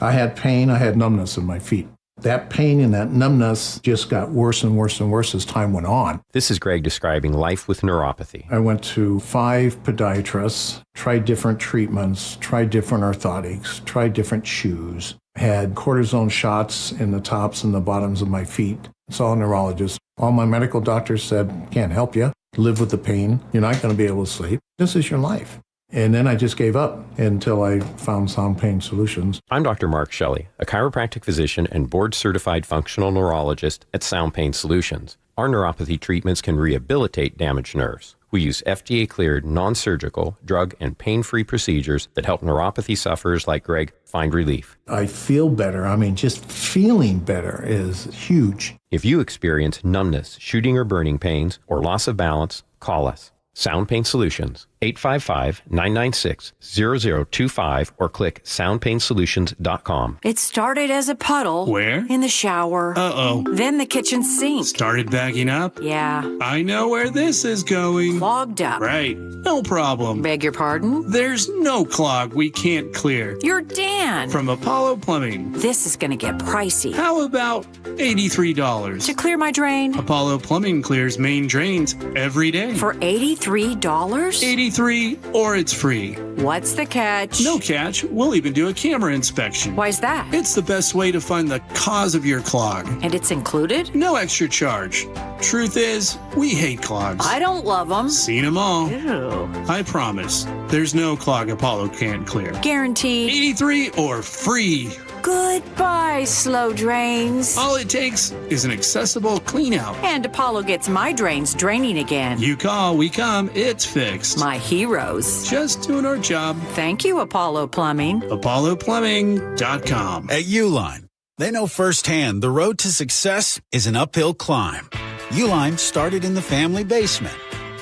I had pain, I had numbness in my feet. That pain and that numbness just got worse and worse and worse as time went on. This is Greg describing life with neuropathy. I went to 5 podiatrists, tried different treatments, tried different orthotics, tried different shoes, had cortisone shots in the tops and the bottoms of my feet. Saw a neurologist. All my medical doctors said, can't help you. Live with the pain. You're not going to be able to sleep. This is your life. And then I just gave up until I found Sound Pain Solutions. I'm Dr. Mark Shelley, a chiropractic physician and board-certified functional neurologist at Sound Pain Solutions. Our neuropathy treatments can rehabilitate damaged nerves. We use FDA-cleared, non-surgical, drug and pain-free procedures that help neuropathy sufferers like Greg find relief. I feel better. I mean, just feeling better is huge. If you experience numbness, shooting or burning pains, or loss of balance, call us. Sound Pain Solutions, 855-996-0025, or click soundpainsolutions.com. It started as a puddle. Where? In the shower. Uh-oh. Then the kitchen sink. Started backing up? Yeah. I know where this is going. Clogged up. Right. No problem. Beg your pardon? There's no clog we can't clear. You're Dan. From Apollo Plumbing. This is going to get pricey. How about $83? To clear my drain? Apollo Plumbing clears main drains every day. For $83? $83 or it's free. What's the catch? No catch. We'll even do a camera inspection. Why's that? It's the best way to find the cause of your clog. And it's included? No extra charge. Truth is, we hate clogs. I don't love them. Seen them all. Ew. I promise. There's no clog Apollo can't clear. Guaranteed. 83 or free. Goodbye, slow drains. All it takes is an accessible clean out. And Apollo gets my drains draining again. You call, we come, it's fixed. My heroes. Just doing our job. Thank you, Apollo Plumbing. ApolloPlumbing.com. At Uline, they know firsthand the road to success is an uphill climb. Uline started in the family basement,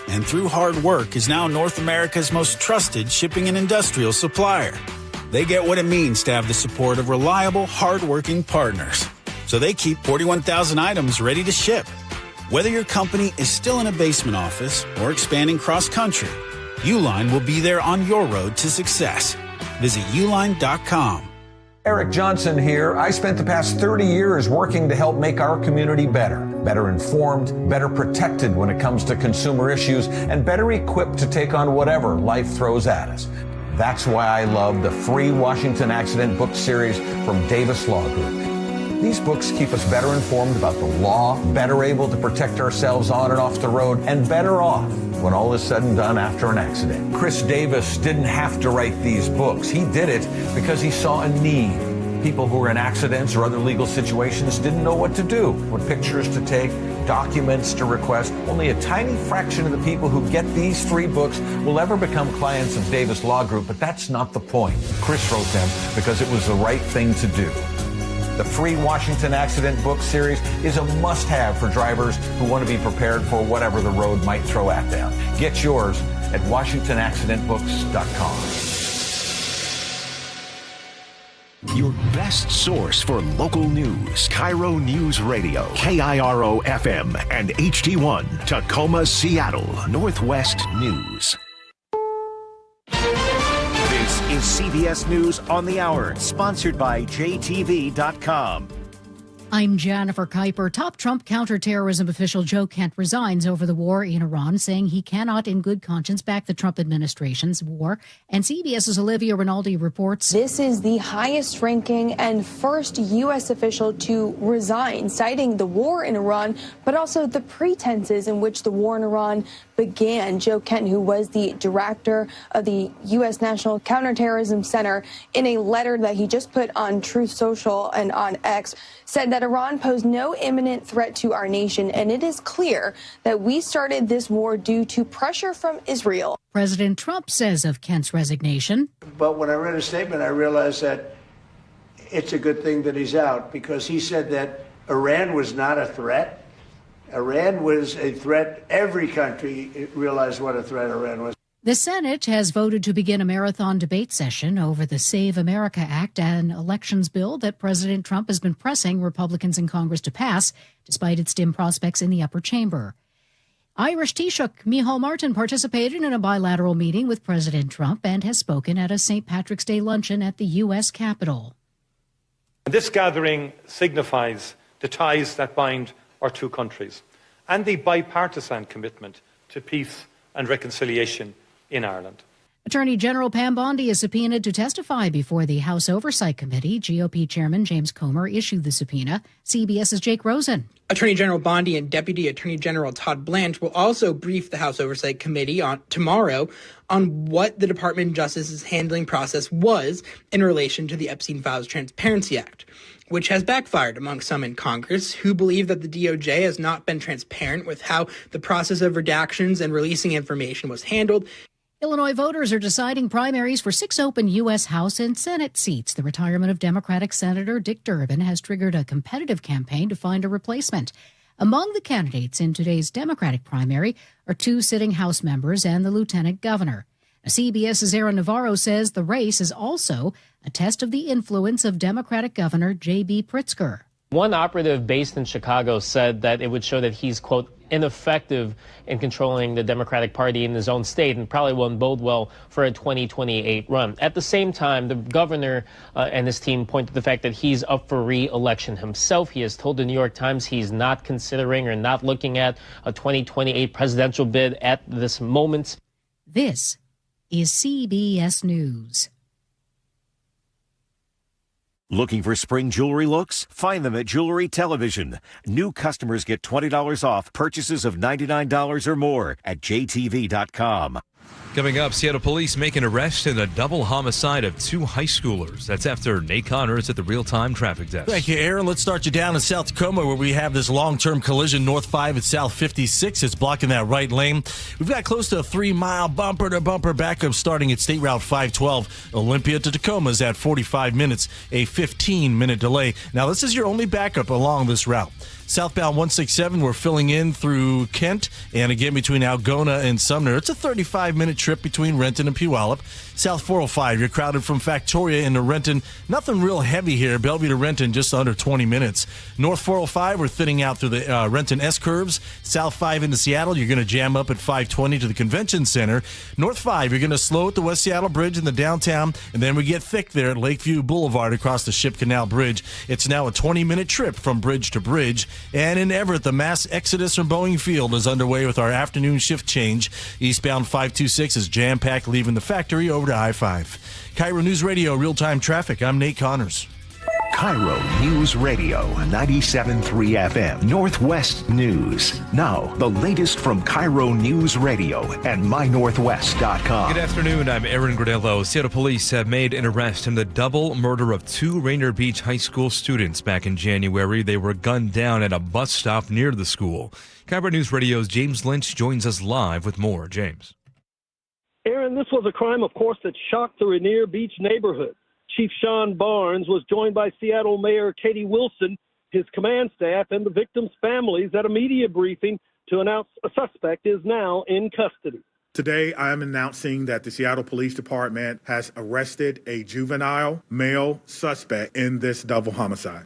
and through hard work is now North America's most trusted shipping and industrial supplier. They get what it means to have the support of reliable, hard-working partners. So they keep 41,000 items ready to ship. Whether your company is still in a basement office or expanding cross-country, Uline will be there on your road to success. Visit uline.com. Eric Johnson here. I spent the past 30 years working to help make our community better informed, better protected when it comes to consumer issues, and better equipped to take on whatever life throws at us. That's why I love the free Washington Accident book series from Davis Law Group. These books keep us better informed about the law, better able to protect ourselves on and off the road, and better off when all is said and done after an accident. Chris Davis didn't have to write these books. He did it because he saw a need. People who were in accidents or other legal situations didn't know what to do, what pictures to take, documents to request. Only a tiny fraction of the people who get these free books will ever become clients of Davis Law Group, but that's not the point. Chris wrote them because it was the right thing to do. The free Washington Accident book series is a must-have for drivers who want to be prepared for whatever the road might throw at them. Get yours at WashingtonAccidentBooks.com. Your best source for local news. KIRO Newsradio, KIRO FM and HD1, Tacoma, Seattle, Northwest News. This is CBS News on the Hour, sponsored by JTV.com. I'm Jennifer Kuiper. Top Trump counterterrorism official Joe Kent resigns over the war in Iran, saying he cannot in good conscience back the Trump administration's war. And CBS's Olivia Rinaldi reports. This is the highest ranking and first U.S. official to resign, citing the war in Iran, but also the pretenses in which the war in Iran began. Joe Kent, who was the director of the U.S. National Counterterrorism Center, in a letter that he just put on Truth Social and on X, said that Iran posed no imminent threat to our nation, and it is clear that we started this war due to pressure from Israel. President Trump says of Kent's resignation. But when I read his statement, I realized that it's a good thing that he's out, because he said that Iran was not a threat. Iran was a threat. Every country realized what a threat Iran was. The Senate has voted to begin a marathon debate session over the Save America Act, an elections bill that President Trump has been pressing Republicans in Congress to pass, despite its dim prospects in the upper chamber. Irish Taoiseach Micheál Martin participated in a bilateral meeting with President Trump and has spoken at a St. Patrick's Day luncheon at the U.S. Capitol. This gathering signifies the ties that bind our two countries and the bipartisan commitment to peace and reconciliation in Ireland. Attorney General Pam Bondi is subpoenaed to testify before the House Oversight Committee. GOP Chairman James Comer issued the subpoena. CBS's Jake Rosen. Attorney General Bondi and Deputy Attorney General Todd Blanche will also brief the House Oversight Committee tomorrow on what the Department of Justice's handling process was in relation to the Epstein Files Transparency Act. which has backfired among some in Congress who believe that the DOJ has not been transparent with how the process of redactions and releasing information was handled. Illinois voters are deciding primaries for 6 open U.S. House and Senate seats. The retirement of Democratic Senator Dick Durbin has triggered a competitive campaign to find a replacement. Among the candidates in today's Democratic primary are 2 sitting House members and the lieutenant governor. Now, CBS's Aaron Navarro says the race is also a test of the influence of Democratic Governor J.B. Pritzker. One operative based in Chicago said that it would show that he's, quote, ineffective in controlling the Democratic Party in his own state and probably won't bode well for a 2028 run. At the same time, the governor and his team point to the fact that he's up for re-election himself. He has told the New York Times he's not considering or not looking at a 2028 presidential bid at this moment. This is CBS News. Looking for spring jewelry looks? Find them at Jewelry Television. New customers get $20 off purchases of $99 or more at jtv.com. Coming up, Seattle police make an arrest in a double homicide of 2 high schoolers. That's after Nate Connors at the real-time traffic desk. Thank you, Aaron. Let's start you down in South Tacoma where we have this long-term collision north 5 at South 56. It's blocking that right lane. We've got close to a 3-mile bumper-to-bumper backup starting at State Route 512. Olympia to Tacoma is at 45 minutes, a 15-minute delay. Now, this is your only backup along this route. Southbound 167, we're filling in through Kent and again between Algona and Sumner. It's a 35-minute trip between Renton and Puyallup. South 405, you're crowded from Factoria into Renton. Nothing real heavy here. Bellevue to Renton, just under 20 minutes. North 405, we're thinning out through the Renton S-curves. South 5 into Seattle, you're going to jam up at 520 to the Convention Center. North 5, you're going to slow at the West Seattle Bridge in the downtown, and then we get thick there at Lakeview Boulevard across the Ship Canal Bridge. It's now a 20-minute trip from bridge to bridge. And in Everett, the mass exodus from Boeing Field is underway with our afternoon shift change. Eastbound 526 is jam-packed leaving the factory over to I-5. KIRO News Radio, real-time traffic. I'm Nate Connors. KIRO News Radio, 97.3 FM, Northwest News. Now, the latest from KIRO News Radio and mynorthwest.com. Good afternoon, I'm Aaron Gradello. Seattle police have made an arrest in the double murder of 2 Rainier Beach High School students back in January. They were gunned down at a bus stop near the school. KIRO News Radio's James Lynch joins us live with more. James. Aaron, this was a crime, of course, that shocked the Rainier Beach neighborhood. Chief Sean Barnes was joined by Seattle Mayor Katie Wilson, his command staff, and the victims' families at a media briefing to announce a suspect is now in custody. Today, I am announcing that the Seattle Police Department has arrested a juvenile male suspect in this double homicide.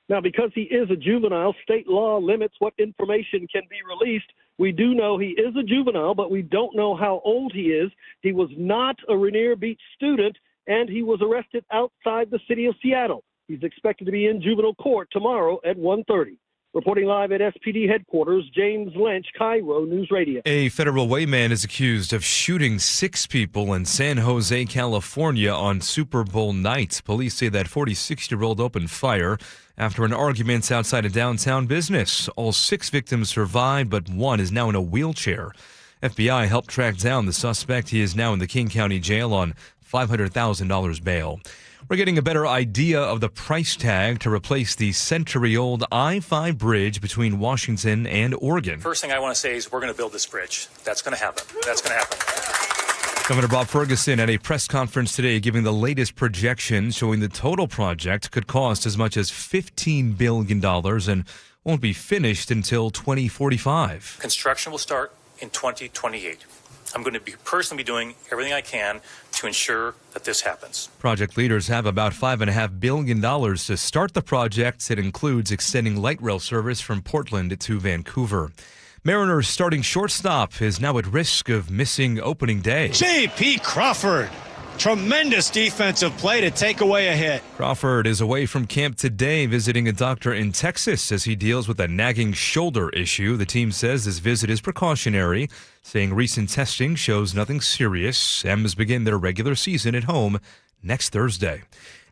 Now, because he is a juvenile, state law limits what information can be released. We do know he is a juvenile, but we don't know how old he is. He was not a Rainier Beach student, and he was arrested outside the city of Seattle. He's expected to be in juvenile court tomorrow at 1:30. Reporting live at SPD headquarters, James Lynch, KIRO News Radio. A federal wayman is accused of shooting 6 people in San Jose, California on Super Bowl night. Police say that 46-year-old opened fire after an argument outside a downtown business. All 6 victims survived, but 1 is now in a wheelchair. FBI helped track down the suspect. He is now in the King County Jail on $500,000 bail. We're getting a better idea of the price tag to replace the century-old I-5 bridge between Washington and Oregon. First thing I want to say is we're going to build this bridge. That's going to happen. That's going to happen. Governor Bob Ferguson at a press conference today giving the latest projections showing the total project could cost as much as $15 billion and won't be finished until 2045. Construction will start in 2028. I'm going to personally be doing everything I can to ensure that this happens. Project leaders have about $5.5 billion to start the project. It includes extending light rail service from Portland to Vancouver. Mariners starting shortstop is now at risk of missing opening day. J.P. Crawford. Tremendous defensive play to take away a hit. Crawford is away from camp today, visiting a doctor in Texas as he deals with a nagging shoulder issue. The team says this visit is precautionary, saying recent testing shows nothing serious. M's begin their regular season at home next Thursday.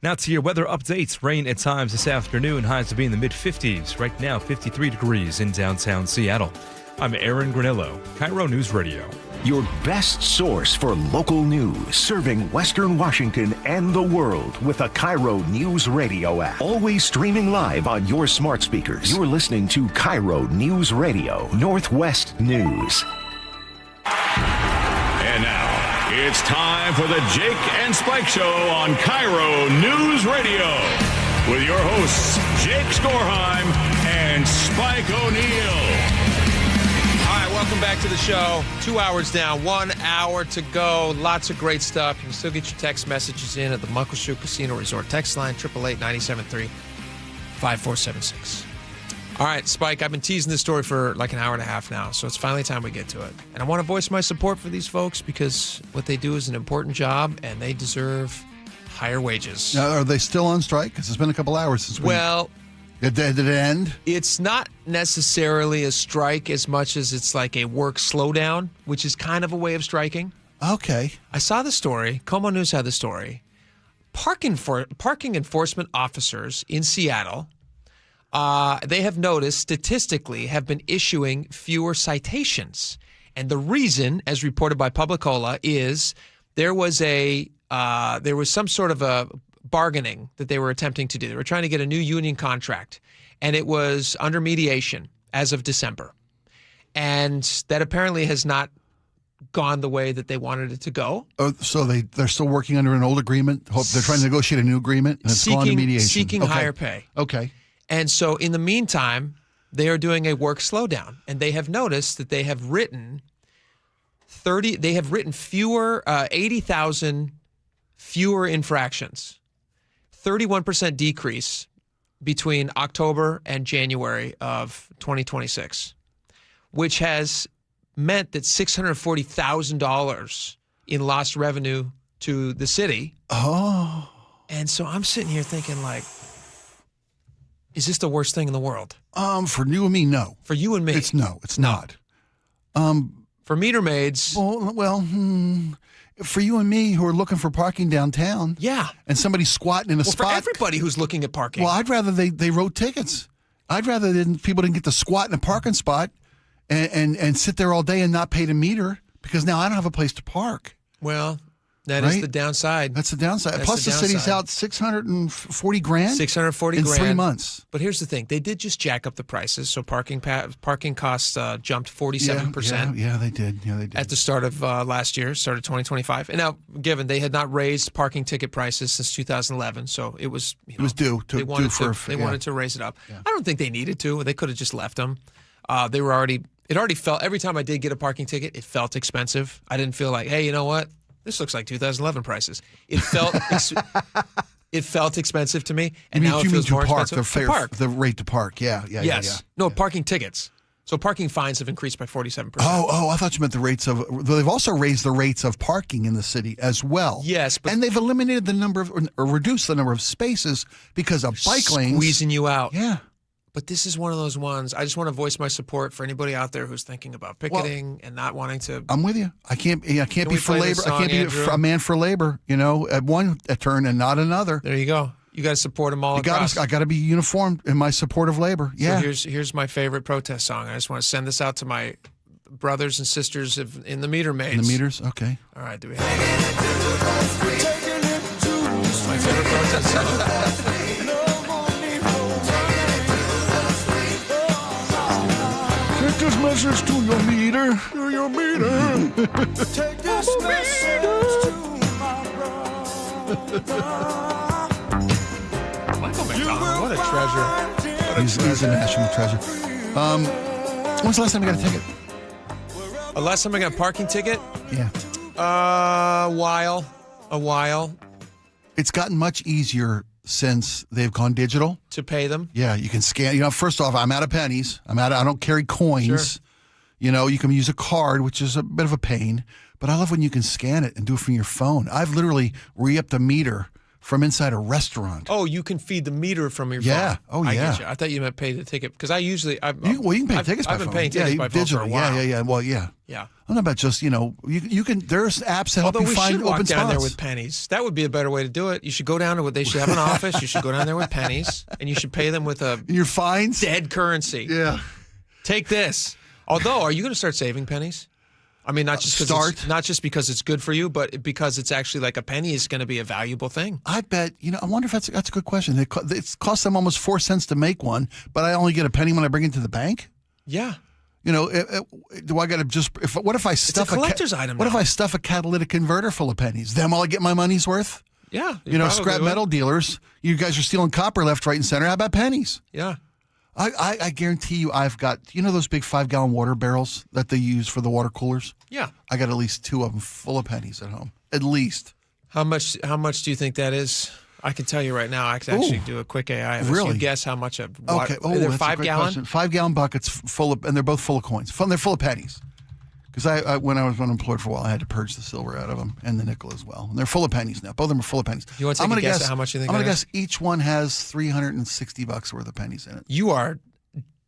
Now to your weather updates. Rain at times this afternoon. Highs to be in the mid-50s. Right now, 53 degrees in downtown Seattle. I'm Aaron Granillo, KIRO News Radio. Your best source for local news, serving Western Washington and the world with a KIRO News Radio app. Always streaming live on your smart speakers. You're listening to KIRO News Radio, Northwest News. And now, it's time for the Jake and Spike Show on KIRO News Radio with your hosts, Jake Skorheim and Spike O'Neill. All right, welcome back to the show. 2 hours down, 1 hour to go. Lots of great stuff. You can still get your text messages in at the Muckleshoot Casino Resort text line, 888-973-5476. All right, Spike, I've been teasing this story for like an hour and a half now, so it's finally time we get to it. And I want to voice my support for these folks because what they do is an important job, and they deserve higher wages. Now, are they still on strike? Because it's been a couple hours since we... Well... Did it end? It's not necessarily a strike as much as it's like a work slowdown, which is kind of a way of striking. Okay. I saw the story. Como News had the story. Parking enforcement officers in Seattle, they have noticed statistically have been issuing fewer citations. And the reason, as reported by Publicola, is there was some sort of a bargaining that they were attempting to do. They were trying to get a new union contract, and it was under mediation as of December. And that apparently has not gone the way that they wanted it to go. So they're still working under an old agreement? They're trying to negotiate a new agreement, and it's gone to mediation. Seeking higher pay. Okay. And so in the meantime, they are doing a work slowdown, and they have noticed that they have written 80,000 fewer infractions. 31% decrease between October and January of 2026, which has meant that $640,000 in lost revenue to the city. Oh. And so I'm sitting here thinking, like, is this the worst thing in the world? For you and me, no. For you and me? It's not. For meter maids. For you and me who are looking for parking downtown. Yeah. And somebody squatting in a spot. For everybody who's looking at parking. Well, I'd rather they wrote tickets. I'd rather people didn't get to squat in a parking spot and sit there all day and not pay the meter because now I don't have a place to park. Well, that is the downside. That's the downside. Plus the city's out $640,000. $640,000 in 3 months. But here's the thing: they did just jack up the prices, so parking costs jumped 47%. Yeah, they did. At the start of last year, start of 2025, and now given they had not raised parking ticket prices since 2011, so it was it was due. They wanted to raise it up. Yeah. I don't think they needed to. They could have just left them. They were already. It already felt every time I did get a parking ticket, it felt expensive. I didn't feel like, hey, you know what? This looks like 2011 prices. It felt it felt expensive to me, and now it feels more expensive. The rate to park, yeah. No, parking tickets. So parking fines have increased by 47%. Oh, I thought you meant the rates of. They've also raised the rates of parking in the city as well. Yes, and they've eliminated the number of or reduced the number of spaces because of bike lanes squeezing you out. Yeah. But this is one of those ones. I just want to voice my support for anybody out there who's thinking about picketing and not wanting to. I'm with you. I can't be for labor. I can't be a man for labor. At one turn and not another. There you go. You got to support them all across. I got to be uniformed in my support of labor. Yeah. So here's my favorite protest song. I just want to send this out to my brothers and sisters in the meter maids. In the meters, okay. All right. Do we have it? My favorite protest song. Take this message to your meter. To your meter. Take this message to my brother. Michael McDonald, what a treasure. He's a national treasure. When's the last time you got a ticket? Last time I got a parking ticket? Yeah. A while. It's gotten much easier since they've gone digital. To pay them? Yeah, you can scan. First off, I'm out of pennies. I don't carry coins. Sure. You can use a card, which is a bit of a pain. But I love when you can scan it and do it from your phone. I've literally re-upped the meter from inside a restaurant. Oh, you can feed the meter from your phone. Yeah. Oh, yeah. I get you. I thought you meant pay the ticket because I usually. You can pay tickets by phone. I've been paying tickets by phone for a while. Yeah. Well, yeah. Yeah. I'm not about just, you can. There's apps that help you find open spots. Although we should walk down there with pennies. That would be a better way to do it. You should go down to they should have an office. You should go down there with pennies, and you should pay them with your fines, dead currency. Yeah. Take this. Although, are you going to start saving pennies? I mean, not just because it's good for you, but because it's actually like a penny is going to be a valuable thing. I bet, I wonder if that's a good question. It costs them almost 4 cents to make one, but I only get a penny when I bring it to the bank? Yeah. Do I got to just, what if I stuff a collector's item What if I stuff a catalytic converter full of pennies? Then will I get my money's worth? Yeah. Scrap metal dealers, you guys are stealing copper left, right, and center. How about pennies? Yeah. I guarantee you I've got, those big 5-gallon water barrels that they use for the water coolers? Yeah. I got at least 2 of them full of pennies at home. At least. How much do you think that is? I can tell you right now. I could actually do a quick AI. Really? You guess how much of water? Okay. They're that's 5-gallon? 5-gallon buckets full of, and they're both full of coins. They're full of pennies. Because when I was unemployed for a while, I had to purge the silver out of them and the nickel as well. And they're full of pennies now. Both of them are full of pennies. You want to take a guess at how much you think? I'm going to guess each one has $360 worth of pennies in it. You are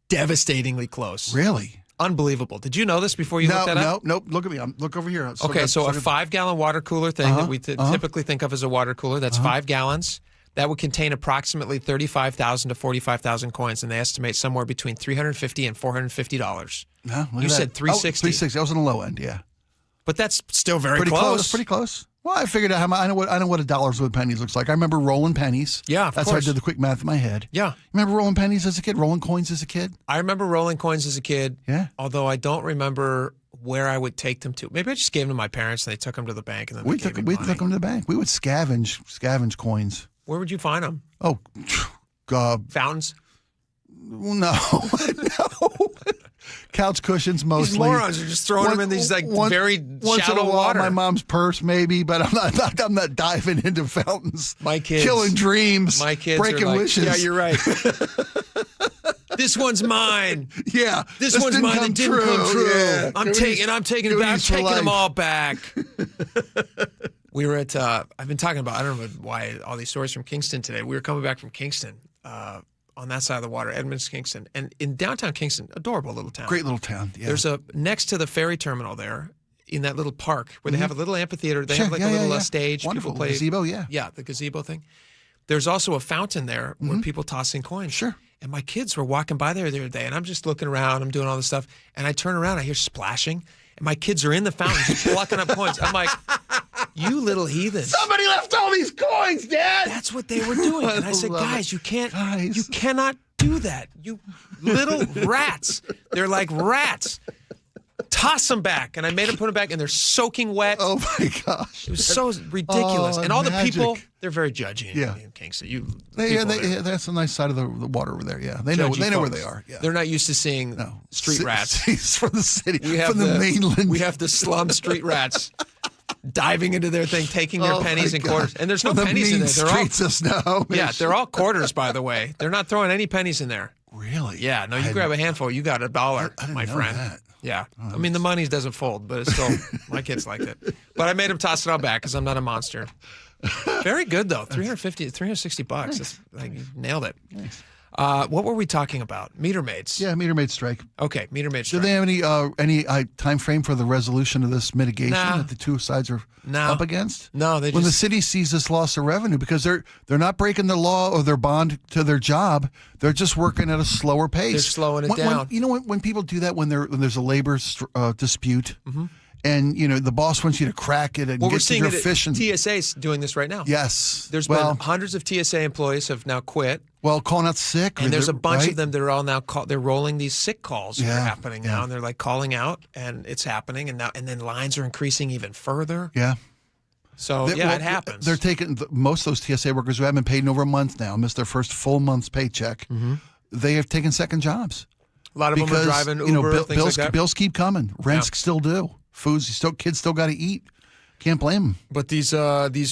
devastatingly close. Really? Unbelievable. Did you know this before you looked that up? Nope. Look at me. Look over here. Okay, so a 5-gallon water cooler thing that we typically think of as a water cooler, that's 5 gallons. That would contain approximately 35,000 to 45,000 coins, and they estimate somewhere between $350 and $450. No, you said 360. 360. That was on the low end, yeah. But that's still very pretty close. Pretty close. Well, I figured out how much. I know what a dollar's worth of pennies looks like. I remember rolling pennies. Yeah, of that's course. how I did the quick math in my head. Yeah. Remember rolling pennies as a kid? Rolling coins as a kid? I remember rolling coins as a kid. Yeah. Although I don't remember where I would take them to. Maybe I just gave them to my parents and they took them to the bank and then we took them to the bank. We would scavenge coins. Where would you find them? Oh, fountains? No. Couch cushions mostly. These morons are just throwing them in these very shallow water. My mom's purse maybe, but I'm not diving into fountains. My kids. Killing dreams. My kids breaking are like, wishes. Yeah, you're right. This one's mine. Yeah. This one's mine that didn't come true. Yeah. I'm taking it back. I'm taking them all back. We were at, I've been talking about, I don't know why all these stories from Kingston today. We were coming back from Kingston, on that side of the water, Edmonds, Kingston. And in downtown Kingston, adorable little town. Great little town, yeah. There's next to the ferry terminal there, in that little park, where they have a little amphitheater. They have like a little stage. Wonderful. People play, gazebo, yeah. Yeah, the gazebo thing. There's also a fountain there where people toss in coins. Sure. And my kids were walking by there the other day, and I'm just looking around. I'm doing all this stuff. And I turn around, I hear splashing. And my kids are in the fountain just plucking up coins. I'm like, you little heathens. Somebody left all these coins, Dad. That's what they were doing. And I said, guys, you cannot do that. You little rats. They're like rats. Toss them back. And I made them put them back, and they're soaking wet. Oh, my gosh. It was so ridiculous. And all magic. the people, they're very judgy in Kingston. That's a nice side of the water over there, yeah. They know where they are. Yeah. They're not used to seeing street rats. From the city, from the mainland. We have the slum street rats diving into their thing, taking their pennies and quarters. And there's no pennies in there. They're all quarters, by the way. They're not throwing any pennies in there. Really? Yeah. No, you grab a handful, you got $1, my friend. That. Yeah. I mean, the money doesn't fold, but it's still, my kids liked it. But I made them toss it all back because I'm not a monster. Very good, though. $360. That's, you nailed it. Nice. What were we talking about? Meter maids. Yeah, meter maid strike. Okay, meter maid strike. Do they have any time frame for the resolution of this mitigation that the two sides are up against? No, when the city sees this loss of revenue, because they're not breaking the law or their bond to their job, they're just working at a slower pace. They're slowing it down. When people do that, when there's a labor dispute. Mm-hmm. And, the boss wants you to crack it and get to your fish. TSA's doing this right now. Yes. There's been hundreds of TSA employees have now quit. Well, calling out sick. And there's a bunch of them that are all now they're rolling these sick calls that are happening now. And they're like calling out, and it's happening. And then lines are increasing even further. Yeah. So, it happens. They're taking, most of those TSA workers who haven't been paid in over a month now, missed their first full month's paycheck. Mm-hmm. They have taken second jobs. A lot of them are driving Uber, things like that. Bills keep coming. Rents still due. Kids still got to eat. Can't blame them. But these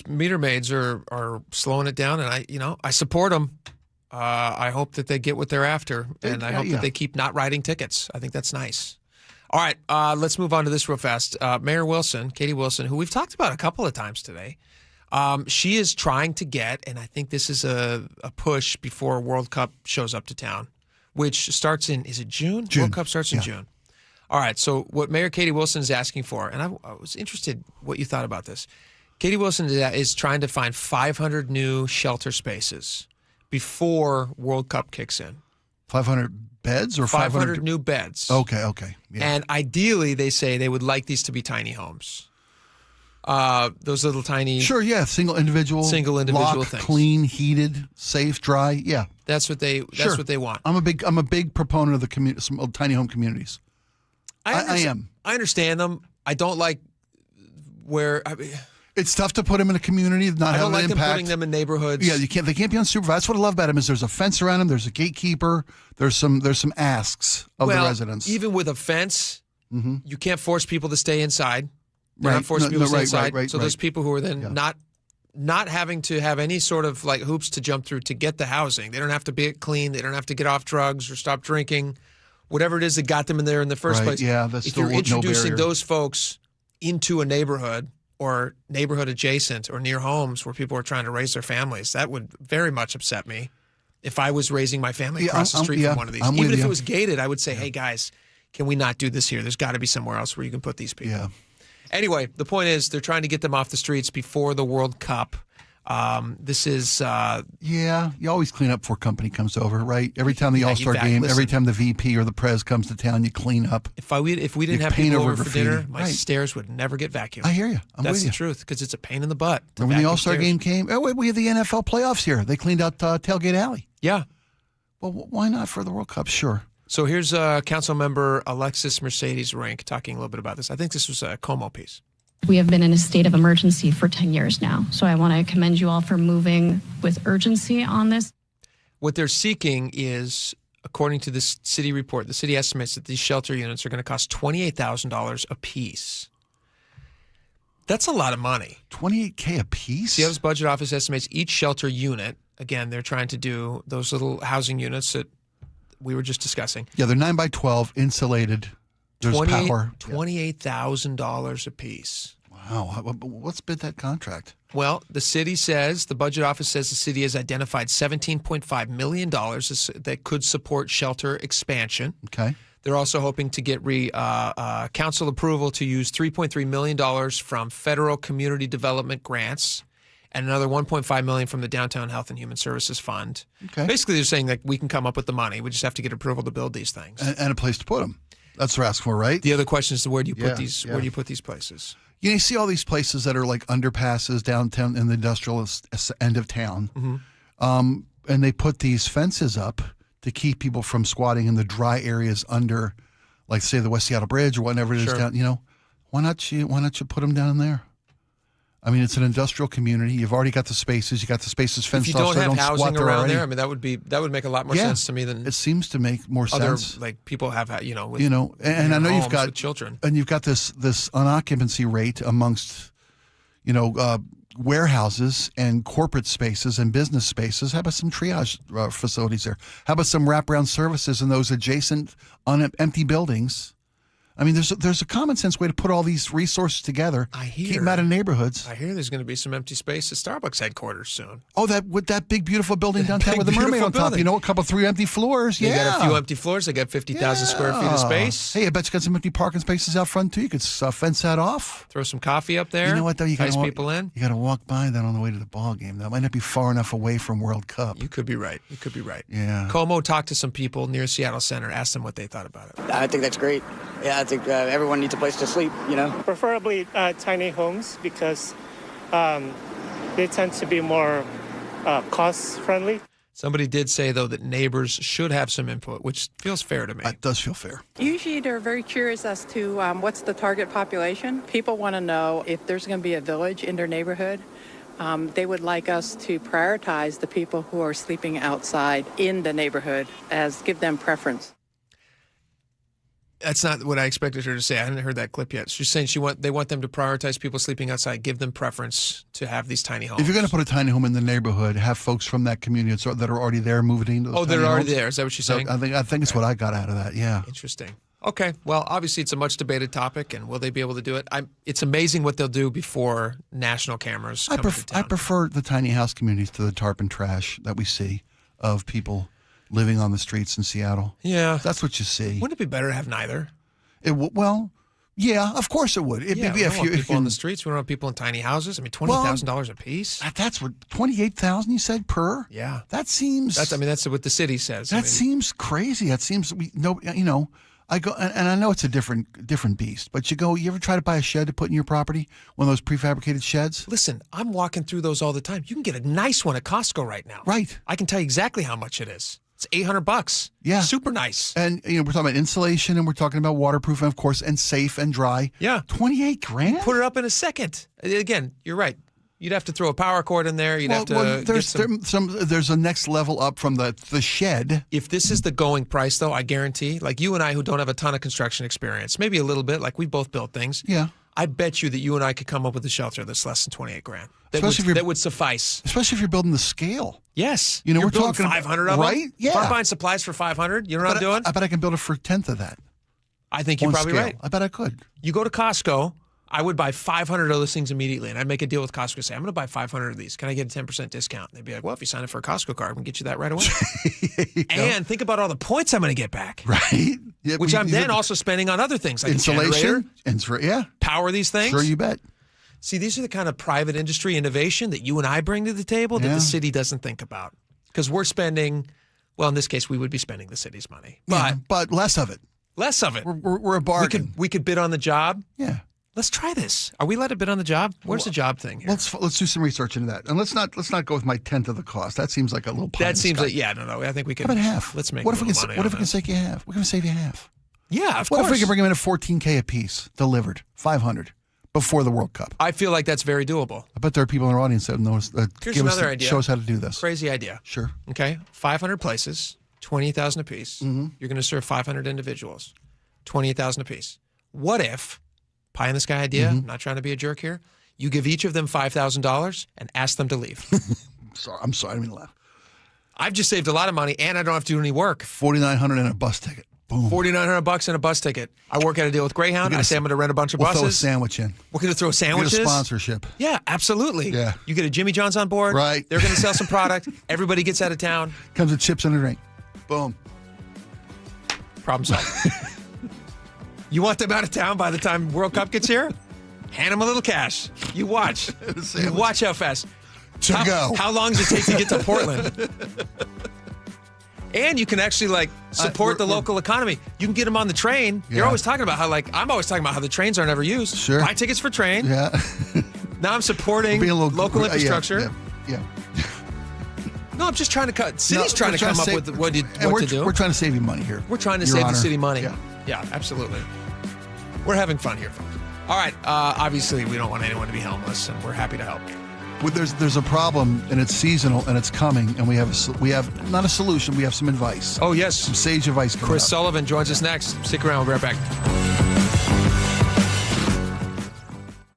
meter maids are slowing it down, and I support them. I hope that they get what they're after, and I hope that they keep not writing tickets. I think that's nice. All right, let's move on to this real fast. Mayor Wilson, Katie Wilson, who we've talked about a couple of times today, she is trying to get, and I think this is a push before World Cup shows up to town, which starts in, is it June? World Cup starts in June. All right, so what Mayor Katie Wilson is asking for, and I was interested what you thought about this. Katie Wilson is trying to find 500 new shelter spaces before World Cup kicks in. 500 beds or 500 new beds. Okay. Yeah. And ideally, they say they would like these to be tiny homes. Those little tiny... Sure, yeah, single individual lock, things. Clean, heated, safe, dry, yeah. That's what they want. I'm a big proponent of the some tiny home communities. I am. I understand them. I don't like where... It's tough to put them in a community, not have an impact. I don't like them putting them in neighborhoods. Yeah, they can't be unsupervised. That's what I love about them is there's a fence around them, there's a gatekeeper, there's some asks of the residents. Even with a fence, you can't force people to stay inside. They're not forcing people to stay inside. Right, so those people who are then not having to have any sort of like hoops to jump through to get the housing. They don't have to be clean. They don't have to get off drugs or stop drinking. Whatever it is that got them in there in the first place. Yeah, that's if still you're introducing no those folks into a neighborhood or neighborhood adjacent or near homes where people are trying to raise their families, that would very much upset me. If I was raising my family across the street from one of these, even if it was gated, I would say, "Hey guys, can we not do this here? There's got to be somewhere else where you can put these people." Yeah. Anyway, the point is they're trying to get them off the streets before the World Cup. This is... you always clean up before company comes over, right? Every time the All-Star game, every time the VP or the Prez comes to town, you clean up. If we didn't have people over for dinner, my stairs would never get vacuumed. I hear you. That's the truth, because it's a pain in the butt. When the All-Star game came, we had the NFL playoffs here. They cleaned out Tailgate Alley. Yeah. Well, why not for the World Cup? Sure. So here's Council Member Alexis Mercedes Rink talking a little bit about this. I think this was a Como piece. We have been in a state of emergency for 10 years now. So I want to commend you all for moving with urgency on this. What they're seeking is, according to this city report, the city estimates that these shelter units are going to cost $28,000 a piece. That's a lot of money. $28K a piece? Seattle's budget office estimates each shelter unit, again, they're trying to do those little housing units that we were just discussing. Yeah, they're 9 by 12, insulated. There's power. $28,000 a piece. Wow. What's bid that contract? Well, the city says, the budget office says the city has identified $17.5 million that could support shelter expansion. Okay. They're also hoping to get council approval to use $3.3 million from federal community development grants and another $1.5 million from the Downtown Health and Human Services Fund. Okay. Basically, they're saying that we can come up with the money. We just have to get approval to build these things. And a place to put them. That's what we're asking for, right? The other question is, where do you put these? Where do you put these places? You see all these places that are like underpasses downtown in the industrial end of town, and they put these fences up to keep people from squatting in the dry areas under, like say the West Seattle Bridge or whatever it is down. Why not you put them down there? I mean, it's an industrial community. You've already got the spaces. You got the spaces fenced off. If you don't have housing around there, I mean, that would make a lot more sense to me than it seems to make more sense. Like people have, with, and I know you've got children, and you've got this unoccupancy rate amongst, warehouses and corporate spaces and business spaces. How about some triage facilities there? How about some wraparound services in those adjacent empty buildings? I mean, there's a common sense way to put all these resources together. Keep them out of neighborhoods. I hear there's going to be some empty space at Starbucks headquarters soon. Oh, that big beautiful building downtown with the mermaid on top. A couple 3 empty floors. They got a few empty floors. They got 50,000 square feet of space. Hey, I bet you got some empty parking spaces out front too. You could fence that off. Throw some coffee up there. You know what though? You got people in. You got to walk by that on the way to the ball game. That might not be far enough away from World Cup. You could be right. Yeah. Como talked to some people near Seattle Center. Asked them what they thought about it. I think that's great. Yeah, I think everyone needs a place to sleep, Preferably tiny homes because they tend to be more cost-friendly. Somebody did say, though, that neighbors should have some input, which feels fair to me. It does feel fair. Usually they're very curious as to what's the target population. People want to know if there's going to be a village in their neighborhood. They would like us to prioritize the people who are sleeping outside in the neighborhood give them preference. That's not what I expected her to say. I hadn't heard that clip yet. She's saying they want them to prioritize people sleeping outside, give them preference to have these tiny homes. If you're going to put a tiny home in the neighborhood, have folks from that community that are already there moving into those they're already there. Is that what she's saying? I think it's what I got out of that, yeah. Interesting. Okay. Well, obviously it's a much debated topic, and will they be able to do it? It's amazing what they'll do before national cameras come to town. I prefer the tiny house communities to the tarp and trash that we see of people living on the streets in Seattle. Yeah. That's what you see. Wouldn't it be better to have neither? Well, Yeah, of course it would. We don't want people on the streets. We don't want people in tiny houses. I mean, $20,000 a piece. That's what $28,000 you said per. Yeah, that seems. That's what the city says. That seems crazy. That seems I go and I know it's a different beast, but you ever try to buy a shed to put in your property? One of those prefabricated sheds? Listen, I'm walking through those all the time. You can get a nice one at Costco right now. Right. I can tell you exactly how much it is. It's $800. Yeah. Super nice. And we're talking about insulation, and we're talking about waterproof, and of course, and safe and dry. Yeah. $28,000? Put it up in a second. Again, you're right. You'd have to throw a power cord in there. You'd have to. There's a next level up from the shed. If this is the going price, though, I guarantee, like you and I, who don't have a ton of construction experience, maybe a little bit, like we both built things. Yeah. I bet you that you and I could come up with a shelter that's less than $28,000. That would suffice. Especially if you're building the scale. Yes. We're talking 500 of them, right? Yeah. If I'm buying supplies for 500, you know what I'm doing? I bet I can build it for a tenth of that. I think you're probably right. I bet I could. You go to Costco. I would buy 500 of those things immediately, and I'd make a deal with Costco and say, I'm going to buy 500 of these. Can I get a 10% discount? And they'd be like, well, if you sign up for a Costco card, we can get you that right away. And think about all the points I'm going to get back. Right. Yeah, which I'm then also spending on other things like insulation. Power these things. Sure, you bet. See, these are the kind of private industry innovation that you and I bring to the table that the city doesn't think about. Because we're spending, well, in this case, we would be spending the city's money. But less of it. Less of it. We're a bargain. We could bid on the job. Yeah. Let's try this. Are we allowed to bid on the job? Where's the job thing here? Let's do some research into that, and let's not go with my tenth of the cost. That seems like a little. That seems like I think we can. How about half? Let's make. What if we can save you half? We're going to save you half. Yeah, of course. What if we can bring them in at $14,000 a piece, delivered, 500 before the World Cup? I feel like that's very doable. I bet there are people in our audience that knows. Here's another idea. Show us how to do this. Crazy idea. Sure. Okay, 500 places, $28,000 a piece. Mm-hmm. You're going to serve 500 individuals, $28,000 a piece. What if? Pie in the sky idea. Mm-hmm. I'm not trying to be a jerk here. You give each of them $5,000 and ask them to leave. I'm sorry. I didn't mean to laugh. I've just saved a lot of money and I don't have to do any work. $4,900 and a bus ticket. Boom. $4,900 and a bus ticket. I work out a deal with Greyhound. I say I'm going to rent a bunch of buses. We'll throw a sandwich in. We're going to throw sandwiches. Get a sponsorship. Yeah, absolutely. Yeah. You get a Jimmy John's on board. Right. They're going to sell some product. Everybody gets out of town. Comes with chips and a drink. Boom. Problem solved. You want them out of town by the time World Cup gets here? Hand them a little cash. You watch. You watch how fast. How long does it take to get to Portland? And you can actually support the local economy. You can get them on the train. Yeah. You're always talking about how I'm always talking about how the trains are never used. Sure. Buy tickets for train. Yeah. Now I'm supporting local infrastructure. Yeah. No, I'm just trying to cut. City's trying to come up with what to do. We're trying to save you money here. We're trying to save the city money. Yeah, absolutely. We're having fun here, folks. All right. Obviously, we don't want anyone to be homeless, and we're happy to help. There's a problem, and it's seasonal, and it's coming, and we have not a solution. We have some advice. Oh yes, some sage advice. Chris Sullivan joins us next. Stick around. We'll be right back.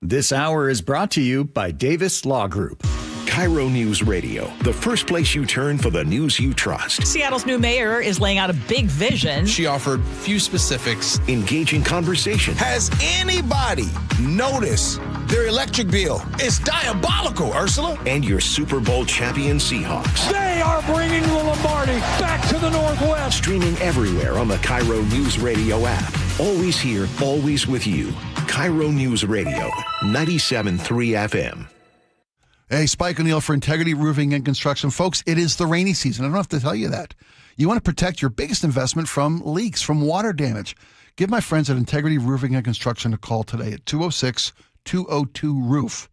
This hour is brought to you by Davis Law Group. KIRO Newsradio, the first place you turn for the news you trust. Seattle's new mayor is laying out a big vision. She offered few specifics. Engaging conversation. Has anybody noticed their electric bill? It's diabolical, Ursula. And your Super Bowl champion Seahawks. They are bringing the Lombardi back to the Northwest. Streaming everywhere on the KIRO Newsradio app. Always here, always with you. KIRO Newsradio, 97.3 FM. Hey, Spike O'Neill for Integrity Roofing and Construction. Folks, it is the rainy season. I don't have to tell you that. You want to protect your biggest investment from leaks, from water damage. Give my friends at Integrity Roofing and Construction a call today at 206-202-ROOF.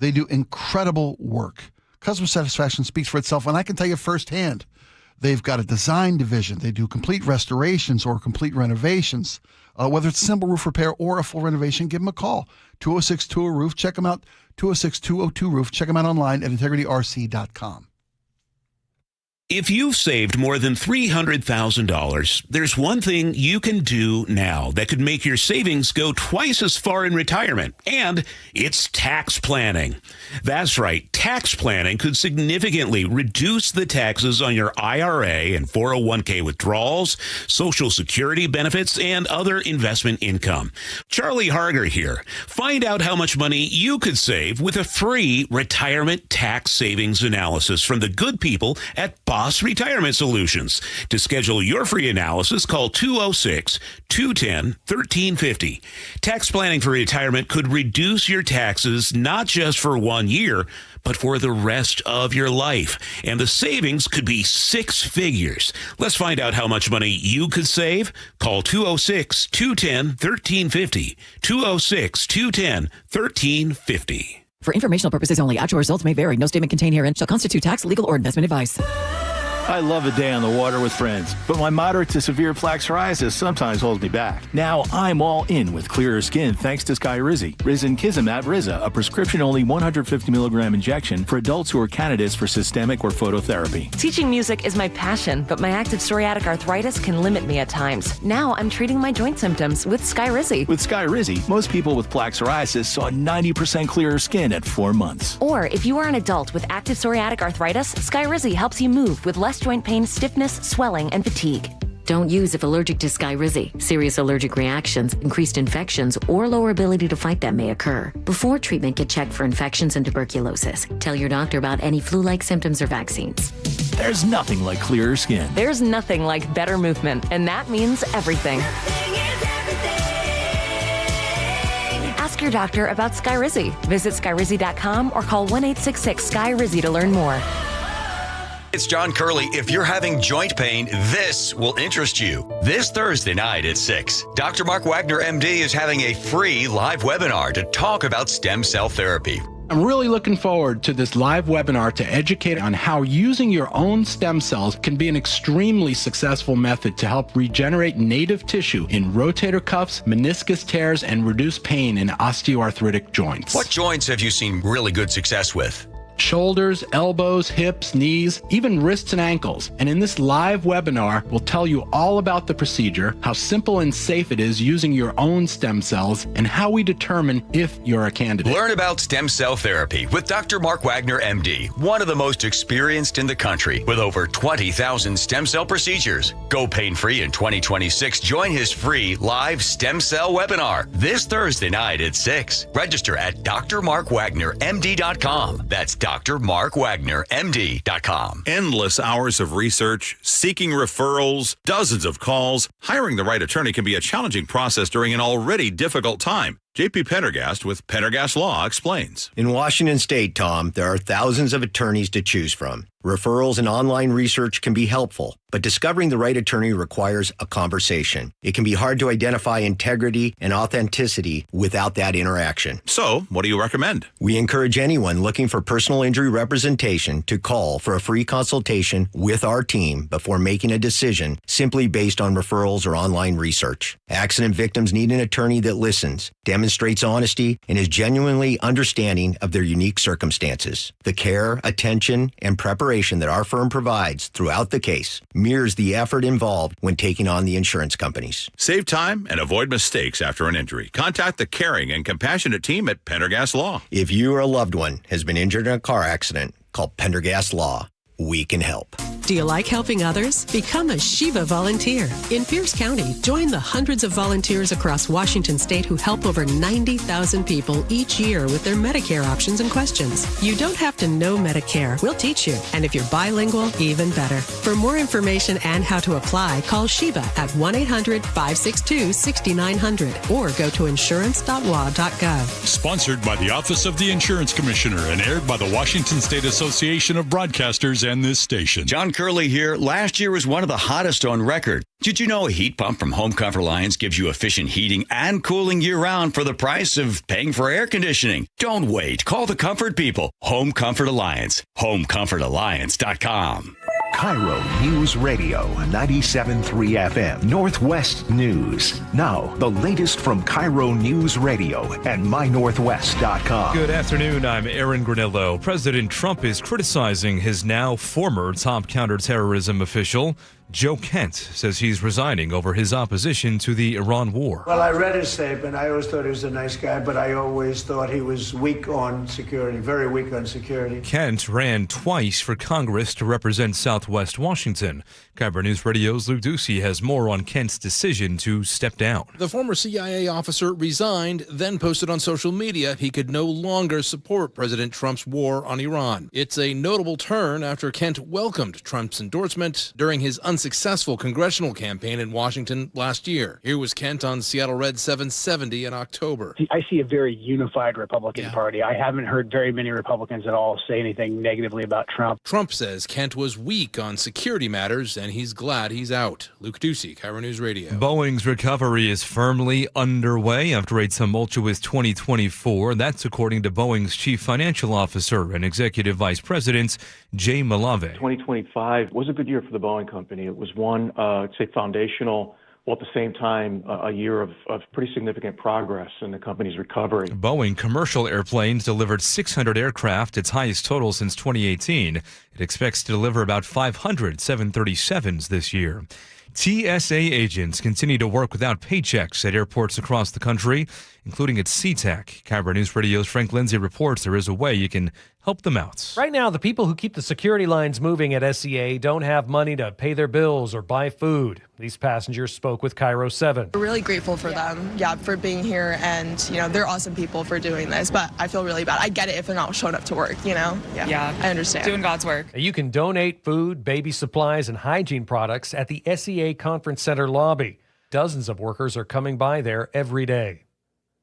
They do incredible work. Customer satisfaction speaks for itself, and I can tell you firsthand, they've got a design division. They do complete restorations or complete renovations. Whether it's a simple roof repair or a full renovation, give them a call. 206-202-ROOF. Check them out. 206-202-ROOF. Check them out online at integrityrc.com. If you've saved more than $300,000, there's one thing you can do now that could make your savings go twice as far in retirement, and it's tax planning. That's right, tax planning could significantly reduce the taxes on your IRA and 401k withdrawals, Social Security benefits, and other investment income. Charlie Harger here. Find out how much money you could save with a free retirement tax savings analysis from the good people at Bob low-cost retirement solutions. To schedule your free analysis, call 206-210-1350. Tax planning for retirement could reduce your taxes not just for 1 year, but for the rest of your life. And the savings could be 6 figures. Let's find out how much money you could save. Call 206-210-1350. 206-210-1350. For informational purposes only, actual results may vary. No statement contained herein shall constitute tax, legal, or investment advice. I love a day on the water with friends, but my moderate to severe plaque psoriasis sometimes holds me back. Now I'm all in with clearer skin thanks to Skyrizi. Risankizumab Riza, a prescription-only 150 milligram injection for adults who are candidates for systemic or phototherapy. Teaching music is my passion, but my active psoriatic arthritis can limit me at times. Now I'm treating my joint symptoms with Skyrizi. With Skyrizi, most people with plaque psoriasis saw 90% clearer skin at 4 months. Or if you are an adult with active psoriatic arthritis, Skyrizi helps you move with less joint pain, stiffness, swelling, and fatigue. Don't use if allergic to Skyrizi. Serious allergic reactions, increased infections, or lower ability to fight them may occur. Before treatment, get checked for infections and tuberculosis. Tell your doctor about any flu-like symptoms or vaccines. There's nothing like clearer skin. There's nothing like better movement, and that means everything. Ask your doctor about Skyrizi. Visit Skyrizi.com or call 1-866-SKY-RIZI to learn more. It's John Curley. If you're having joint pain, this will interest you. This Thursday night at 6, Dr. Mark Wagner, MD, is having a free live webinar to talk about stem cell therapy. I'm really looking forward to this live webinar to educate on how using your own stem cells can be an extremely successful method to help regenerate native tissue in rotator cuffs, meniscus tears, and reduce pain in osteoarthritic joints. What joints have you seen really good success with? Shoulders, elbows, hips, knees, even wrists and ankles. And in this live webinar, we'll tell you all about the procedure, how simple and safe it is using your own stem cells, and how we determine if you're a candidate. Learn about stem cell therapy with Dr. Mark Wagner, MD, one of the most experienced in the country with over 20,000 stem cell procedures. Go pain-free in 2026. Join his free live stem cell webinar this Thursday night at 6. Register at drmarkwagnermd.com. That's drmarkwagnermd.com. Endless hours of research, seeking referrals, dozens of calls. Hiring the right attorney can be a challenging process during an already difficult time. J.P. Pendergast with Pendergast Law explains. In Washington State, Tom, there are thousands of attorneys to choose from. Referrals and online research can be helpful, but discovering the right attorney requires a conversation. It can be hard to identify integrity and authenticity without that interaction. So, what do you recommend? We encourage anyone looking for personal injury representation to call for a free consultation with our team before making a decision simply based on referrals or online research. Accident victims need an attorney that listens, demonstrates honesty, and is genuinely understanding of their unique circumstances. The care, attention, and preparation that our firm provides throughout the case mirrors the effort involved when taking on the insurance companies. Save time and avoid mistakes after an injury. Contact the caring and compassionate team at Pendergast Law. If you or a loved one has been injured in a car accident, call Pendergast Law. We can help. Do you like helping others? Become a Shiva volunteer. In Pierce County, join the hundreds of volunteers across Washington State who help over 90,000 people each year with their Medicare options and questions. You don't have to know Medicare. We'll teach you. And if you're bilingual, even better. For more information and how to apply, call Shiva at 1-800-562-6900 or go to insurance.wa.gov. Sponsored by the Office of the Insurance Commissioner and aired by the Washington State Association of Broadcasters and this station. John Curley here. Last year was one of the hottest on record. Did you know a heat pump from Home Comfort Alliance gives you efficient heating and cooling year-round for the price of paying for air conditioning? Don't wait. Call the comfort people. Home Comfort Alliance. HomeComfortAlliance.com. KIRO News Radio 97.3 FM Northwest News. Now, the latest from KIRO News Radio and MyNorthwest.com. Good afternoon. I'm Aaron Granillo. President Trump is criticizing his now former top counterterrorism official, Joe Kent says he's resigning over his opposition to the Iran war. Well, I read his statement. I always thought he was a nice guy, but I always thought he was weak on security, very weak on security. Kent ran twice for Congress to represent Southwest Washington. KIRO News Radio's Luke Ducey has more on Kent's decision to step down. The former CIA officer resigned, then posted on social media he could no longer support President Trump's war on Iran. It's a notable turn after Kent welcomed Trump's endorsement during his unsuccessful congressional campaign in Washington last year. Here was Kent on Seattle Red 770 in October. I see a very unified Republican Party. I haven't heard very many Republicans at all say anything negatively about Trump. Trump says Kent was weak on security matters, and he's glad he's out. Luke Ducey, KIRO News Radio. Boeing's recovery is firmly underway after a tumultuous 2024. That's according to Boeing's chief financial officer and executive vice president, Jay Malave. 2025 was a good year for the Boeing company. It was one, I'd say, foundational, while at the same time a year of pretty significant progress in the company's recovery. Boeing commercial airplanes delivered 600 aircraft, its highest total since 2018. It expects to deliver about 500 737s this year. TSA agents continue to work without paychecks at airports across the country, including at SeaTac. KIRO News Radio's Frank Lindsay reports there is a way you can help them out. Right now, the people who keep the security lines moving at SEA don't have money to pay their bills or buy food. These passengers spoke with KIRO 7. We're really grateful for them, for being here, and, they're awesome people for doing this, but I feel really bad. I get it if they're not showing up to work, Yeah, I understand. Doing God's work. You can donate food, baby supplies, and hygiene products at the SEA Conference Center lobby. Dozens of workers are coming by there every day.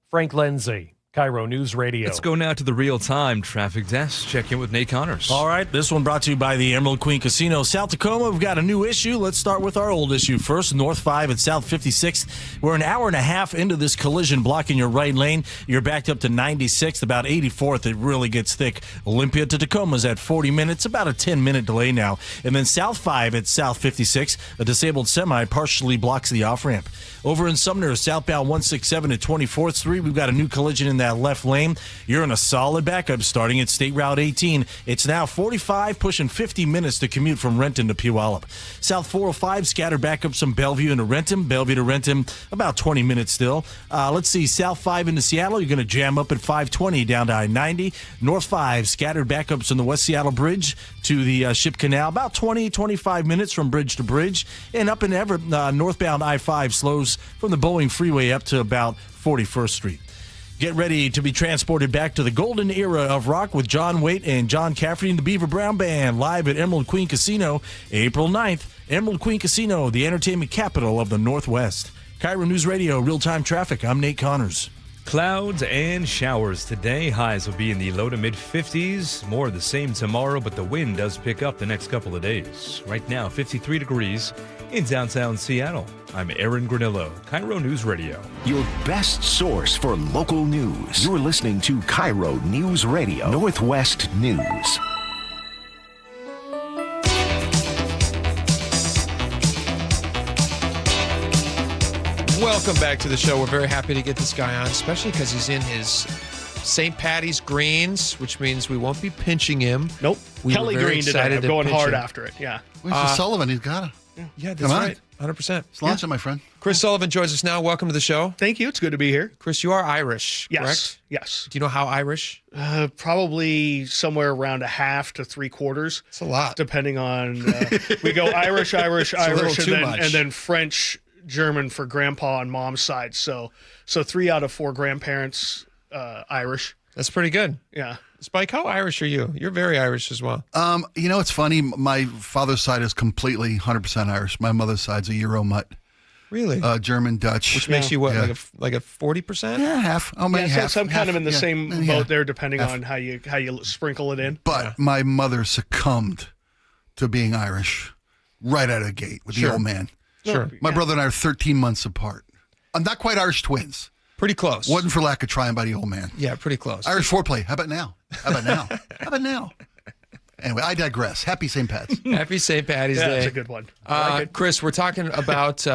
Frank Lindsay, KIRO News Radio. Let's go now to the real-time traffic desk. Check in with Nate Connors. All right, this one brought to you by the Emerald Queen Casino. South Tacoma, we've got a new issue. Let's start with our old issue first. North 5 at South 56th. We're an hour and a half into this collision blocking your right lane. You're backed up to 96th, about 84th. It really gets thick. Olympia to Tacoma's at 40 minutes, about a 10-minute delay now. And then South 5 at South 56, a disabled semi partially blocks the off-ramp. Over in Sumner, southbound 167 at 24th Street, we've got a new collision in that left lane. You're in a solid backup starting at State Route 18. It's now 45, pushing 50 minutes to commute from Renton to Puyallup. South 405, scattered backups from Bellevue into Renton. Bellevue to Renton, about 20 minutes still. Let's see, South 5 into Seattle, you're going to jam up at 520 down to I-90. North 5, scattered backups on the West Seattle Bridge to the Ship Canal, about 20, 25 minutes from bridge to bridge. And up in Everett, northbound I-5 slows from the Boeing Freeway up to about 41st Street. Get ready to be transported back to the golden era of rock with John Waite and John Cafferty and the Beaver Brown Band live at Emerald Queen Casino, April 9th. Emerald Queen Casino, the entertainment capital of the Northwest. KIRO News Radio, real-time traffic. I'm Nate Connors. Clouds and showers today. Highs will be in the low to mid 50s. More of the same tomorrow, but the wind does pick up the next couple of days. Right now, 53 degrees in downtown Seattle. I'm Aaron Granillo, KIRO News Radio. Your best source for local news. You're listening to KIRO News Radio, Northwest News. Welcome back to the show. We're very happy to get this guy on, especially because he's in his St. Patty's greens, which means we won't be pinching him. Nope. Kelly Green today. I'm going hard after it. Yeah. Where's Sullivan? He's got it. Yeah, that's right. 100%. It's launching, my friend. Chris Sullivan joins us now. Welcome to the show. Thank you. It's good to be here. Chris, you are Irish, correct? Yes. Do you know how Irish? Probably somewhere around a half to 3/4. It's a lot. Depending on, we go Irish, and then French, German for grandpa and mom's side. So 3 out of 4 grandparents Irish. That's pretty good. Yeah. Spike, how Irish are you? You're very Irish as well. It's funny. My father's side is completely 100% Irish. My mother's side's a Euro mutt. Really? German, Dutch. Which makes you what, like a 40%? Yeah, half. Oh, maybe half. So I'm kind of in the same boat there, depending on how you sprinkle it in. But my mother succumbed to being Irish right out of the gate with the old man. Sure. My brother and I are 13 months apart. I'm not quite Irish twins. Pretty close. Wasn't for lack of trying by the old man. Yeah, pretty close. Irish foreplay. How about now? Anyway, I digress. Happy St. Pat's. Happy St. Patty's Day. That's a good one. Chris, we're talking about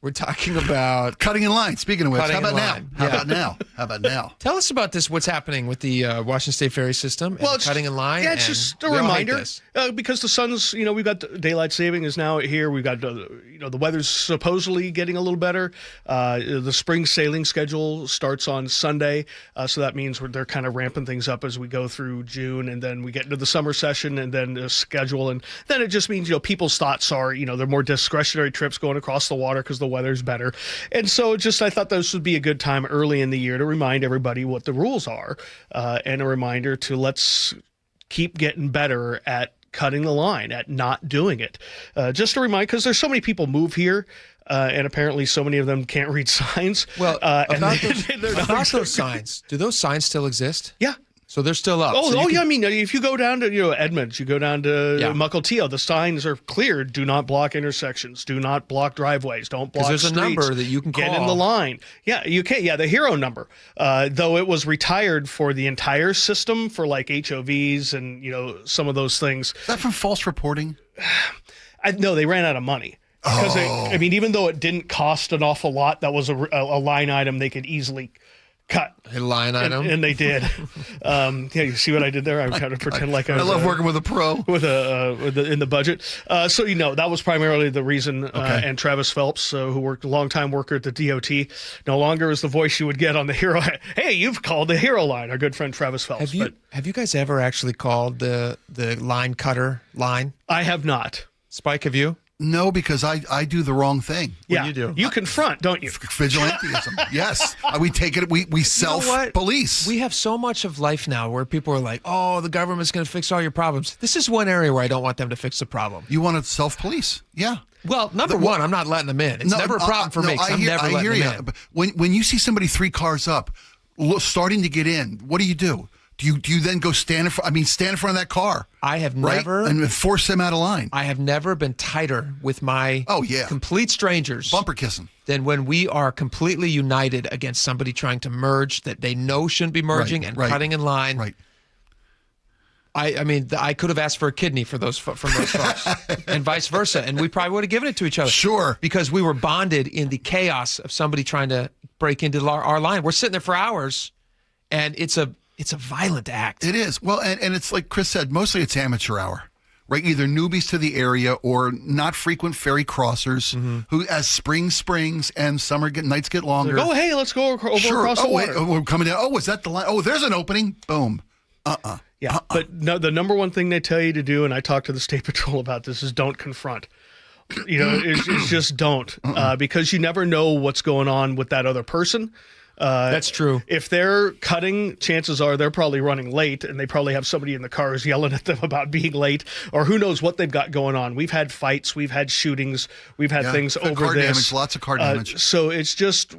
We're talking about cutting in line. Speaking of which, Cutting how about in now? line. How Yeah. about now? How about now? Tell us about this. What's happening with the Washington State ferry system? And Well, cutting in line. Yeah, it's and just a we all hate reminder this. because the sun's, we've got daylight saving is now here. We've got, the weather's supposedly getting a little better. The spring sailing schedule starts on Sunday, so that means they're kind of ramping things up as we go through June, and then we get into the summer session, and then the schedule, and then it just means people's thoughts are they're more discretionary trips going across the water because the weather's better, and so I thought this would be a good time early in the year to remind everybody what the rules are, and a reminder to let's keep getting better at cutting the line, at not doing it. Just to remind, because there's so many people move here, and apparently so many of them can't read signs. Well, about those signs, do those signs still exist? Yeah. So they're still up. Yeah. I mean, if you go down to Edmonds, you go down to Mukilteo, the signs are clear. Do not block intersections. Do not block driveways. Don't block streets. There's a number that you can get call. in the line. Yeah, you can. Yeah, the KIRO number. Though it was retired for the entire system for like HOVs and some of those things. Is that from false reporting? No, they ran out of money. Because even though it didn't cost an awful lot, that was a line item they could easily cut. A line item? And they did. You see what I did there? I'm trying to pretend like I love working with a pro. In the budget. That was primarily the reason. And Travis Phelps, who worked a long-time worker at the DOT, no longer is the voice you would get on the KIRO. Hey, you've called the KIRO line. Our good friend Travis Phelps. Have you guys ever actually called the line cutter line? I have not. Spike, have you? No, because I do the wrong thing. Yeah, you do. You confront, don't you? Vigilantism. Yes, we take it. We self-police. We have so much of life now where people are like, "Oh, the government's going to fix all your problems." This is one area where I don't want them to fix the problem. You want to self-police? Yeah. Well, number one, I'm not letting them in. It's never a problem for me. I'm never letting them in. But when you see somebody 3 cars up, starting to get in, what do? Do you then go stand in front of that car? I have never and force them out of line. I have never been tighter with my complete strangers, bumper kissing, than when we are completely united against somebody trying to merge that they know shouldn't be merging cutting in line. Right. I could have asked for a kidney from those folks, and vice versa, and we probably would have given it to each other. Sure, because we were bonded in the chaos of somebody trying to break into our line. We're sitting there for hours, and it's a violent act. It is. Well, and it's like Chris said, mostly it's amateur hour, right? Either newbies to the area or not frequent ferry crossers who, as spring springs and summer nights get longer. Oh, hey, let's go across the water. We're coming down. Oh, is that the line? Oh, there's an opening. Boom. Yeah, but no, the number one thing they tell you to do, and I talked to the State Patrol about this, is don't confront. It's just don't, because you never know what's going on with that other person. That's true. If they're cutting, chances are they're probably running late, and they probably have somebody in the cars yelling at them about being late, or who knows what they've got going on. We've had fights, we've had shootings, we've had things over car this. Damage, lots of car damage. So it's just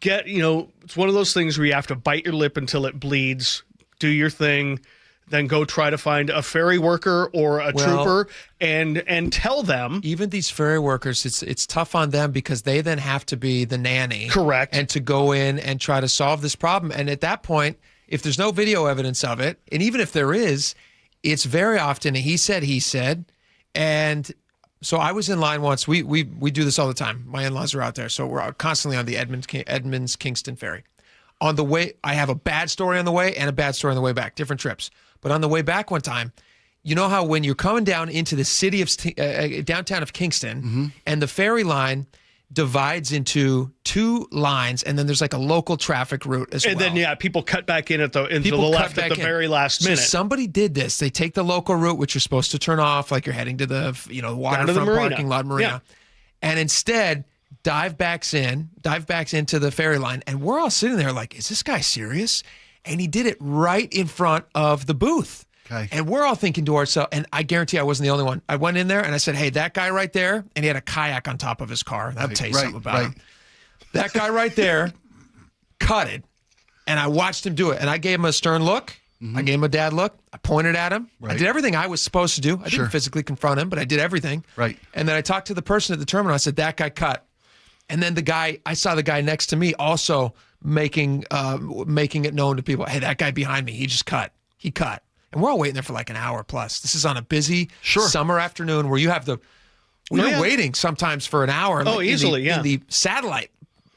it's one of those things where you have to bite your lip until it bleeds, do your thing, then go try to find a ferry worker or a trooper and tell them. Even these ferry workers, it's tough on them because they then have to be the nanny. Correct. And to go in and try to solve this problem. And at that point, if there's no video evidence of it, and even if there is, it's very often a he said. And so I was in line once. We do this all the time. My in-laws are out there. So we're constantly on the Edmonds Kingston ferry. On the way, I have a bad story on the way and a bad story on the way back, different trips. But on the way back one time, you know how when you're coming down into the city of downtown of Kingston, and the ferry line divides into 2 lines, and then there's like a local traffic route as well. And then people cut back in into the left at the very last minute. So somebody did this. They take the local route, which you're supposed to turn off, like you're heading to the waterfront parking lot marina, and instead dive backs into the ferry line, and we're all sitting there like, is this guy serious? And he did it right in front of the booth. Okay. And we're all thinking to ourselves, and I guarantee I wasn't the only one. I went in there and I said, hey, that guy right there, and he had a kayak on top of his car. That'll tell you something about him. That guy right there cut it, and I watched him do it. And I gave him a stern look. I gave him a dad look. I pointed at him. I did everything I was supposed to do. I didn't physically confront him, but I did everything. Right. And then I talked to the person at the terminal. I said, that guy cut. And then I saw the guy next to me also making it known to people, hey, that guy behind me, he just cut. He cut. And we're all waiting there for like an hour plus. This is on a busy summer afternoon where you have the We were waiting sometimes for an hour. Easily, in the satellite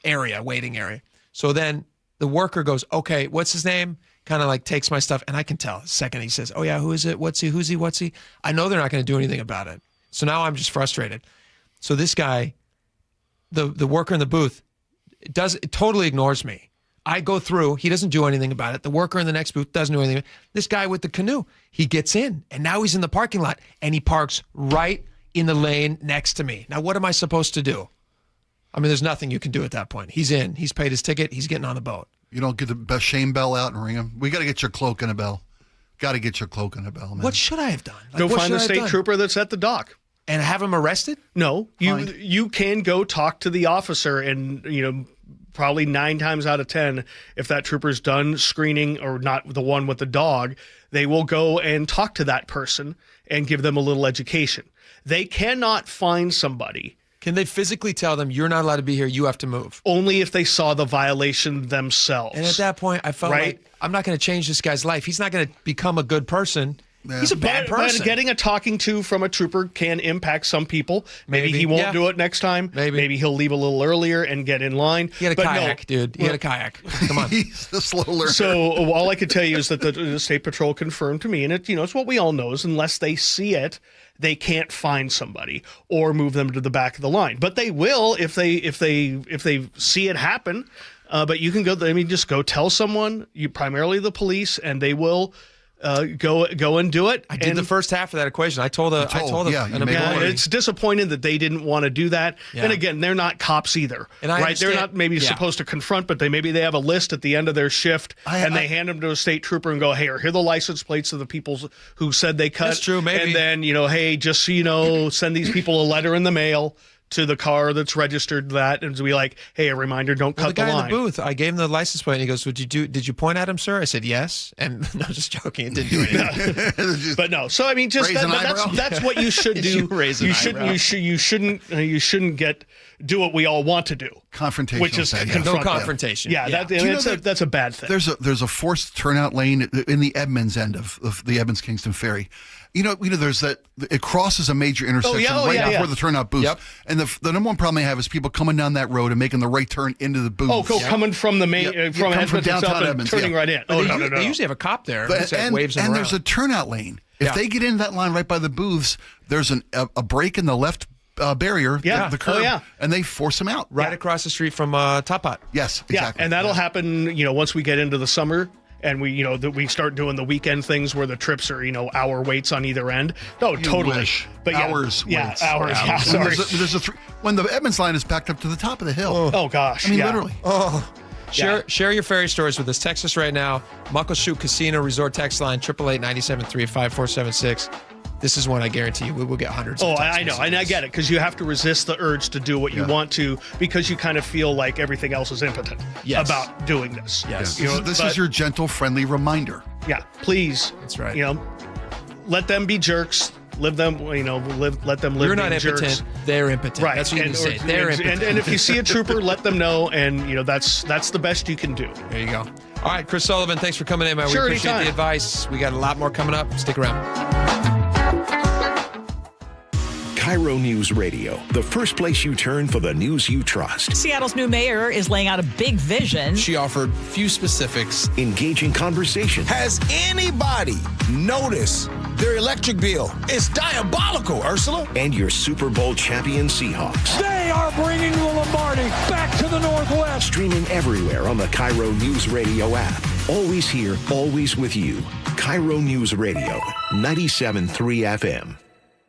area, waiting area. So then the worker goes, okay, what's his name? Kind of like takes my stuff, and I can tell. The second he says, oh yeah, who is it? What's he? Who's he? What's he? I know they're not going to do anything about it. So now I'm just frustrated. So this guy, the worker in the booth, totally ignores me. I go through. He doesn't do anything about it. The worker in the next booth doesn't do anything. This guy with the canoe, he gets in, and now he's in the parking lot, and he parks right in the lane next to me. Now, what am I supposed to do? I mean, there's nothing you can do at that point. He's in. He's paid his ticket. He's getting on the boat. You don't get the shame bell out and ring him. We got to get your cloak and a bell. Got to get your cloak and a bell, man. What should I have done? Go find the state trooper that's at the dock. And have him arrested? No. You can go talk to the officer and, probably 9 times out of 10, if that trooper's done screening or not the one with the dog, they will go and talk to that person and give them a little education. They cannot find somebody. Can they physically tell them, you're not allowed to be here, you have to move? Only if they saw the violation themselves. And at that point, I felt like, I'm not going to change this guy's life. He's not going to become a good person. Yeah. He's a bad person. But getting a talking to from a trooper can impact some people. Maybe he won't do it next time. Maybe he'll leave a little earlier and get in line. He had a kayak, dude. He had a kayak. Come on. He's the slow learner. So all I could tell you is that the State Patrol confirmed to me, and it's what we all know, is unless they see it, they can't find somebody or move them to the back of the line. But they will if they see it happen. But you can go. Just go tell someone, primarily the police, and they will. Go and do it. I did the first half of that equation. I told an employee. It's disappointing that they didn't want to do that. Yeah. And again, they're not cops either, right? They're not supposed to confront, but they have a list at the end of their shift, and they hand them to a state trooper and go, "Hey, here are the license plates of the people who said they cut." That's true. Maybe. And then hey, just so you know, send these people a letter in the mail to the car that's registered that, and be like, hey, a reminder, don't cut the line. The guy in the booth, I gave him the license plate, and he goes, did you point at him, sir? I said, yes. And no, just joking. It didn't do anything. But no. So, that's what you should do. You shouldn't do what we all want to do. Confrontation. Which is confront no confrontation. Yeah. That's a bad thing. There's a forced turnout lane in the Edmonds end of the Edmonds-Kingston Ferry. There's that, it crosses a major intersection before the turnout booth. Yep. And the number one problem I have is people coming down that road and making the right turn into the booth. Coming from the main, from downtown Edmonds, turning right in. They usually have a cop there who waves them around. And there's a turnout lane. If they get into that line right by the booths, there's a break in the left barrier, the curb, and they force them out. Right across the street from Top Pot. Yes, exactly. Yeah, and that'll happen, once we get into the summer. And we start doing the weekend things where the trips are, hour waits on either end. No, totally. Wish. But hours. Yeah, hours. Yeah, sorry. There's when the Edmonds line is backed up to the top of the hill. Oh gosh. Literally. Oh. Share your ferry stories with us. Text us right now. Muckleshoot Casino Resort text line 888-973-5476. This is one I guarantee you we will get hundreds of text I know, and I get it, because you have to resist the urge to do what you want to, because you kind of feel like everything else is impotent about doing this. Yes. This is your gentle, friendly reminder. Yeah, please. That's right. Let them be jerks. Let them live. You're not impotent. Jerks. They're impotent. Right. That's what you need to say. They're impotent. And if you see a trooper, let them know, and that's the best you can do. There you go. All right, Chris Sullivan, thanks for coming in, man. Sure, we appreciate anytime. the advice. We got a lot more coming up. Stick around. KIRO Newsradio, the first place you turn for the news you trust. Seattle's new mayor is laying out a big vision. She offered few specifics. Engaging conversation. Has anybody noticed their electric bill? It's diabolical, Ursula. And your Super Bowl champion Seahawks. They are bringing the Lombardi back to the Northwest. Streaming everywhere on the KIRO Newsradio app. Always here, always with you. KIRO Newsradio, 97.3 FM.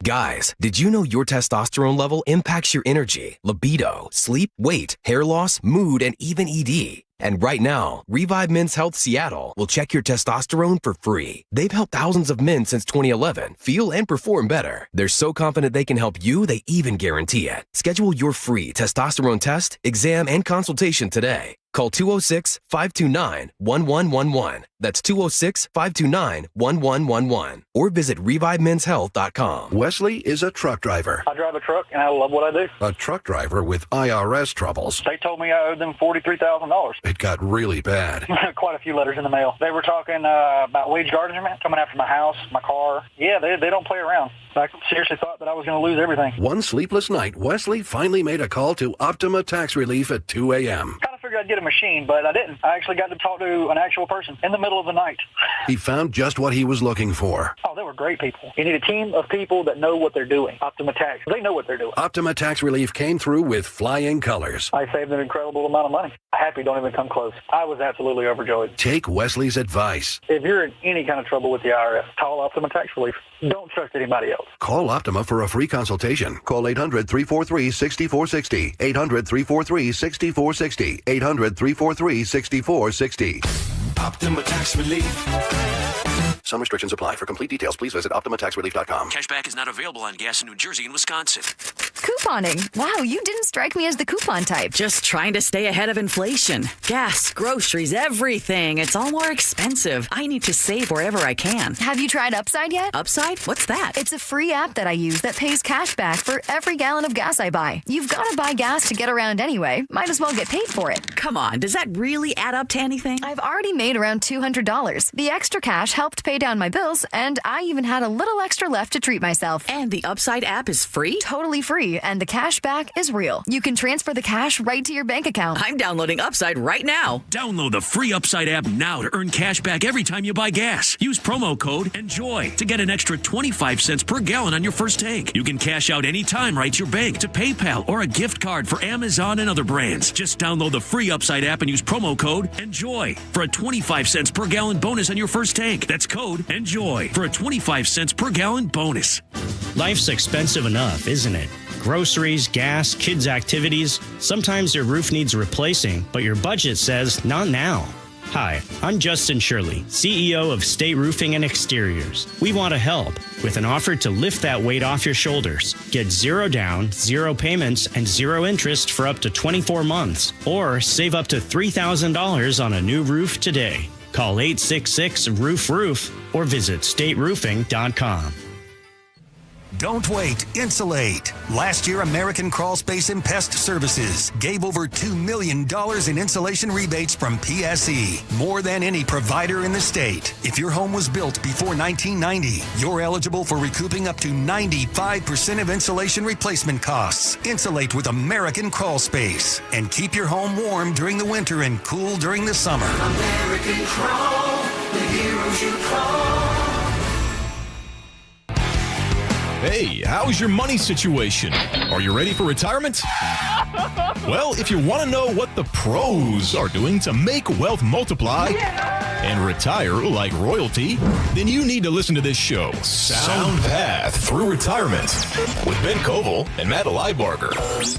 Guys, did you know your testosterone level impacts your energy, libido, sleep, weight, hair loss, mood, and even ED? And right now, Revive Men's Health Seattle will check your testosterone for free. They've helped thousands of men since 2011 feel and perform better. They're so confident they can help you, they even guarantee it. Schedule your free testosterone test, exam, and consultation today. Call 206-529-1111. That's 206-529-1111. Or visit revivemenshealth.com. Wesley is a truck driver. I drive a truck, and I love what I do. A truck driver with IRS troubles. They told me I owed them $43,000. It got really bad. Quite a few letters in the mail. They were talking about wage garnishment, coming after my house, my car. Yeah, they don't play around. I seriously thought that I was going to lose everything. One sleepless night, Wesley finally made a call to Optima Tax Relief at 2 a.m. Kind of figured I'd get a machine, but I didn't. I actually got to talk to an actual person in the middle of the night. He found just what he was looking for. Oh, they were great people. You need a team of people that know what they're doing. Optima Tax, they know what they're doing. Optima Tax Relief came through with flying colors. I saved an incredible amount of money. Happy don't even come close. I was absolutely overjoyed. Take Wesley's advice. If you're in any kind of trouble with the IRS, call Optima Tax Relief. Don't trust anybody else. Call Optima for a free consultation. Call 800-343-6460. 800-343-6460. 800-343-6460. Optima Tax Relief. Some restrictions apply. For complete details, please visit OptimaTaxRelief.com. Cashback is not available on gas in New Jersey and Wisconsin. Couponing. Wow, you didn't strike me as the coupon type. Just trying to stay ahead of inflation. Gas, groceries, everything. It's all more expensive. I need to save wherever I can. Have you tried Upside yet? Upside? What's that? It's a free app that I use that pays cash back for every gallon of gas I buy. You've got to buy gas to get around anyway. Might as well get paid for it. Come on, does that really add up to anything? I've already made around $200. The extra cash helped pay down my bills, and I even had a little extra left to treat myself. And the Upside app is free? Totally free, and the cash back is real. You can transfer the cash right to your bank account. I'm downloading Upside right now. Download the free Upside app now to earn cash back every time you buy gas. Use promo code ENJOY to get an extra 25 cents per gallon on your first tank. You can cash out anytime right to your bank, to PayPal, or a gift card for Amazon and other brands. Just download the free Upside app and use promo code ENJOY for a 25 cents per gallon bonus on your first tank. That's code ENJOY for a 25 cents per gallon bonus. Life's expensive enough, isn't it? Groceries, gas, kids' activities. Sometimes your roof needs replacing, but your budget says not now. Hi, I'm Justin Shirley, CEO of State Roofing and Exteriors. We want to help with an offer to lift that weight off your shoulders. Get 0 down, 0 payments, and 0 interest for up to 24 months. Or save up to $3,000 on a new roof today. Call 866-ROOF-ROOF or visit stateroofing.com. Don't wait. Insulate. Last year, American Crawl Space and Pest Services gave over $2 million in insulation rebates from PSE, more than any provider in the state. If your home was built before 1990, you're eligible for recouping up to 95% of insulation replacement costs. Insulate with American Crawl Space and keep your home warm during the winter and cool during the summer. American Crawl, the heroes you call. Hey, how's your money situation? Are you ready for retirement? Well, if you want to know what the pros are doing to make wealth multiply and retire like royalty, then you need to listen to this show, Sound Path Through Retirement, with Ben Koval and Matt Leibarger.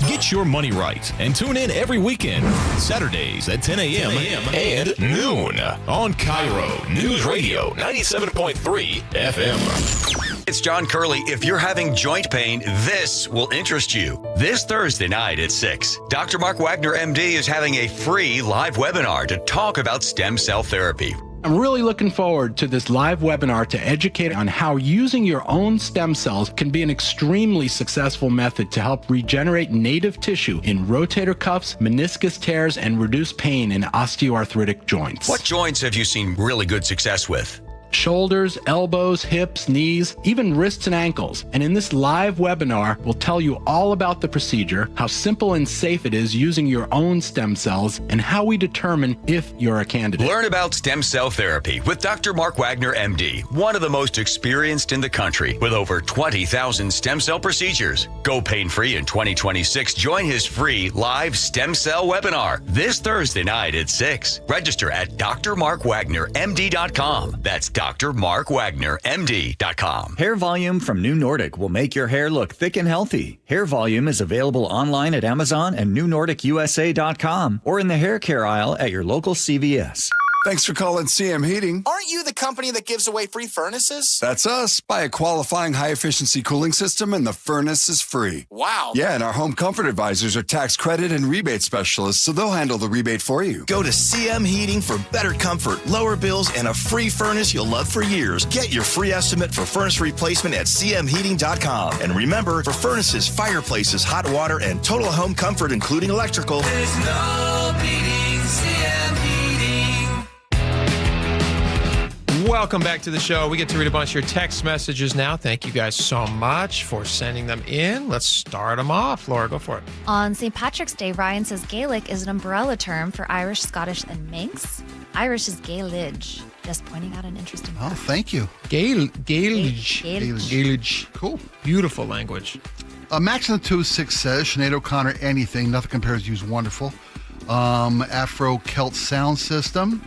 Get your money right and tune in every weekend, Saturdays at 10 a.m. and noon on KIRO Newsradio 97.3 FM. It's John Curley. If you're having joint pain, this will interest you. This Thursday night at 6, Dr. Mark Wagner, MD, is having a free live webinar to talk about stem cell therapy. I'm really looking forward to this live webinar to educate on how using your own stem cells can be an extremely successful method to help regenerate native tissue in rotator cuffs, meniscus tears, and reduce pain in osteoarthritic joints. What joints have you seen really good success with? Shoulders, elbows, hips, knees, even wrists and ankles. And in this live webinar, we'll tell you all about the procedure, how simple and safe it is using your own stem cells, and how we determine if you're a candidate. Learn about stem cell therapy with Dr. Mark Wagner, MD, one of the most experienced in the country with over 20,000 stem cell procedures. Go pain-free in 2026. Join his free live stem cell webinar this Thursday night at 6. Register at drmarkwagnermd.com. That's drmarkwagnermd.com. Hair Volume from New Nordic will make your hair look thick and healthy. Hair Volume is available online at Amazon and NewNordicUSA.com or in the hair care aisle at your local CVS. Thanks for calling CM Heating. Aren't you the company that gives away free furnaces? That's us. Buy a qualifying high-efficiency cooling system and the furnace is free. Wow. Yeah, and our home comfort advisors are tax credit and rebate specialists, so they'll handle the rebate for you. Go to CM Heating for better comfort, lower bills, and a free furnace you'll love for years. Get your free estimate for furnace replacement at cmheating.com. And remember, for furnaces, fireplaces, hot water, and total home comfort, including electrical, there's no beating CM Heating. Welcome back to the show. We get to read a bunch of your text messages now. Thank you guys so much for sending them in. Let's start them off. Laura, go for it. On St. Patrick's Day, Ryan says Gaelic is an umbrella term for Irish, Scottish, and Manx. Irish is Gaelage. Just pointing out an interesting fact. Oh, thank you. Gaelage. Gaelage. Cool. Beautiful language. Max in the 2-6 says, Sinead O'Connor, anything. Nothing compares to you's wonderful. Afro-Celt sound system.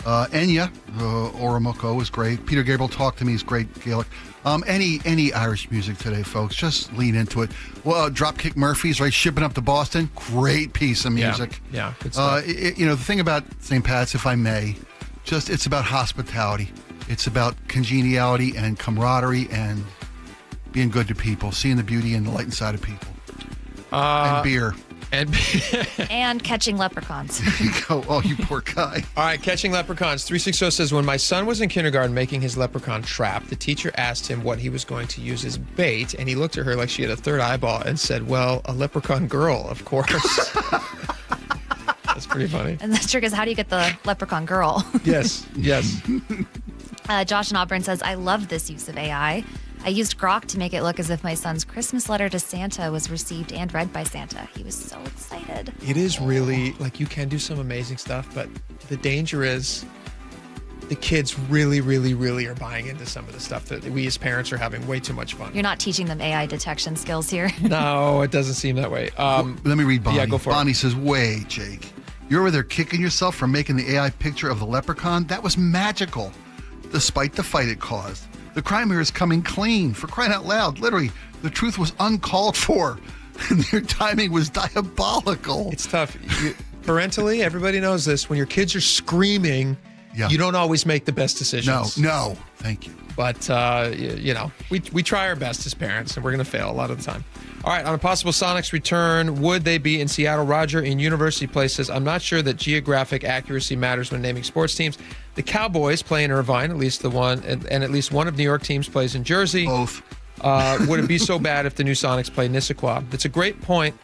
Enya, Oromoko is great. Peter Gabriel, Talk to Me is great. Gaelic. Any Irish music today, folks. Just lean into it. Well, Dropkick Murphys, right? Shipping Up to Boston. Great piece of music. Yeah, good stuff. The thing about St. Pat's, if I may, it's about hospitality. It's about congeniality and camaraderie and being good to people, seeing the beauty and the light inside of people. And beer. And catching leprechauns. There you go. Oh, you poor guy. All right, catching leprechauns. 360 says, when my son was in kindergarten making his leprechaun trap, the teacher asked him what he was going to use as bait, and he looked at her like she had a third eyeball and said, well, a leprechaun girl, of course. That's pretty funny. And the trick is, how do you get the leprechaun girl? Yes. Josh in Auburn says, I love this use of AI. I used Grok to make it look as if my son's Christmas letter to Santa was received and read by Santa. He was so excited. It is really, you can do some amazing stuff, but the danger is the kids really, really, really are buying into some of the stuff that we as parents are having way too much fun. You're not teaching them AI detection skills here. No, it doesn't seem that way. Let me read Bonnie. Yeah, go for it. Bonnie says, wait, Jake. You're over there kicking yourself for making the AI picture of the leprechaun? That was magical, despite the fight it caused. The crime here is coming clean, for crying out loud. Literally, the truth was uncalled for, and their timing was diabolical. It's tough. Parentally, everybody knows this. When your kids are screaming, you don't always make the best decisions. No. Thank you. But, we try our best as parents, and we're going to fail a lot of the time. All right, on a possible Sonics return, would they be in Seattle? Roger in University Place says, I'm not sure that geographic accuracy matters when naming sports teams. The Cowboys play in Irvine, at least the one, and at least one of New York teams plays in Jersey. Both. Would it be so bad if the new Sonics play Nissequah? That's a great point.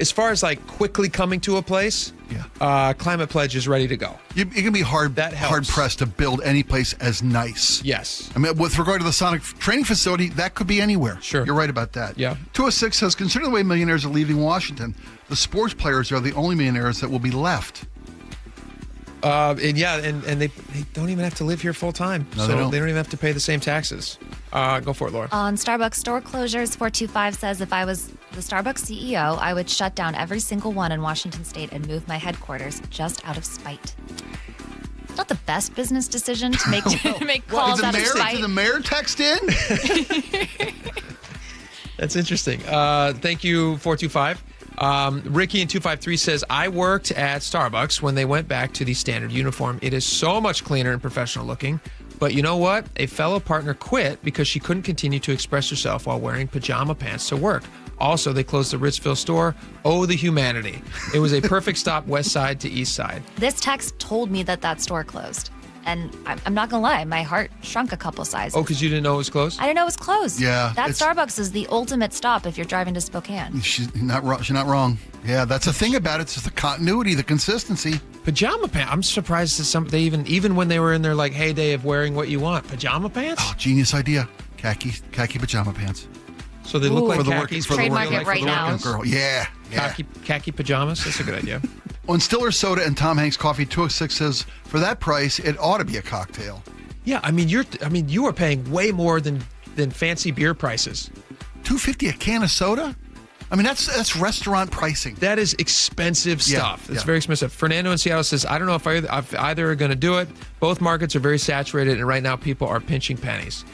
As far as quickly coming to a place, Climate Pledge is ready to go. You can be hard pressed to build any place as nice. Yes. I mean, with regard to the Sonic training facility, that could be anywhere. Sure. You're right about that. Yeah. 206 says, consider the way millionaires are leaving Washington. The sports players are the only millionaires that will be left. And they don't even have to live here full time. No, so they don't even have to pay the same taxes. Go for it, Laura. On Starbucks store closures, 425 says, if I was the Starbucks CEO, I would shut down every single one in Washington State and move my headquarters just out of spite. It's not the best business decision to make calls out of spite. Did the mayor text in? That's interesting. Thank you, 425. Ricky in 253 says, I worked at Starbucks when they went back to the standard uniform. It is so much cleaner and professional looking. But you know what? A fellow partner quit because she couldn't continue to express herself while wearing pajama pants to work. Also, they closed the Ritzville store. Oh, the humanity. It was a perfect stop west side to east side. This text told me that store closed. And I'm not going to lie, my heart shrunk a couple sizes. Oh, because you didn't know it was closed? I didn't know it was closed. Yeah. That Starbucks is the ultimate stop if you're driving to Spokane. She's not wrong. Yeah, that's the thing about it. It's just the continuity, the consistency. Pajama pants. I'm surprised that they even when they were in their heyday of wearing what you want, pajama pants? Oh, genius idea. Khaki pajama pants. So they look like khakis. Trademark it right now. Girl. Yeah. Khaki pajamas. That's a good idea. On Stiller Soda and Tom Hanks Coffee, 206 says, for that price, it ought to be a cocktail. Yeah, you are paying way more than fancy beer prices. $2.50 a can of soda? I mean, that's restaurant pricing. That is expensive stuff. It's very expensive. Fernando in Seattle says, I don't know if either are going to do it. Both markets are very saturated, and right now people are pinching pennies.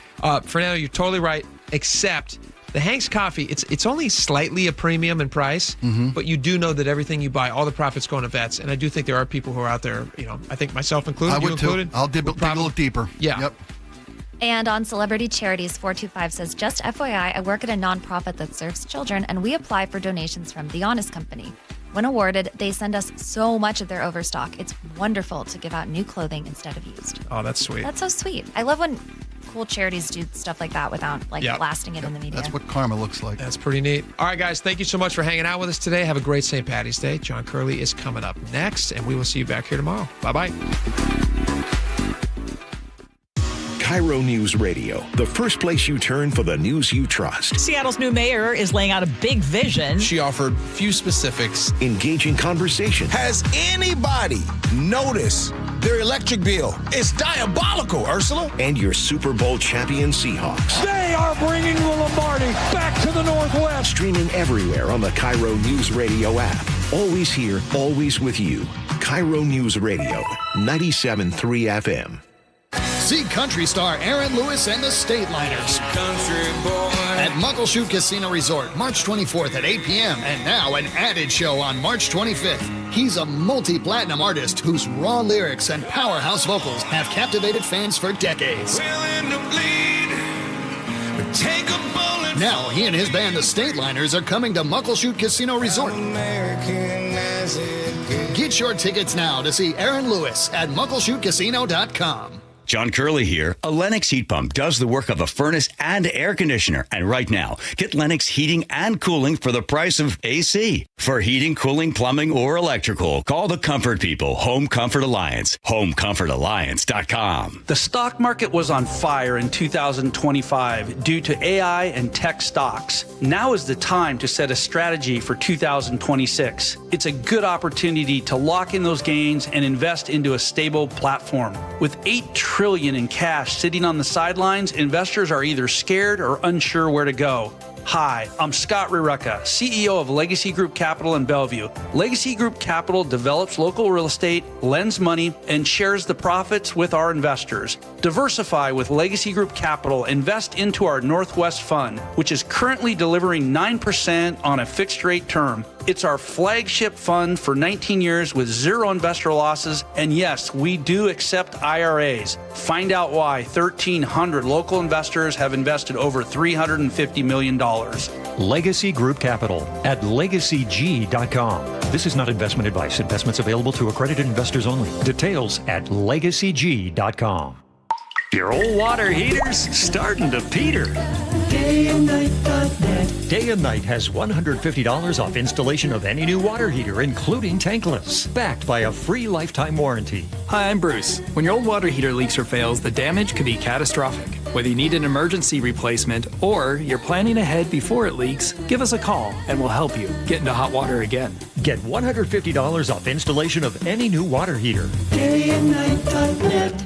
Fernando, you're totally right, except The Hank's coffee, it's only slightly a premium in price, but you do know that everything you buy, all the profits go into vets. And I do think there are people who are out there, I think myself included, I would too. I'll dig a little deeper. Yeah. Yep. And on Celebrity Charities, 425 says, just FYI, I work at a nonprofit that serves children, and we apply for donations from The Honest Company. When awarded, they send us so much of their overstock. It's wonderful to give out new clothing instead of used. Oh, that's sweet. That's so sweet. I love when cool charities do stuff like that without blasting it in the media. That's what karma looks like. That's pretty neat. All right, guys, thank you so much for hanging out with us today. Have a great St. Patty's Day. John Curley is coming up next, and we will see you back here tomorrow. Bye-bye. KIRO News Radio, the first place you turn for the news you trust. Seattle's new mayor is laying out a big vision. She offered few specifics. Engaging conversation. Has anybody noticed their electric bill? It's diabolical, Ursula. And your Super Bowl champion Seahawks. They are bringing the Lombardi back to the Northwest. Streaming everywhere on the KIRO News Radio app. Always here, always with you. KIRO News Radio, 97.3 FM. See country star Aaron Lewis and the State Liners at Muckleshoot Casino Resort, March 24th at 8 p.m. And now an added show on March 25th. He's a multi-platinum artist whose raw lyrics and powerhouse vocals have captivated fans for decades. Now he and his band, the State Liners, are coming to Muckleshoot Casino Resort. Get your tickets now to see Aaron Lewis at muckleshootcasino.com. John Curley here. A Lennox heat pump does the work of a furnace and air conditioner. And right now, get Lennox heating and cooling for the price of AC. For heating, cooling, plumbing, or electrical, call the Comfort People, Home Comfort Alliance, homecomfortalliance.com. The stock market was on fire in 2025 due to AI and tech stocks. Now is the time to set a strategy for 2026. It's a good opportunity to lock in those gains and invest into a stable platform. With $8 trillion in cash sitting on the sidelines, investors are either scared or unsure where to go. Hi, I'm Scott Rireka, CEO of Legacy Group Capital in Bellevue. Legacy Group Capital develops local real estate, lends money, and shares the profits with our investors. Diversify with Legacy Group Capital. Invest into our Northwest Fund, which is currently delivering 9% on a fixed rate term. It's our flagship fund for 19 years with zero investor losses. And yes, we do accept IRAs. Find out why 1,300 local investors have invested over $350 million. Legacy Group Capital at legacyg.com. This is not investment advice. Investments available to accredited investors only. Details at legacyg.com. Your old water heater's starting to peter. DayandNight.net. Day and Night has $150 off installation of any new water heater, including tankless, backed by a free lifetime warranty. Hi, I'm Bruce. When your old water heater leaks or fails, the damage could be catastrophic. Whether you need an emergency replacement or you're planning ahead before it leaks, give us a call and we'll help you get into hot water again. Get $150 off installation of any new water heater. DayandNight.net.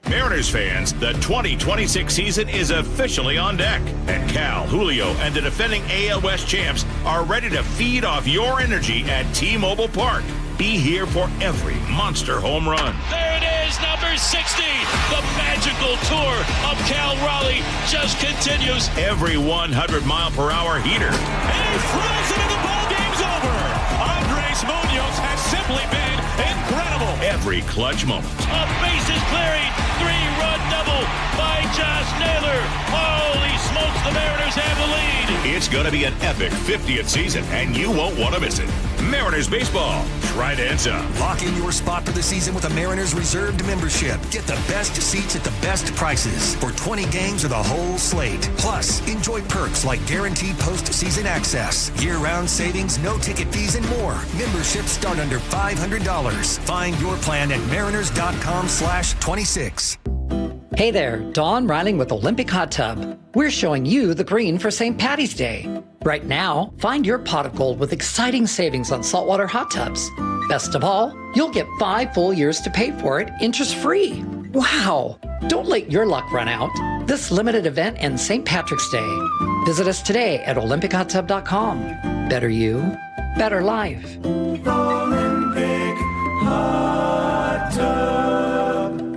Mariners fans, the 2026 season is officially on deck. And Cal, Julio, and the defending AL West champs are ready to feed off your energy at T-Mobile Park. Be here for every monster home run. There it is, number 60. The magical tour of Cal Raleigh just continues. Every 100-mile-per-hour heater. And he throws it and the ball game's over. Andres Munoz has simply been incredible. Every clutch moment. A bases clearing, 3-run double by Josh Naylor. Holy smokes, the Mariners have the lead. It's going to be an epic 50th season, and you won't want to miss it. Mariners baseball. Try to answer. Lock in your spot for the season with a Mariners Reserved membership. Get the best seats at the best prices for 20 games or the whole slate. Plus, enjoy perks like guaranteed postseason access, year-round savings, no ticket fees, and more. Memberships start under $500. Find your plan at mariners.com/26. Hey there, Dawn Riling with Olympic Hot Tub. We're showing you the green for St. Patty's Day. Right now, find your pot of gold with exciting savings on saltwater hot tubs. Best of all, you'll get 5 full years to pay for it, interest-free. Wow! Don't let your luck run out. This limited event ends St. Patrick's Day. Visit us today at olympichottub.com. Better you, better life. Olympic Hot Tub.